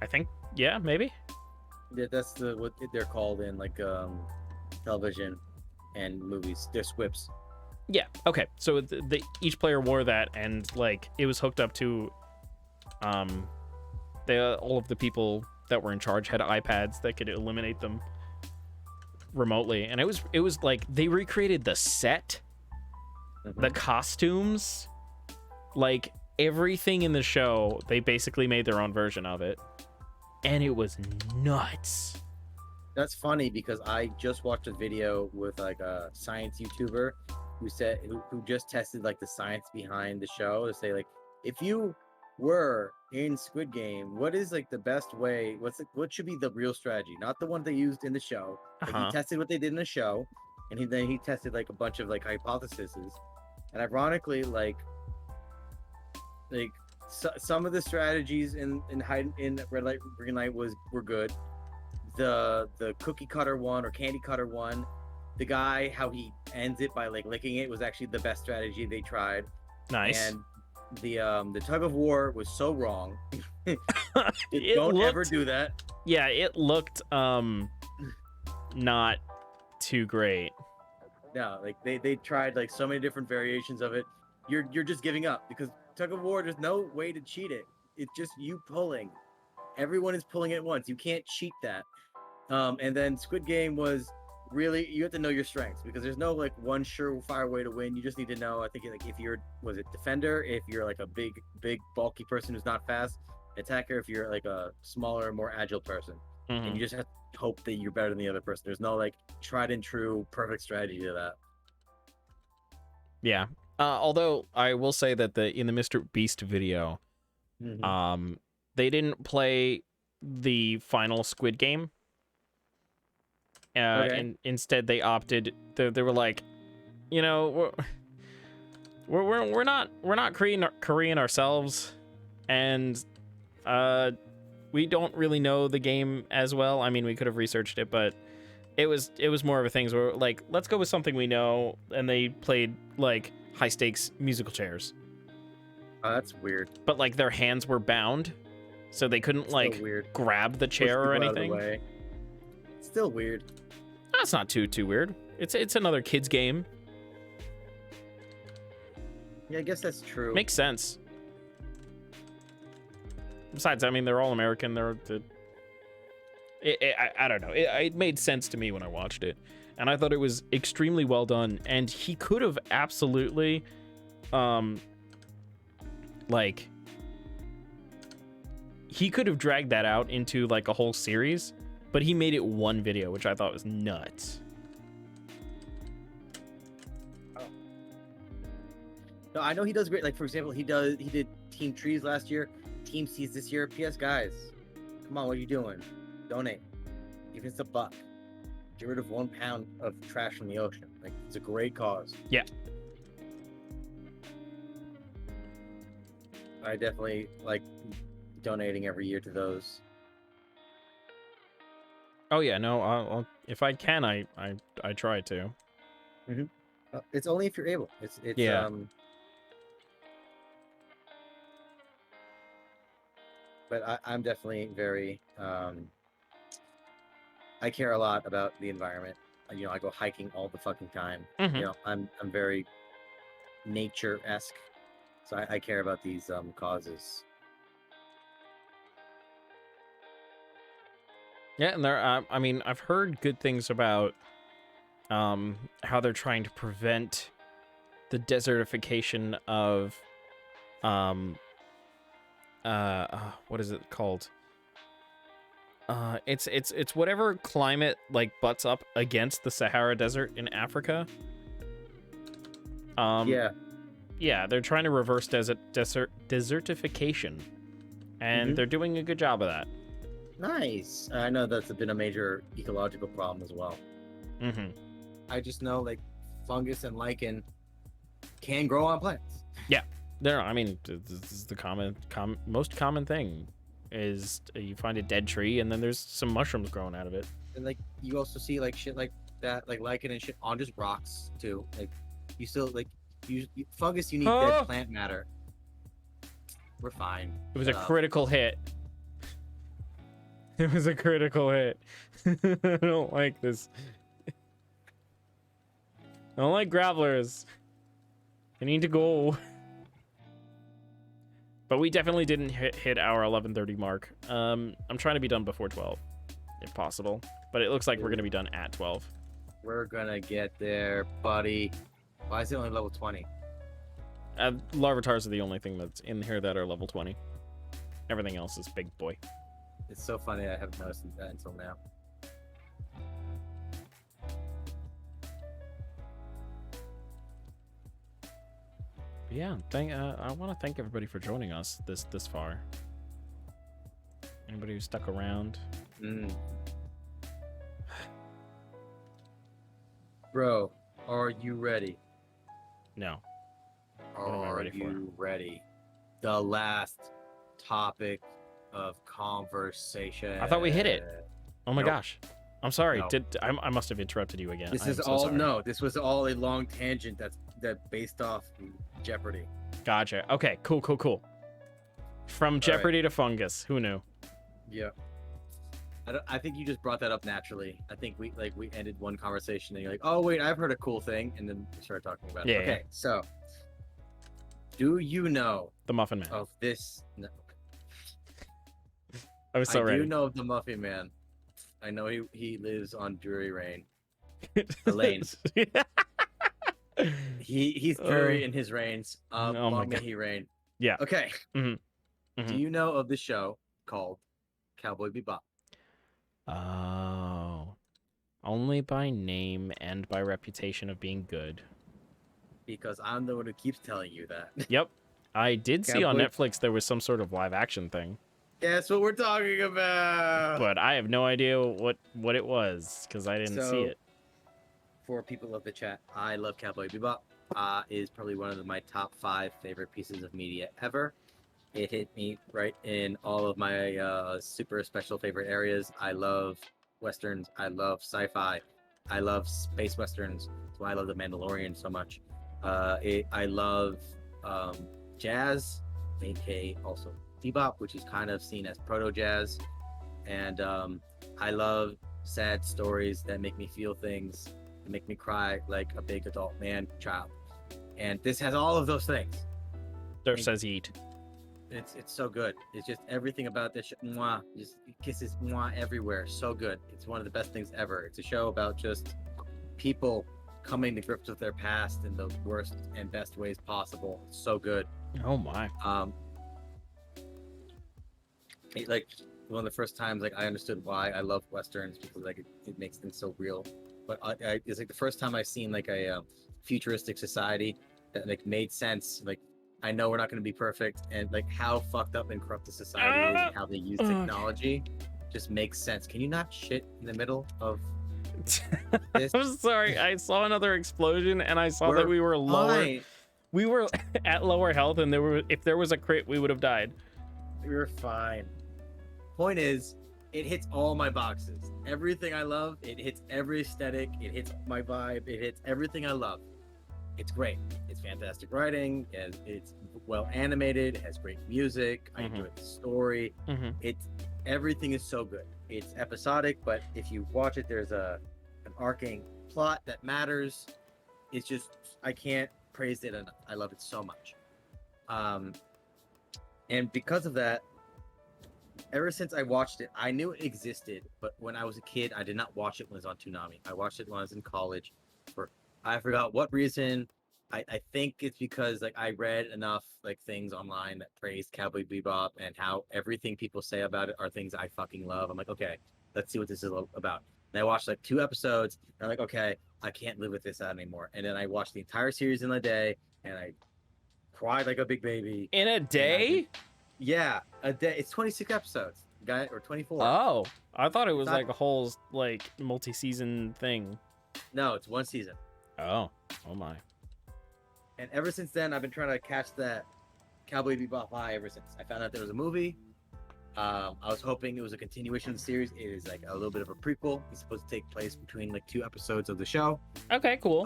think, yeah, maybe. Yeah, that's what they're called in like television and movies. They're squips. Yeah. Okay. So each player wore that, and like it was hooked up to all of the people that were in charge had iPads that could eliminate them remotely, and it was like they recreated the set, the costumes, like everything in the show. They basically made their own version of it, and it was nuts. That's funny because I just watched a video with like a science YouTuber who said who just tested like the science behind the show to say like, if you were in Squid Game, what is like the best way? What should be the real strategy? Not the one they used in the show. Like, he tested what they did in the show, and he tested like a bunch of like hypotheses. And ironically, like some of the strategies in red light, green light were good. The cookie cutter one or candy cutter one, the guy, how he ends it by like licking it, was actually the best strategy they tried. Nice. And the tug of war was so wrong. Don't ever do that. Yeah, it looked not too great. No, like they tried like so many different variations of it. You're just giving up because tug of war, there's no way to cheat it. It's just you pulling. Everyone is pulling at once. You can't cheat that. And then Squid Game was really, you have to know your strengths because there's no like one surefire way to win. You just need to know, I think, like if you're defender, if you're like a big bulky person who's not fast, attacker if you're like a smaller, more agile person. And you just have to hope that you're better than the other person. There's no like tried and true perfect strategy to that. Yeah. Although I will say that in the Mr. Beast video, they didn't play the final Squid Game. And instead they opted. They were like, you know, we're not Korean ourselves, and we don't really know the game as well. I mean, we could have researched it, but it was more of a thing where like, let's go with something we know. And they played like high stakes musical chairs. Oh, that's weird. But like their hands were bound, so they couldn't like grab the chair or anything. It's still weird. That's not too weird. It's another kid's game. Yeah, I guess that's true. Makes sense. Besides, I mean, they're all American. I don't know. It made sense to me when I watched it, and I thought it was extremely well done. And he could have absolutely, he could have dragged that out into like a whole series, but he made it one video, which I thought was nuts. No, I know he does great. Like, for example, he did Team Trees last year, Team Seas this year. P.S. guys, come on, what are you doing? Donate. Even if it's $1. Get rid of 1 pound of trash from the ocean. Like, it's a great cause. Yeah. I definitely like donating every year to those. Oh yeah, no, I'll if I can, I try to. It's only if you're able. It's Yeah. But I'm definitely very I care a lot about the environment. You know, I go hiking all the fucking time. Mhm. You know, I'm very nature-esque, so I care about these causes. Yeah, and there. I mean, I've heard good things about how they're trying to prevent the desertification of what is it called? It's whatever climate like butts up against the Sahara Desert in Africa. Yeah. Yeah, they're trying to reverse desertification, and they're doing a good job of that. Nice. I know that's been a major ecological problem as well. Mm-hmm. I just know like fungus and lichen can grow on plants. There, I mean, this is the most common thing is you find a dead tree and then there's some mushrooms growing out of it. And like you also see like shit like that, like lichen and shit on just rocks too. Like you still like fungus. You need dead plant matter. We're fine. It was a critical hit. It was a critical hit. I don't like this. I don't like gravelers. I need to go. But we definitely didn't hit our 11:30 mark. I'm trying to be done before 12, if possible. But it looks like we're going to be done at 12. We're gonna get there, buddy. Why is it only level 20? Larvatars are the only thing that's in here that are level 20. Everything else is big boy. It's so funny. I haven't noticed that until now. But yeah, I want to thank everybody for joining us this far. Anybody who stuck around. Bro, are you ready? No. What am I Are ready for? you ready? The last topic of conversation. I thought we hit it. Oh my Nope. gosh. I'm sorry. No. I must have interrupted you again. This I'm is so all sorry. no. This was all a long tangent that based off Jeopardy. Gotcha. Okay, cool. From Jeopardy to fungus. Who knew? Yeah. I think you just brought that up naturally. I think we ended one conversation and you're like, oh wait, I've heard a cool thing, and then we started talking about it. Yeah, Okay, so do you know The Muffin Man. of this? No. I was so I ready. do know of the Muffin Man. I know he lives on Drury Lane. The lane. He's Drury in his reigns. Oh my Long may God. he reign. Yeah. Okay. Mhm. Do you know of the show called Cowboy Bebop? Oh. Only by name and by reputation of being good. Because I'm the one who keeps telling you that. Yep. I did see on Cowboy- Netflix there was some sort of live action thing, Guess what we're talking about? but I have no idea what it was because I didn't see So- it. For people of the chat, I love Cowboy Bebop. Is probably one of my top 5 favorite pieces of media ever. It hit me right in all of my super special favorite areas. I love westerns. I love sci-fi. I love space westerns. That's why I love The Mandalorian so much. I love jazz, aka also bebop, which is kind of seen as proto-jazz. And I love sad stories that make me feel things, that make me cry like a big adult man child. And this has all of those things. There says eat. It's so good. It's just everything about this show. Mwah, just kisses mwah everywhere. So good. It's one of the best things ever. It's a show about just people coming to grips with their past in the worst and best ways possible. It's so good. Oh my. Like one of the first times like I understood why I love westerns, because like it makes things so real. But it's like the first time I've seen like a futuristic society that like made sense. Like I know we're not going to be perfect, and like how fucked up and corrupt the society is, and how they use technology just makes sense. Can you not shit in the middle of this? I'm sorry. I saw another explosion, and I saw that we were lower. Fine. We were at lower health, and if there was a crit, we would have died. We're fine. Point is, it hits all my boxes. Everything I love, it hits every aesthetic, it hits my vibe, it hits everything I love. It's great. It's fantastic writing, and it's well animated, it has great music, I enjoy the story. It's everything is so good. It's episodic, but if you watch it, there's an arcing plot that matters. It's just, I can't praise it enough. I love it so much. And because of that, ever since I watched it, I knew it existed, but when I was a kid, I did not watch it when it was on Toonami. I watched it when I was in college. I forgot what reason. I think it's because like I read enough like things online that praised Cowboy Bebop, and how everything people say about it are things I fucking love. I'm like, okay, let's see what this is about. And I watched like 2 episodes, and I'm like, okay, I can't live with this anymore. And then I watched the entire series in a day, and I cried like a big baby. In a day? Yeah, a day. It's 26 episodes, guy, or 24. Oh, I thought it was Not- like a whole like multi-season thing. No, it's 1 season. Oh my. And ever since then, I've been trying to catch that Cowboy Bebop high ever since. I found out there was a movie. I was hoping it was a continuation of the series. It is like a little bit of a prequel. It's supposed to take place between like 2 episodes of the show. Okay, cool.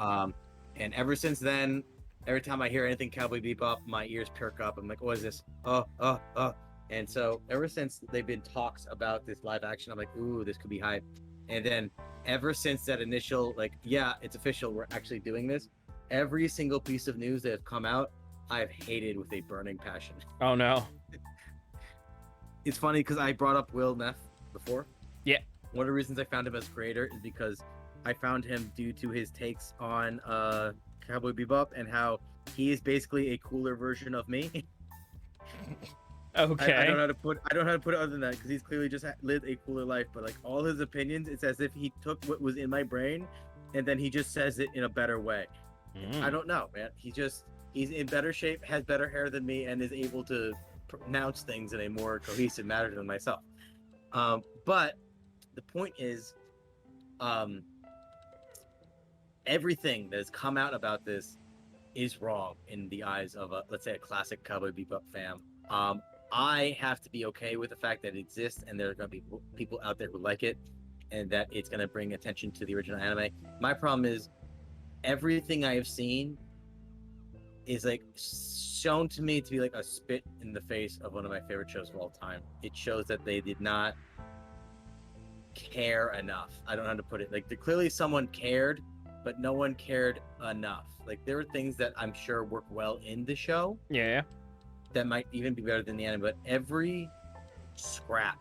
And ever since then, every time I hear anything Cowboy Bebop, my ears perk up. I'm like, what is this? Oh. And so ever since they've been talks about this live action, I'm like, ooh, this could be hype. And then ever since that initial, like, yeah, it's official, we're actually doing this, every single piece of news that has come out, I've hated with a burning passion. Oh no. It's funny because I brought up Will Neff before. Yeah. One of the reasons I found him as creator is because I found him due to his takes on Cowboy Bebop, and how he is basically a cooler version of me. Okay. I don't know how to put it other than that, because he's clearly just lived a cooler life. But like all his opinions, it's as if he took what was in my brain, and then he just says it in a better way. I don't know, man. He's in better shape, has better hair than me, and is able to pronounce things in a more cohesive manner than myself. But the point is, everything that has come out about this is wrong in the eyes of let's say a classic Cowboy Bebop fan. I have to be okay with the fact that it exists, and there are going to be people out there who like it, and that it's going to bring attention to the original anime. My problem is everything I have seen is like shown to me to be like a spit in the face of one of my favorite shows of all time. It shows that they did not care enough. I don't know how to put it. Like clearly someone cared, but no one cared enough. Like there are things that I'm sure work well in the show. Yeah. That might even be better than the anime, but every scrap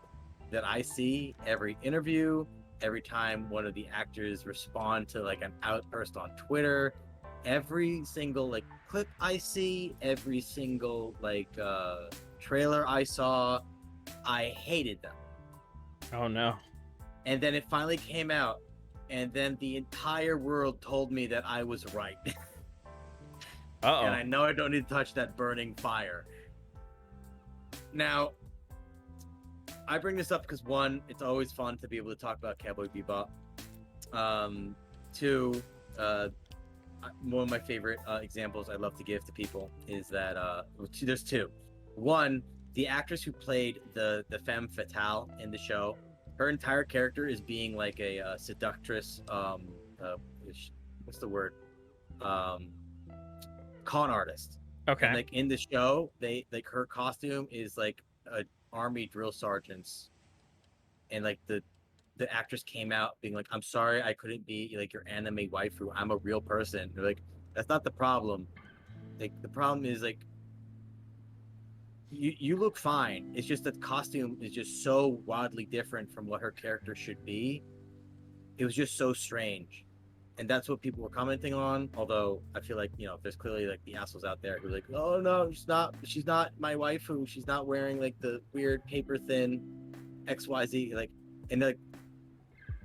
that I see, every interview, every time one of the actors respond to like an outburst on Twitter, every single like clip I see, every single like trailer I saw, I hated them. Oh no. And then it finally came out, and then the entire world told me that I was right. Uh-oh. And I know I don't need to touch that burning fire. Now, I bring this up because 1, it's always fun to be able to talk about Cowboy Bebop. 2, one of my favorite examples I love to give to people is that there's 2. 1, the actress who played the femme fatale in the show, her entire character is being like a seductress. What's the word? Con artist. Okay. And like in the show, they like her costume is like a army drill sergeant's, and like the actress came out being like, "I'm sorry, I couldn't be like your anime waifu. I'm a real person." They're like, that's not the problem. Like the problem is like you look fine. It's just that the costume is just so wildly different from what her character should be. It was just so strange. And that's what people were commenting on. Although I feel like, there's clearly like the assholes out there who are like, oh no, she's not my waifu. She's not wearing like the weird paper thin XYZ, like, and like,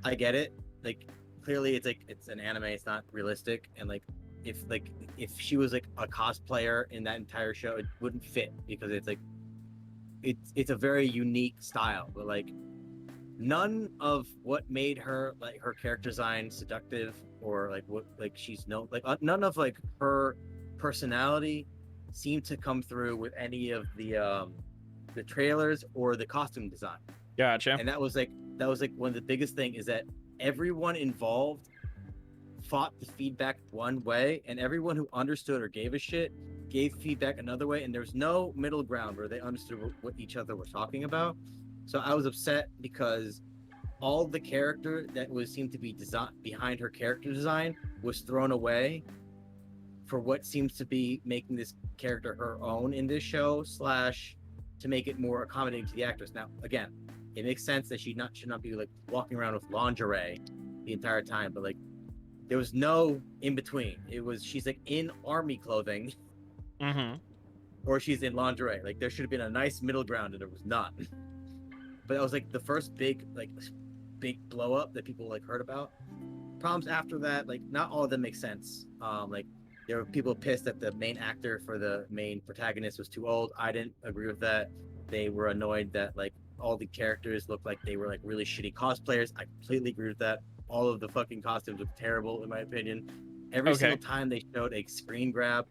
I get it. Like, clearly it's like it's an anime, it's not realistic, and like if she was like a cosplayer in that entire show, it wouldn't fit because it's like it's a very unique style, but like none of what made her like her character design seductive or like what like she's no like none of like her personality seemed to come through with any of the trailers or the costume design. Gotcha. And that was like one of the biggest thing is that everyone involved fought the feedback one way, and everyone who understood or gave a shit gave feedback another way, and there's no middle ground where they understood what each other were talking about. So I was upset because all the character that was seemed to be behind her character design was thrown away for what seems to be making this character her own in this show slash to make it more accommodating to the actress. Now, again, it makes sense that she should not be like walking around with lingerie the entire time, but like there was no in between. It was she's like in army clothing, or she's in lingerie. Like there should have been a nice middle ground, and there was not. But that was like the first big blow up that people like heard about. Problems after that, like not all of them make sense. Like there were people pissed that the main actor for the main protagonist was too old. I didn't agree with that. They were annoyed that like all the characters looked like they were like really shitty cosplayers. I completely agree with that. All of the fucking costumes look terrible in my opinion. Every single time they showed a screen grab,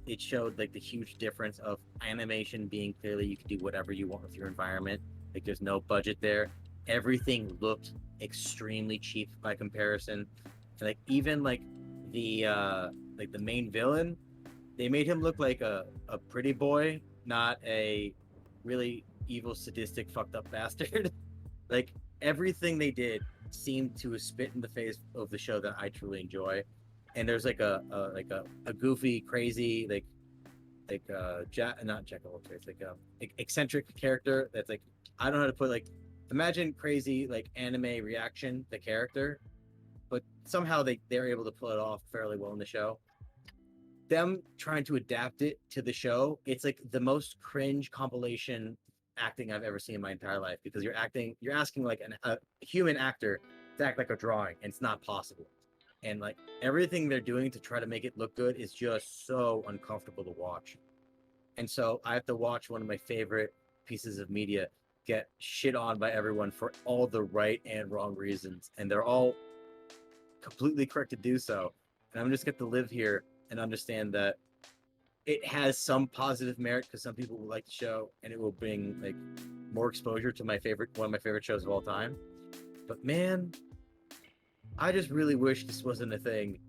it showed like the huge difference of animation being clearly you can do whatever you want with your environment. Like there's no budget there. Everything looked extremely cheap by comparison. And like even like the main villain, they made him look like a pretty boy, not a really evil, sadistic, fucked up bastard. Like everything they did seemed to spit in the face of the show that I truly enjoy. And there's like a goofy, crazy, not Jack of all trades, like eccentric character that's like I don't know how to put like imagine crazy like anime reaction the character, but somehow they're able to pull it off fairly well in the show. Them trying to adapt it to the show, it's like the most cringe compilation acting I've ever seen in my entire life because you're asking like a human actor to act like a drawing, and it's not possible. And like everything they're doing to try to make it look good is just so uncomfortable to watch. And so I have to watch one of my favorite pieces of media get shit on by everyone for all the right and wrong reasons, and they're all completely correct to do so. And I'm just going to live here and understand that it has some positive merit because some people will like the show and it will bring like more exposure to one of my favorite shows of all time. But man, I just really wish this wasn't a thing.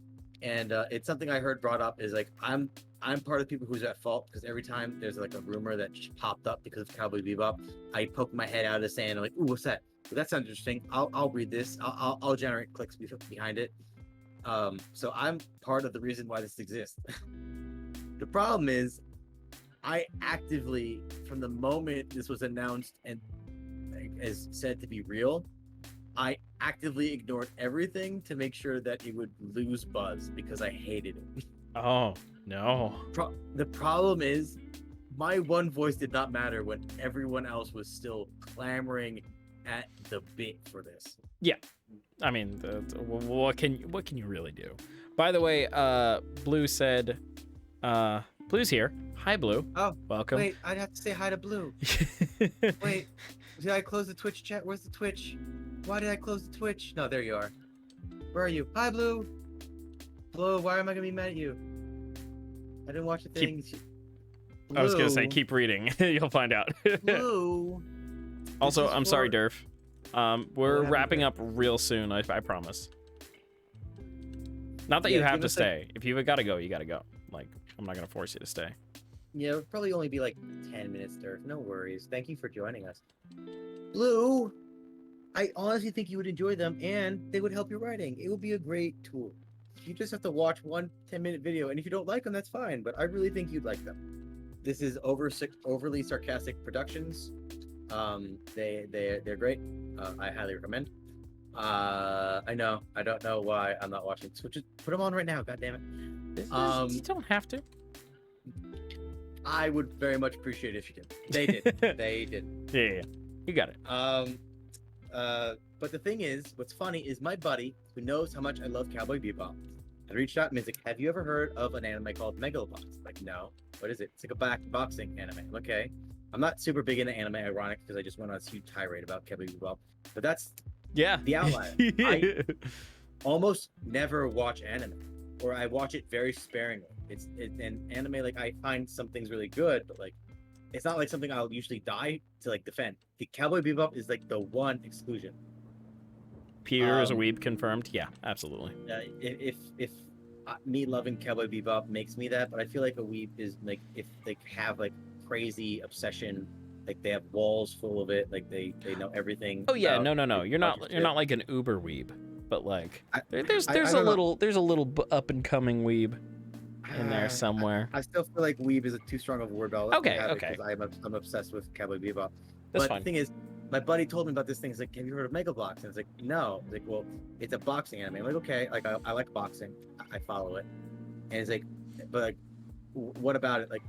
And it's something I heard brought up is like I'm part of the people who's at fault because every time there's like a rumor that just popped up because of Cowboy Bebop, I poke my head out of the sand and like, ooh, what's that? Well, that sounds interesting. I'll read this. I'll generate clicks behind it. So I'm part of the reason why this exists. The problem is, I actively, from the moment this was announced and is said to be real, I actively ignored everything to make sure that it would lose buzz because I hated it. Oh, no. The problem is, my one voice did not matter when everyone else was still clamoring at the bit for this. Yeah. I mean, what can you really do? By the way, Blue said, Blue's here. Hi, Blue. Oh, welcome. Wait, I'd have to say hi to Blue. Wait, did I close the Twitch chat? Where's the Twitch? Why did I close the Twitch? No, there you are. Where are you? Hi, Blue. Blue, why am I gonna be mad at you? I didn't watch the things. I was gonna say keep reading. You'll find out. Blue. Also, I'm sorry, Durf. We're wrapping up real soon. I promise. Not that you have to stay. If you've got to go, you got to go. Like, I'm not gonna force you to stay. Yeah, it'll probably only be like 10 minutes, Durf. No worries. Thank you for joining us. Blue, I honestly think you would enjoy them, and they would help your writing. It would be a great tool. You just have to watch one 10-minute video, and if you don't like them, that's fine. But I really think you'd like them. This is overly sarcastic productions. They're great. I highly recommend. I know. I don't know why I'm not watching. So just put them on right now. God damn it. You don't have to. I would very much appreciate it if you did. They did. They did. Yeah. You got it. But the thing is, what's funny is my buddy, who knows how much I love Cowboy Bebop, had reached out and he's like, "Have you ever heard of an anime called Megalobox?" Like, no. What is it? It's like a boxing anime. Okay. I'm not super big into anime, ironic, because I just went on a huge tirade about Cowboy Bebop. But that's Yeah. the outlier. I almost never watch anime, or I watch it very sparingly. And anime, like, I find some things really good, but like, it's not like something I'll usually die to like defend. The Cowboy Bebop is like the one exclusion. Peter is a weeb confirmed. Yeah, absolutely. If me loving Cowboy Bebop makes me that, but I feel like a weeb is like if they have like crazy obsession, like they have walls full of it, like they know everything. Oh yeah, about, no. like, You're not shit. like an uber weeb, but like there's I a don't know. little up and coming weeb in there somewhere. I still feel like weeb is too strong of a word. Okay. Because I'm obsessed with Cowboy Bebop. That's But fine. the thing is, my buddy told me about this thing. He's like, "Have you heard of Megablox?" And it's like, "No." He's like, "Well, it's a boxing anime." I'm like, "Okay." Like, I like boxing. I follow it. And he's like, "But like, what about it? Like,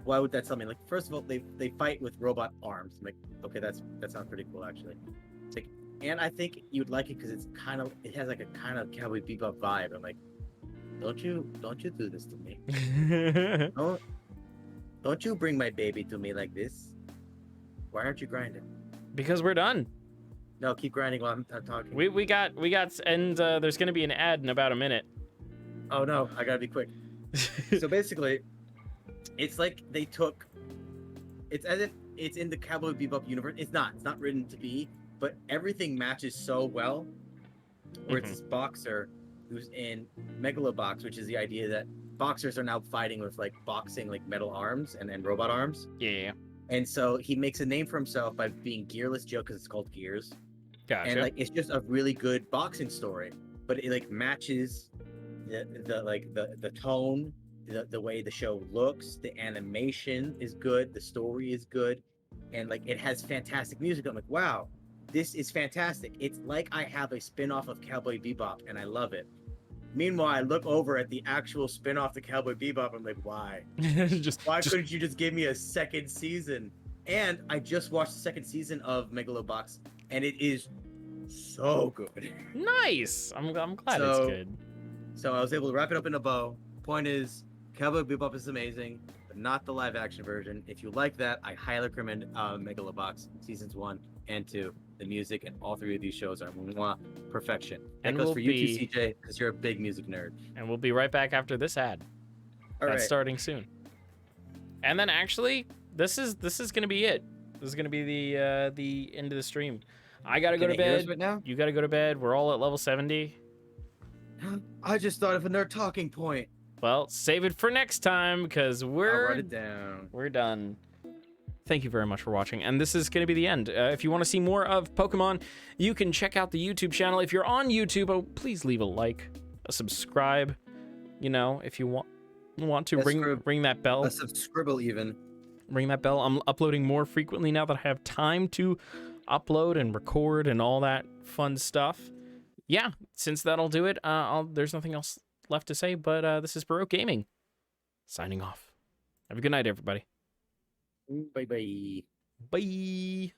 why would that tell me?" Like, first of all, they fight with robot arms. I'm like, "Okay, that sounds pretty cool, actually." It's like, and I think you'd like it because it has like a kind of Cowboy Bebop vibe. I'm like, don't you do this to me? Don't you bring my baby to me like this? Why aren't you grinding? Because we're done. No, keep grinding while I'm talking. We got and there's gonna be an ad in about a minute. Oh no, I gotta be quick. So basically, it's like they took. It's as if it's in the Cowboy Bebop universe. It's not. It's not written to be, but everything matches so well. Where it's this boxer who's in Megalobox, which is the idea that boxers are now fighting with like boxing, like metal arms and robot arms. Yeah. And so he makes a name for himself by being Gearless Joe because it's called Gears. Gotcha. And like it's just a really good boxing story, but it like matches the tone, the way the show looks, the animation is good, the story is good, and like it has fantastic music. I'm like, wow, this is fantastic. It's like I have a spin-off of Cowboy Bebop and I love it. Meanwhile, I look over at the actual spin-off to Cowboy Bebop. I'm like, why? Why couldn't you just give me a second season? And I just watched the second season of Megalobox, and it is so good. Nice. I'm glad it's So- good. So I was able to wrap it up in a bow. Point is, Cowboy Bebop is amazing, but not the live-action version. If you like that, I highly recommend Megalobox seasons 1 and 2. The music and all 3 of these shows are perfection. That And goes we'll for you be- too, CJ, because you're a big music nerd. And we'll be right back after this ad. All That's right. starting soon. And then actually, this is gonna be it. This is gonna be the end of the stream. I gotta go Can to I hear us bed. right now? You gotta go to bed. We're all at level 70. I just thought of a nerd talking point. Well, save it for next time because I'll we're write it down. we're done. Thank you very much for watching, and this is going to be the end. If you want to see more of Pokemon, you can check out the YouTube channel. If you're on YouTube, please leave a like, a subscribe. You know, if you want to ring that bell. A subscribble even. Ring that bell. I'm uploading more frequently now that I have time to upload and record and all that fun stuff. Yeah, since that'll do it, there's nothing else left to say, but this is Baroque Gaming, signing off. Have a good night, everybody. Bye bye. Bye.